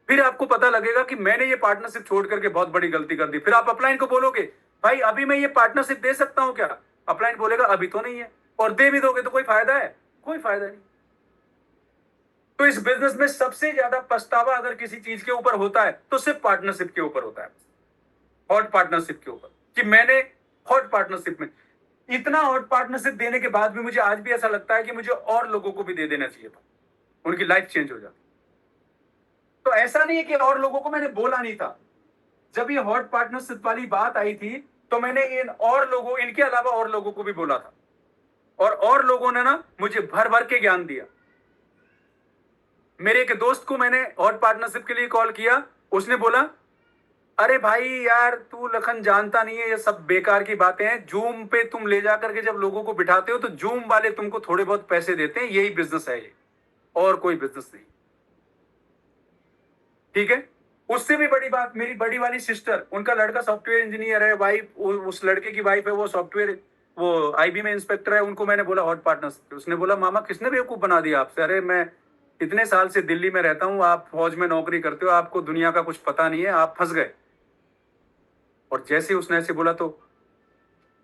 फिर आपको पता लगेगा कि मैंने ये पार्टनरशिप छोड़ करके बहुत बड़ी गलती कर दी। फिर आप अपलाइन को बोलोगे, भाई अभी मैं ये पार्टनरशिप दे सकता हूं क्या? अपलाइन बोलेगा अभी तो नहीं है, और दे भी दोगे तो कोई फायदा है? कोई फायदा नहीं। तो इस बिजनेस में सबसे ज्यादा पछतावा अगर किसी चीज के ऊपर होता है तो सिर्फ पार्टनरशिप के ऊपर होता है, हॉट पार्टनरशिप के ऊपर, कि मैंने हॉट पार्टनरशिप में इतना हॉट पार्टनरशिप देने के बाद भी मुझे आज भी ऐसा लगता है कि मुझे और लोगों को भी दे देना चाहिए था, उनकी लाइफ चेंज हो जाती। तो ऐसा नहीं है कि और लोगों को मैंने बोला नहीं था। जब ये हॉट पार्टनरशिप वाली बात आई थी तो मैंने इन और लोगों, इनके अलावा और लोगों को भी बोला था, और लोगों ने ना मुझे भर भर के ज्ञान दिया। मेरे एक दोस्त को मैंने हॉट पार्टनरशिप के लिए कॉल किया, उसने बोला, अरे भाई यार तू लखन जानता नहीं है, ये सब बेकार की बातें हैं। जूम पे तुम ले जाकर के जब लोगों को बिठाते हो तो जूम वाले तुमको थोड़े बहुत पैसे देते हैं, यही बिजनेस है ये, और कोई बिजनेस नहीं। ठीक है। उससे भी बड़ी बात, मेरी बड़ी वाली सिस्टर, उनका लड़का सॉफ्टवेयर इंजीनियर है, वाइफ, उस लड़के की वाइफ है वो सॉफ्टवेयर, वो आईबी में इंस्पेक्टर है। उनको मैंने बोला हॉट पार्टनरशिप, उसने बोला मामा किसने बेवकूफ बना दिया आपसे? अरे मैं इतने साल से दिल्ली में रहता हूं, आप फौज में नौकरी करते हो, आपको दुनिया का कुछ पता नहीं है, आप फंस गए। और जैसे उसने ऐसे बोला तो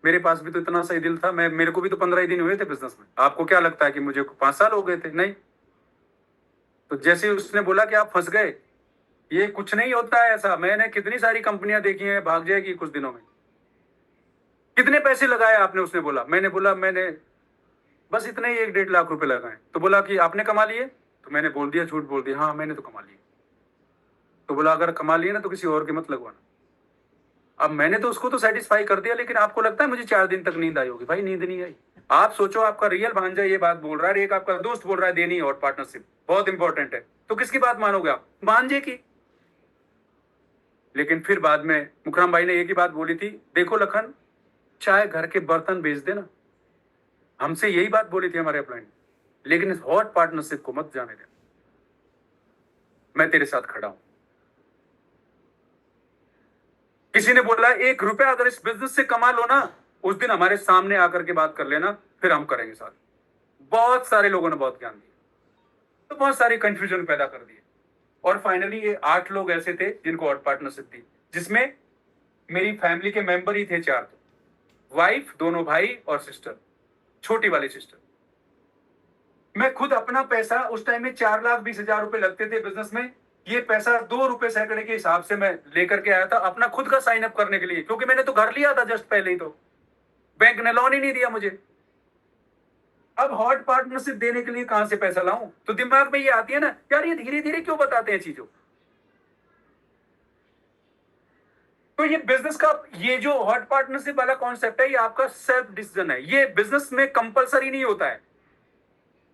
मेरे पास भी तो इतना सही दिल था, मेरे को भी तो 15 ही दिन हुए थे बिजनेस में, आपको क्या लगता है कि मुझे 5 साल हो गए थे? नहीं। तो जैसे उसने बोला कि आप फंस गए, ये कुछ नहीं होता है ऐसा, मैंने कितनी सारी कंपनियां देखी हैं, भाग जाएगी कुछ दिनों में। कितने पैसे लगाए आपने? उसने बोला, मैंने बोला मैंने बस इतने ही 1-1.5 लाख रुपए लगाए। तो बोला कि आपने कमा लिए? तो मैंने बोल दिया, झूठ बोल दिया, हाँ मैंने तो कमा लिए। तो बोला अगर कमा लिए ना तो किसी और के मत लगवाना। अब मैंने तो उसको तो सेटिस्फाई कर दिया, लेकिन आपको लगता है मुझे 4 दिन तक नींद आई होगी? भाई नींद नहीं आई। आप सोचो, आपका रियल भांजा ये बात बोल रहा है, एक आपका दोस्त बोल रहा है देनी और पार्टनरशिप बहुत इंपॉर्टेंट है, तो किसकी बात मानोगे आप? भांजे की। लेकिन फिर बाद में मुखराम भाई ने एक ही बात बोली थी, देखो लखन, चाहे घर के बर्तन बेच देना, हमसे यही बात बोली थी हमारे अपलाइन, लेकिन इस हॉट पार्टनरशिप को मत जाने दे, मैं तेरे साथ खड़ा हूं। किसी ने बोला 1 रुपया अगर इस बिजनेस से कमा लो ना, उस दिन हमारे सामने आकर के बात कर लेना, फिर हम करेंगे साथ। बहुत सारे लोगों ने बहुत ज्ञान दिया, तो बहुत सारी कंफ्यूजन पैदा कर दिए, और फाइनली ये 8 लोग ऐसे थे जिनको हॉट पार्टनरशिप थी, जिसमें मेरी फैमिली के मेंबर ही थे 4, वाइफ, दोनों भाई और सिस्टर, छोटी वाली सिस्टर। मैं खुद अपना पैसा, उस टाइम में 4,20,000 रुपए लगते थे बिजनेस में, ये पैसा 2 रुपए सैकड़े के हिसाब से मैं लेकर के आया था अपना खुद का साइन अप करने के लिए, क्योंकि मैंने तो घर लिया था जस्ट पहले ही, तो बैंक ने लोन ही नहीं दिया मुझे। अब हॉट पार्टनरशिप देने के लिए कहां से पैसा लाऊं? तो दिमाग में ये आती है ना, यार ये धीरे धीरे क्यों बताते हैं चीजों। तो ये बिजनेस का, ये जो हॉट पार्टनरशिप वाला कॉन्सेप्ट है, ये आपका सेल्फ डिसीजन है, ये बिजनेस में कंपलसरी नहीं होता है।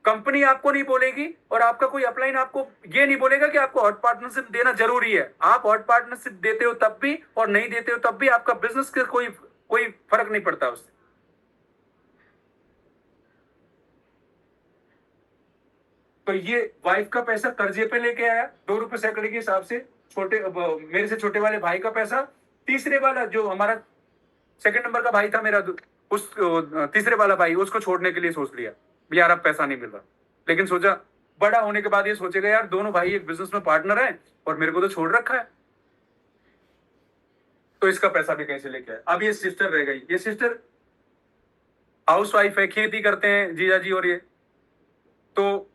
कंपनी आपको नहीं बोलेगी और आपका कोई अपलाइन आपको ये नहीं बोलेगा कि आपको हॉट पार्टनरशिप देना जरूरी है। आप हॉट पार्टनरशिप देते हो तब भी और नहीं देते हो तब भी आपका बिजनेस का कोई फर्क नहीं पड़ता उससे। तो ये वाइफ का पैसा कर्जे पे लेके आया 2 रुपए सैकड़े के हिसाब से, मेरे से छोटे वाले भाई का पैसा, तीसरे वाला जो हमारा सेकंड नंबर का भाई था मेरा, उस तीसरे वाला भाई, उसको छोड़ने के लिए सोच लिया, यार अब पैसा नहीं मिल रहा। लेकिन सोचा बड़ा होने के बाद ये सोचेगा, यार दोनों भाई एक बिजनेस में पार्टनर है और मेरे को तो छोड़ रखा है, तो इसका पैसा भी कहीं से लेके आए। अब ये सिस्टर रह गई, ये सिस्टर हाउस वाइफ है, खेती करते हैं जीजा जी और ये। तो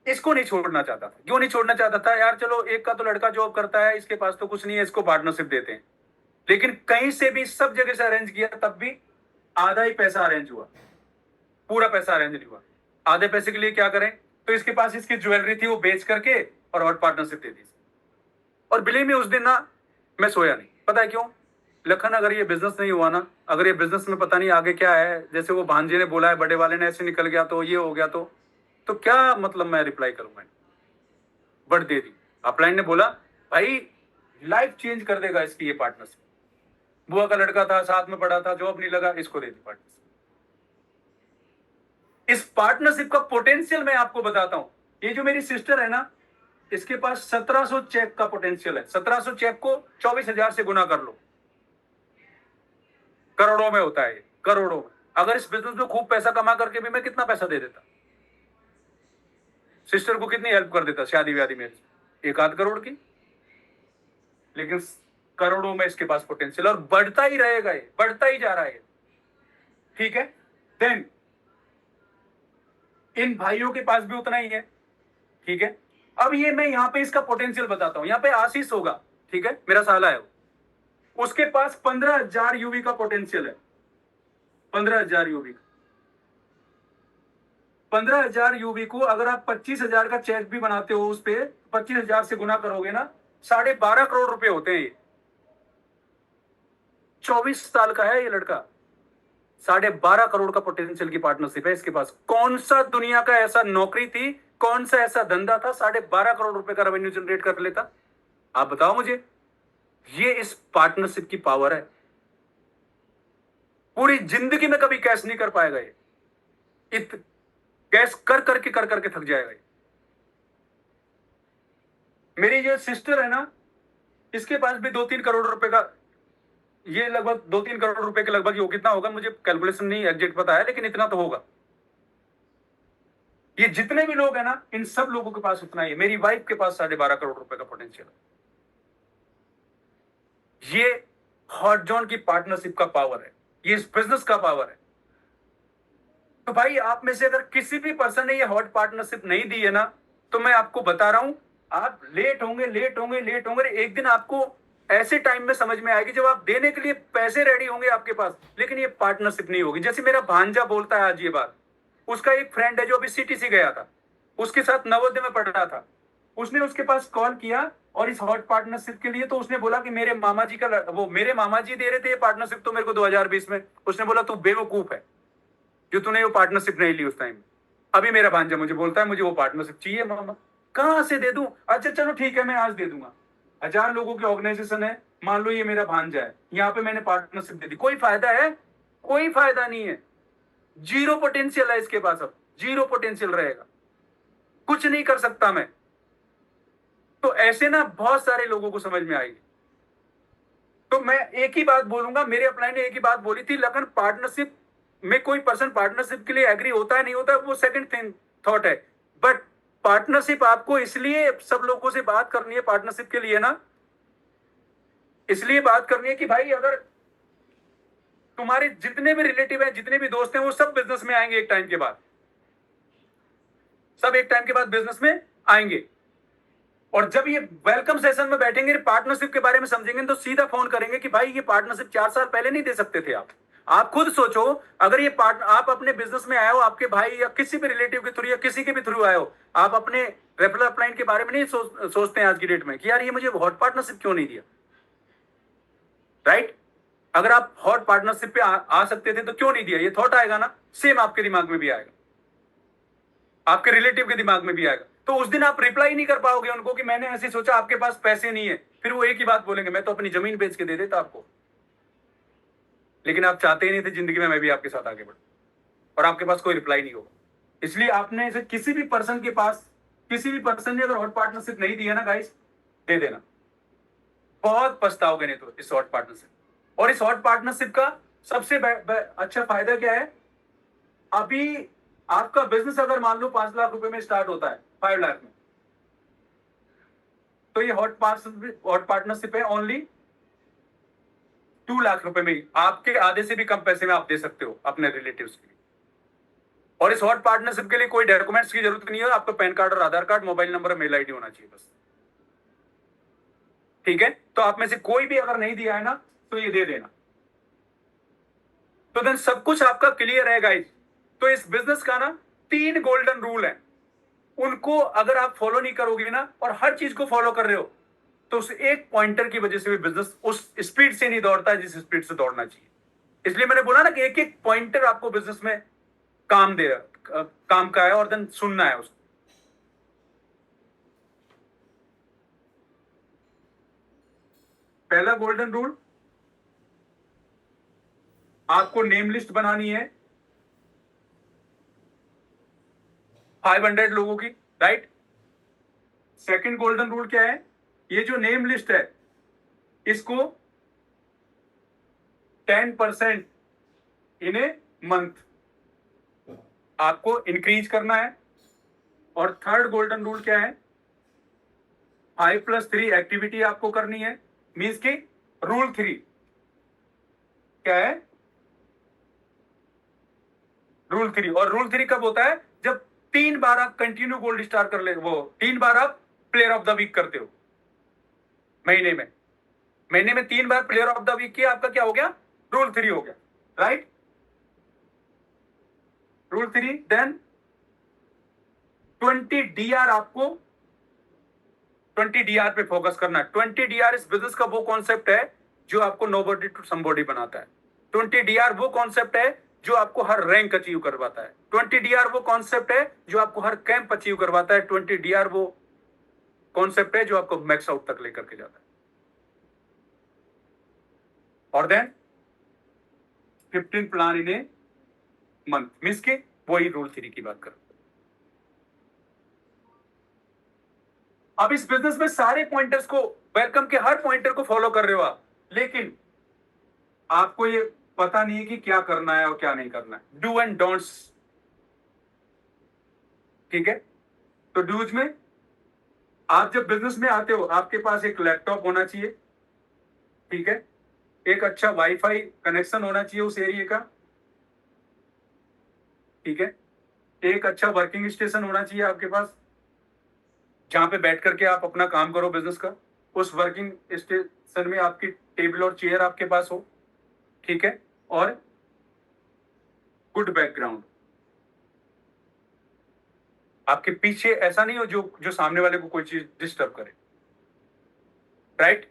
इसको नहीं छोड़ना चाहता था। क्यों नहीं छोड़ना चाहता था यार, चलो एक का तो लड़का जॉब करता है, इसके पास तो कुछ नहीं है, इसको पार्टनरशिप देते हैं। लेकिन कहीं से भी सब जगह से अरेंज किया, तब भी आधा ही पैसा अरेंज हुआ, पूरा पैसा अरेंज नहीं हुआ। आधे पैसे के लिए क्या करें, तो इसके पास इसकी ज्वेलरी थी, वो बेच करके और हॉट पार्टनरशिप दे दी। और बिलीव में उस दिन ना मैं सोया नहीं। पता है क्यों? लखन, अगर ये बिजनेस नहीं हुआ ना, अगर ये बिजनेस में पता नहीं आगे क्या है, जैसे वो भांजे ने बोला है, बड़े वाले ने ऐसे निकल गया तो ये हो गया, तो क्या मतलब मैं रिप्लाई करूंगा? But they the. अपलाइन ने बोला भाई लाइफ चेंज कर देगा इसकी ये पार्टनरशिप। बुआ का लड़का था, साथ में पढ़ा था, जॉब नहीं लगा, इसको दे दी पार्टनरशिप। इस पार्टनरशिप का पोटेंशियल मैं आपको बताता हूं। ये जो मेरी सिस्टर है ना, इसके पास 1700 चेक का पोटेंशियल है। 1700 चेक को 24,000 से गुना कर लो, करोड़ों में होता है, करोड़ों में। अगर इस बिजनेस में खूब पैसा कमा करके भी मैं कितना पैसा दे देता, सिस्टर को कितनी हेल्प कर देता शादी व्यादी में, 1-8 करोड़ की। लेकिन करोड़ों में इसके पास पोटेंशियल, और बढ़ता ही रहेगा, ये बढ़ता ही जा रहा है। ठीक है, देन इन भाइयों के पास भी उतना ही है। ठीक है, अब ये मैं यहां पे इसका पोटेंशियल बताता हूं। यहां पे आशीष होगा, ठीक है, मेरा साला है, उसके पास 15,000 यूवी का पोटेंशियल है। 15,000 यूवी, 15,000 यूवी को अगर आप 25,000 का चेक भी बनाते हो, उस पे 25,000 से गुना करोगे ना, 12.5 करोड़ रुपए होते हैं ये। 24 साल का है ये लड़का, 12.5 करोड़ का पोटेंशियल की पार्टनरशिप है इसके पास। कौन सा दुनिया का ऐसा नौकरी थी, कौन सा ऐसा धंधा था 12.5 करोड़ रुपए का रेवेन्यू जनरेट कर लेता? आप बताओ मुझे। ये इस पार्टनरशिप की पावर है। पूरी जिंदगी में कभी कैश नहीं कर पाएगा ये, कैश कर करके थक जाएगा ये। मेरी जो सिस्टर है ना, इसके पास भी 2-3 करोड़ रुपए का, ये लगभग 2-3 करोड़ रुपए के लगभग, कितना होगा मुझे कैलकुलेशन नहीं एग्जैक्ट पता है, लेकिन इतना तो होगा। ये जितने भी लोग हैं ना, इन सब लोगों के पास उतना ही है। मेरी वाइफ के पास 12.5 करोड़ रुपए का पोटेंशियल है। ये हॉट जॉन की पार्टनरशिप का पावर है, ये इस बिजनेस का पावर है। तो भाई आप में से अगर किसी भी पर्सन ने ये हॉट पार्टनरशिप नहीं दी है ना, तो मैं आपको बता रहा हूं, आप लेट होंगे, लेट होंगे, लेट होंगे। एक दिन आपको ऐसे टाइम में समझ में आएगी जब आप देने के लिए पैसे रेडी होंगे आपके पास, लेकिन ये पार्टनरशिप नहीं होगी। जैसे मेरा भांजा बोलता है आज ये बात, उसका एक फ्रेंड है जो अभी सीटीसी गया था, उसके साथ नवोदय में पढ़ रहा था। उसने उसके पास कॉल किया और इस हॉट पार्टनरशिप के लिए, तो उसने बोला कि मेरे मामा जी का वो मेरे मामा जी दे रहे थे ये पार्टनरशिप तो मेरे को 2020 में। उसने बोला तू बेवकूफ है जो तूने वो पार्टनरशिप नहीं ली उस टाइम। अभी मेरा भांजा मुझे बोलता है मुझे वो पार्टनरशिप चाहिए मामा। कहां से दे दूं? अच्छा चलो ठीक है, मैं आज दे दूंगा। 1000 लोगों की ऑर्गेनाइजेशन है, मान लो ये मेरा भांजा है, यहाँ पे मैंने पार्टनरशिप दे दी, कोई फायदा है? कोई फायदा नहीं है। जीरो पोटेंशियल है इसके पास, अब जीरो पोटेंशियल रहेगा, कुछ नहीं कर सकता मैं। तो ऐसे ना बहुत सारे लोगों को समझ में आएगी। तो मैं एक ही बात बोलूंगा, मेरे अपलाइन ने एक ही बात बोली थी, लगन पार्टनरशिप में कोई पर्सन पार्टनरशिप के लिए एग्री होता है नहीं होता है वो सेकंड थिंग थॉट है, बट पार्टनरशिप आपको इसलिए सब लोगों से बात करनी है पार्टनरशिप के लिए ना, इसलिए बात करनी है कि भाई अगर तुम्हारे जितने भी रिलेटिव हैं, जितने भी दोस्त हैं, वो सब बिजनेस में आएंगे एक टाइम के बाद, सब एक टाइम के बाद बिजनेस में आएंगे। और जब ये वेलकम सेशन में बैठेंगे, पार्टनरशिप के बारे में समझेंगे, तो सीधा फोन करेंगे कि भाई ये पार्टनरशिप 4 साल पहले नहीं दे सकते थे आप खुद सोचो। अगर ये आप अपने बिजनेस में आए हो, आपके भाई या किसी भी रिलेटिव के थ्रू या किसी के भी थ्रू आए हो, आप अपने रेफरल अपलाइन के बारे में नहीं सोचते हैं आज की डेट में कि यार ये मुझे हॉट पार्टनरशिप क्यों नहीं दिया, राइट? अगर आप हॉट पार्टनरशिप पे आ सकते थे तो क्यों नहीं दिया, ये थॉट आएगा ना, सेम आपके दिमाग में भी आएगा, आपके रिलेटिव के दिमाग में भी आएगा। तो उस दिन आप रिप्लाई नहीं कर पाओगे उनको कि मैंने ऐसे सोचा, आपके पास पैसे नहीं है। फिर वो एक ही बात बोलेंगे, मैं तो अपनी जमीन बेच के दे देता आपको। लेकिन आप चाहते ही नहीं थे जिंदगी में मैं भी आपके साथ आगे बढ़ूं, और आपके पास कोई रिप्लाई नहीं होगा। इसलिए आपने इसे किसी भी पर्सन के पास, किसी भी पर्सन ने अगर हॉट पार्टनरशिप नहीं दी है ना गाइस, दे देना, बहुत पछताओगे नहीं तो इस हॉट पार्टनरशिप। और इस हॉट पार्टनरशिप का सबसे अच्छा फायदा क्या है, अभी आपका बिजनेस अगर मान लो 5 लाख रुपए में स्टार्ट होता है, 5 लाख में, तो ये हॉट पार्टनरशिप है ओनली 2 लाख रुपए में ही, आपके आधे से भी कम पैसे में आप दे सकते हो अपने रिलेटिव्स के लिए। और इस हॉट पार्टनरशिप के लिए कोई डॉक्यूमेंट्स की जरूरत नहीं है, आपका पैन कार्ड और आधार कार्ड, मोबाइल नंबर और मेल आईडी होना चाहिए बस। ठीक है, तो आप में से कोई भी अगर नहीं दिया है ना तो ये दे देना। तो देन सब कुछ आपका क्लियर है गाइस। तो इस बिजनेस का ना 3 गोल्डन रूल है, उनको अगर आप फॉलो नहीं करोगे ना और हर चीज को फॉलो कर रहे हो तो उस एक पॉइंटर की वजह से भी बिजनेस उस स्पीड से नहीं दौड़ता है जिस स्पीड से दौड़ना चाहिए। इसलिए मैंने बोला ना कि एक एक पॉइंटर आपको बिजनेस में काम दे काम का है और देन सुनना है उसको। पहला गोल्डन रूल, आपको नेम लिस्ट बनानी है 500 लोगों की, राइट। सेकंड गोल्डन रूल क्या है, ये जो नेम लिस्ट है इसको 10% इन ए मंथ आपको इंक्रीज करना है। और थर्ड गोल्डन रूल क्या है, 5+3 एक्टिविटी आपको करनी है। मीन्स की रूल 3 क्या है, रूल 3। और रूल 3 कब होता है, जब 3 बार आप कंटिन्यू गोल्ड स्टार कर ले, वो 3 बार आप प्लेयर ऑफ द वीक करते हो महीने में। महीने में 3 बार प्लेयर ऑफ द वीक किया, आपका क्या हो गया, रूल 3 हो गया, राइट। रूल 3 देन 20 डीआर, आपको 20 डीआर पे फोकस करना है। 20 डीआर इस बिजनेस का वो कॉन्सेप्ट है जो आपको नोबॉडी टू समबॉडी बनाता है। 20 डीआर वो कॉन्सेप्ट है जो आपको हर रैंक अचीव करवाता है। 20 डीआर वो कॉन्सेप्ट है जो आपको हर कैंप अचीव करवाता है। 20 डीआर वो कॉन्सेप्ट है जो आपको मैक्स आउट तक लेकर के जाता है। और then 15 plan in a month, means के वही रूल 3 की बात कर। अब इस बिजनेस में सारे पॉइंटर्स को, वेलकम के हर पॉइंटर को फॉलो कर रहे हो आप, लेकिन आपको ये पता नहीं है कि क्या करना है और क्या नहीं करना है। डू एंड डोंट्स, ठीक है। तो डूज में, आप जब बिजनेस में आते हो आपके पास एक लैपटॉप होना चाहिए, ठीक है। एक अच्छा वाईफाई कनेक्शन होना चाहिए उस एरिया का, ठीक है। एक अच्छा वर्किंग स्टेशन होना चाहिए आपके पास जहां पे बैठ करके आप अपना काम करो बिजनेस का। उस वर्किंग स्टेशन में आपकी टेबल और चेयर आपके पास हो, ठीक है। और गुड बैकग्राउंड, आपके पीछे ऐसा नहीं हो जो जो सामने वाले को कोई चीज डिस्टर्ब करे, राइट।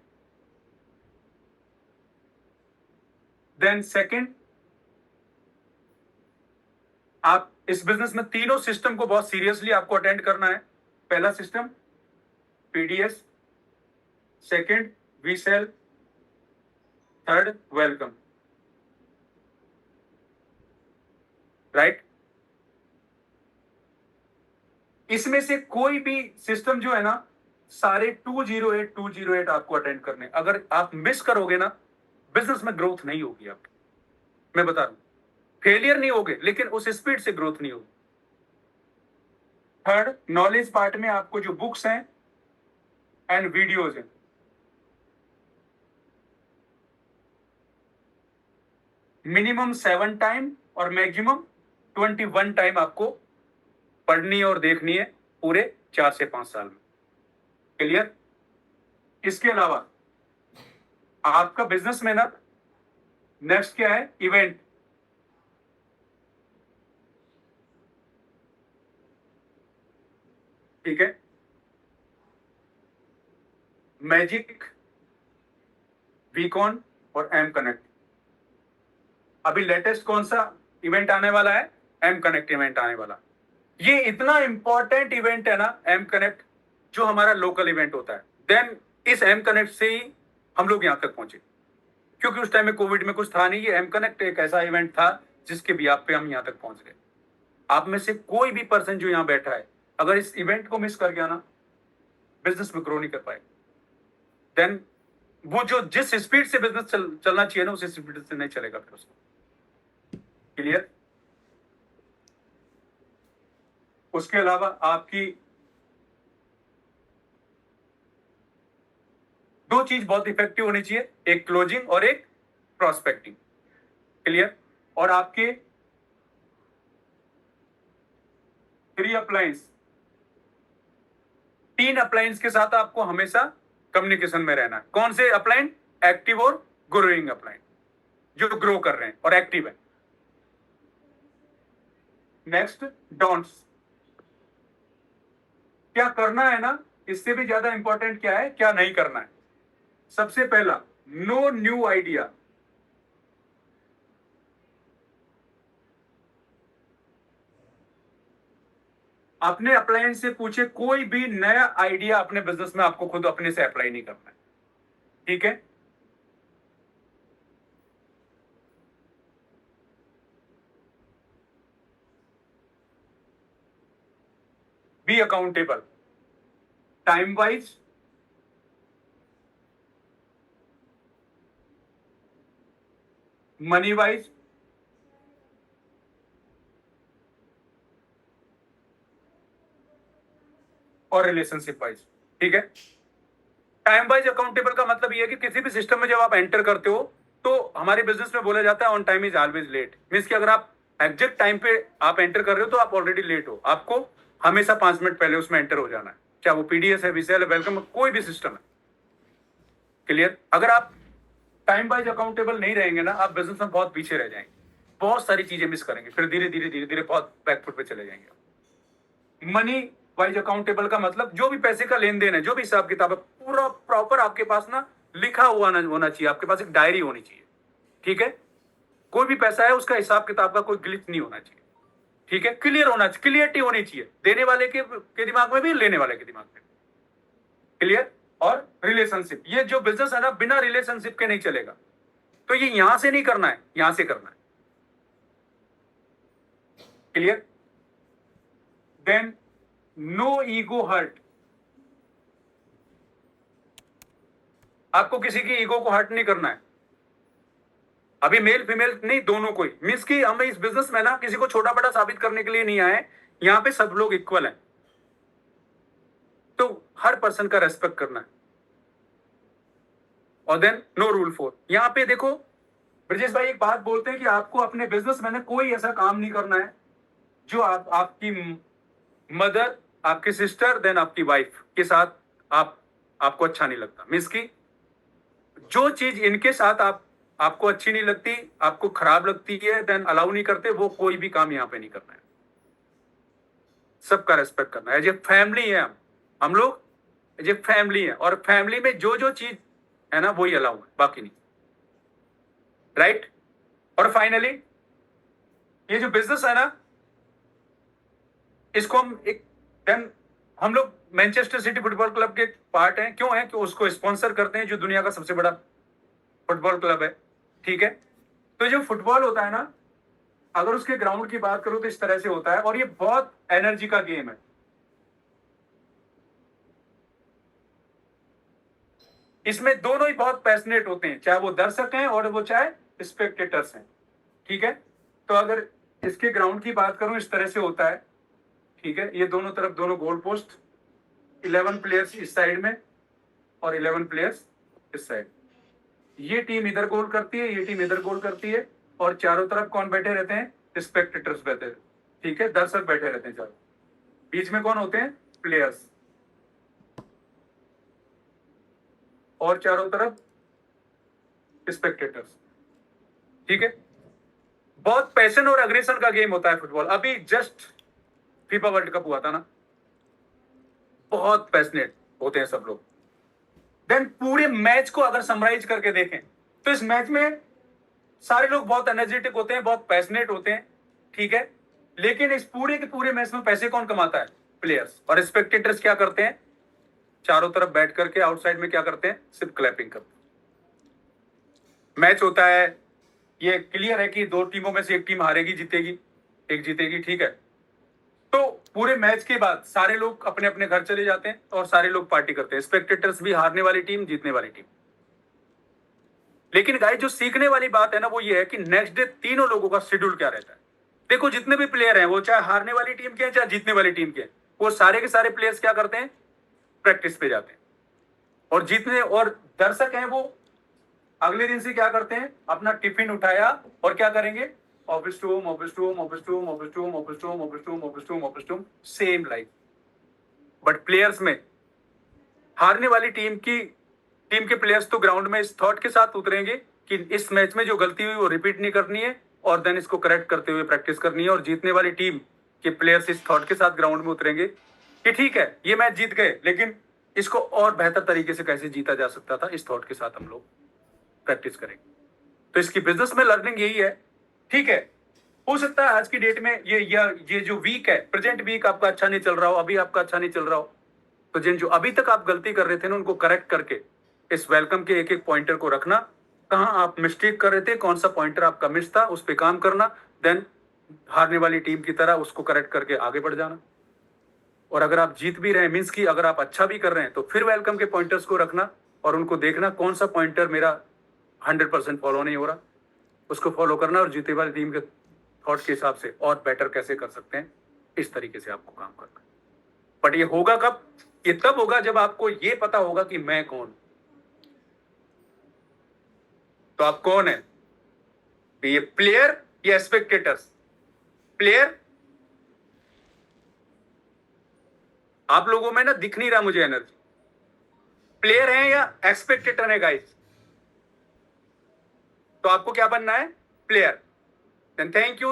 देन सेकंड, आप इस बिजनेस में तीनों सिस्टम को बहुत सीरियसली आपको अटेंड करना है। पहला system PDS, second we sell, third welcome, right. इसमें से कोई भी सिस्टम जो है ना, सारे 208 आपको अटेंड करने। अगर आप मिस करोगे ना, बिजनेस में ग्रोथ नहीं होगी आपकी, मैं बता रहा हूं। फेलियर नहीं होगे लेकिन उस स्पीड से ग्रोथ नहीं होगी। थर्ड, नॉलेज पार्ट में आपको जो बुक्स हैं एंड वीडियोज हैं, मिनिमम 7 टाइम और मैक्सिमम 21 टाइम आपको पढ़नी है और देखनी है पूरे 4 से 5 साल में। क्लियर। इसके अलावा आपका बिजनेस में ना नेक्स्ट क्या है, इवेंट। ठीक है, मैजिक, वीकॉन और एम कनेक्ट। अभी लेटेस्ट कौन सा इवेंट आने वाला है, एम कनेक्ट इवेंट आने वाला। ये इतना इंपॉर्टेंट इवेंट है ना एम कनेक्ट, जो हमारा लोकल इवेंट होता है। देन इस एम कनेक्ट से ही हम लोग यहां तक पहुंचे, क्योंकि उस टाइम में कोविड में कुछ था नहीं। ये एम कनेक्ट एक ऐसा इवेंट था जिसके भी आप पे हम यहां तक पहुंच गए। आप में से कोई भी पर्सन जो यहां बैठा है अगर इस इवेंट को मिस कर गया ना, बिजनेस में ग्रो नहीं कर पाए। देन वो जो जिस स्पीड से बिजनेस चलना चाहिए ना, उस स्पीड से नहीं चलेगा फिर उसको। क्लियर। उसके अलावा आपकी दो चीज बहुत इफेक्टिव होनी चाहिए, एक क्लोजिंग और एक प्रोस्पेक्टिंग। क्लियर। और आपके 3 अप्लायंस, 3 अप्लायंस के साथ आपको हमेशा कम्युनिकेशन में रहना है। कौन से अप्लायंस? एक्टिव और ग्रोइंग अप्लायंस, जो ग्रो कर रहे हैं और एक्टिव है। Next, don'ts. क्या करना है ना, इससे भी ज्यादा इंपॉर्टेंट क्या है, क्या नहीं करना है। सबसे पहला, नो न्यू आइडिया। अपने अप्लायंस से पूछे, कोई भी नया आइडिया अपने बिजनेस में आपको खुद अपने से अप्लाई नहीं करना है, ठीक है। Be accountable, time wise, money wise, और रिलेशनशिप वाइज, ठीक है। टाइम वाइज अकाउंटेबल का मतलब ये है कि किसी भी सिस्टम में जब आप एंटर करते हो तो हमारे बिजनेस में बोला जाता है on time is always late. Means कि अगर आप एग्जैक्ट टाइम पे आप एंटर कर रहे हो तो आप ऑलरेडी लेट हो, आपको हमेशा 5 मिनट पहले उसमें एंटर हो जाना है, चाहे वो पीडीएस है, विसेल है, वेलकम, कोई भी सिस्टम है। क्लियर? अगर आप टाइम वाइज अकाउंटेबल नहीं रहेंगे ना, आप बिजनेस में बहुत पीछे रह जाएंगे, बहुत सारी चीजें मिस करेंगे, फिर धीरे धीरे धीरे धीरे बहुत बैकफुट पे चले जाएंगे। मनी वाइज अकाउंटेबल का मतलब जो भी पैसे का लेन देन है, जो भी हिसाब किताब है, पूरा प्रॉपर आपके पास ना लिखा हुआ होना चाहिए, आपके पास एक डायरी होनी चाहिए, ठीक है। कोई भी पैसा है उसका हिसाब किताब का कोई ग्लिच नहीं होना चाहिए, ठीक है। क्लियर होना चाहिए, क्लियरिटी होनी चाहिए, देने वाले के दिमाग में भी, लेने वाले के दिमाग में। क्लियर? और रिलेशनशिप, ये जो बिजनेस है ना, बिना रिलेशनशिप के नहीं चलेगा। तो ये यहां से नहीं करना है, यहां से करना है। Clear? Then no ego hurt. आपको किसी की ईगो को हर्ट नहीं करना है, अभी मेल फीमेल नहीं, दोनों को ही। मीन्स कि हम इस बिजनेस में ना किसी को छोटा बड़ा साबित करने के लिए नहीं आए, यहां पे सब लोग इक्वल हैं, तो हर पर्सन का रेस्पेक्ट करना है। और देन नो रूल 4। यहां पे देखो ब्रजेश भाई एक बात बोलते हैं कि आपको अपने बिजनेस में ना कोई ऐसा काम नहीं करना है जो आपकी मदर, आपकी सिस्टर, देन आपकी वाइफ के साथ आपको अच्छा नहीं लगता। मीन्स की जो चीज इनके साथ आपको अच्छी नहीं लगती, आपको खराब लगती है, देन अलाउ नहीं करते, वो कोई भी काम यहां पे नहीं करना है। सबका रेस्पेक्ट करना है। एज ए फैमिली है हम लोग, एज ए फैमिली है, और फैमिली में जो जो चीज है ना वही अलाउ है, बाकी नहीं। राइट? और फाइनली ये जो बिजनेस है ना, इसको हम एक देन हम लोग मैनचेस्टर सिटी फुटबॉल क्लब के पार्ट हैं। क्यों है? कि उसको स्पॉन्सर करते हैं, जो दुनिया का सबसे बड़ा फुटबॉल क्लब है, ठीक है। तो जो फुटबॉल होता है ना, अगर उसके ग्राउंड की बात करूं तो इस तरह से होता है, और ये बहुत एनर्जी का गेम है। इसमें दोनों ही बहुत पैशनेट होते हैं, चाहे वो दर्शक हैं और वो चाहे स्पेक्टेटर्स हैं, ठीक है। तो अगर इसके ग्राउंड की बात करूं, इस तरह से होता है, ठीक है। ये दोनों तरफ दोनों गोल पोस्ट, 11 प्लेयर्स इस साइड में और 11 प्लेयर्स इस साइड। ये टीम इधर गोल करती है, ये टीम इधर गोल करती है, और चारों तरफ कौन बैठे रहते हैं? स्पेक्टेटर्स बैठे रहते हैं, ठीक है, दर्शक बैठे रहते हैं चारों। बीच में कौन होते हैं? प्लेयर्स, और चारों तरफ स्पेक्टेटर्स, ठीक है। बहुत पैशन और अग्रेशन का गेम होता है फुटबॉल। अभी जस्ट फीफा वर्ल्ड कप हुआ था ना, बहुत पैशनेट होते हैं सब लोग। देन पूरे मैच को अगर समराइज करके देखें तो इस मैच में सारे लोग बहुत एनर्जेटिक होते हैं, बहुत पैशनेट होते हैं, ठीक है। लेकिन इस पूरे के पूरे मैच में पैसे कौन कमाता है? प्लेयर्स। और स्पेक्टेटर्स क्या करते हैं? चारों तरफ बैठ करके आउटसाइड में क्या करते हैं? सिर्फ क्लैपिंग करते हैं। मैच होता है, ये क्लियर है कि दो टीमों में से एक टीम हारेगी, जीतेगी, एक जीतेगी, ठीक है। तो पूरे मैच के बाद सारे लोग अपने अपने घर चले जाते हैं और सारे लोग पार्टी करते हैं, स्पेक्टेटर्स भी, हारने वाली टीम, जीतने वाली टीम। लेकिन गाइस जो सीखने वाली बात है ना, वो ये है कि नेक्स्ट डे तीनों लोगों का शेड्यूल क्या रहता है। देखो जितने भी प्लेयर हैं, वो चाहे हारने वाली टीम के हैं चाहे जीतने वाली टीम के हैं, वो सारे के सारे प्लेयर्स क्या करते हैं? प्रैक्टिस पे जाते हैं। और जीतने और दर्शक हैं, वो अगले दिन से क्या करते हैं? अपना टिफिन उठाया और क्या करेंगे? Office to home, office to home, office to home, office to home, office to home, office to home, office to home, office to home, same life. But players में हारने वाली टीम के प्लेयर्स तो ground में इस thought के साथ उतरेंगे कि इस मैच में जो गलती हुई वो रिपीट नहीं करनी है और देन इसको करेक्ट करते हुए प्रैक्टिस करनी है। और जीतने वाली टीम के प्लेयर्स इस थॉट के साथ ग्राउंड में उतरेंगे कि ठीक है ये मैच जीत गए, लेकिन इसको और बेहतर तरीके से कैसे जीता जा सकता था, इस थॉट के साथ हम लोग प्रैक्टिस करेंगे। तो इसकी बिजनेस में लर्निंग यही है। ठीक है, हो सकता है आज की डेट में ये जो वीक है, प्रेजेंट वीक आपका अच्छा नहीं चल रहा हो, अभी आपका अच्छा नहीं चल रहा हो, तो जिन जो अभी तक आप गलती कर रहे थे ना, उनको करेक्ट करके इस वेलकम के एक एक पॉइंटर को रखना, कहां आप मिस्टेक कर रहे थे, कौन सा पॉइंटर आपका मिस था, उस पर काम करना, देन हारने वाली टीम की तरह उसको करेक्ट करके आगे बढ़ जाना। और अगर आप जीत भी रहे हैं, मीन्स की अगर आप अच्छा भी कर रहे हैं, तो फिर वेलकम के पॉइंटर्स को रखना और उनको देखना कौन सा पॉइंटर मेरा 100% फॉलो नहीं हो रहा, उसको फॉलो करना और जीते वाली टीम के थॉट के हिसाब से और बेटर कैसे कर सकते हैं, इस तरीके से आपको काम करना। बट ये होगा कब? ये तब होगा जब आपको ये पता होगा कि मैं कौन। तो आप कौन है? ये प्लेयर या स्पेक्टेटर्स? प्लेयर। आप लोगों में ना दिख नहीं रहा मुझे एनर्जी। प्लेयर है या एक्सपेक्टेटर है गाइस? तो आपको क्या बनना है? Player. Then thank you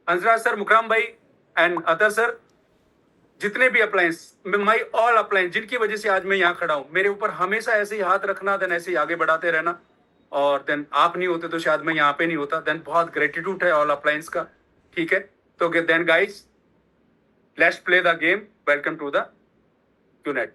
Hansraj sir, Mukram भाई एंड अदर सर, जितने भी अप्लायंस, माई ऑल अप्लायंस, जिनकी वजह से आज मैं यहाँ खड़ा हूं, मेरे ऊपर हमेशा ऐसे ही हाथ रखना, देन ऐसे ही आगे बढ़ाते रहना। और देन आप नहीं होते तो शायद मैं यहाँ पे नहीं होता। देन बहुत ग्रेटिट्यूड है ऑल अप्लायंस का। ठीक है, तो then guys, let's play the game. Welcome to the unite.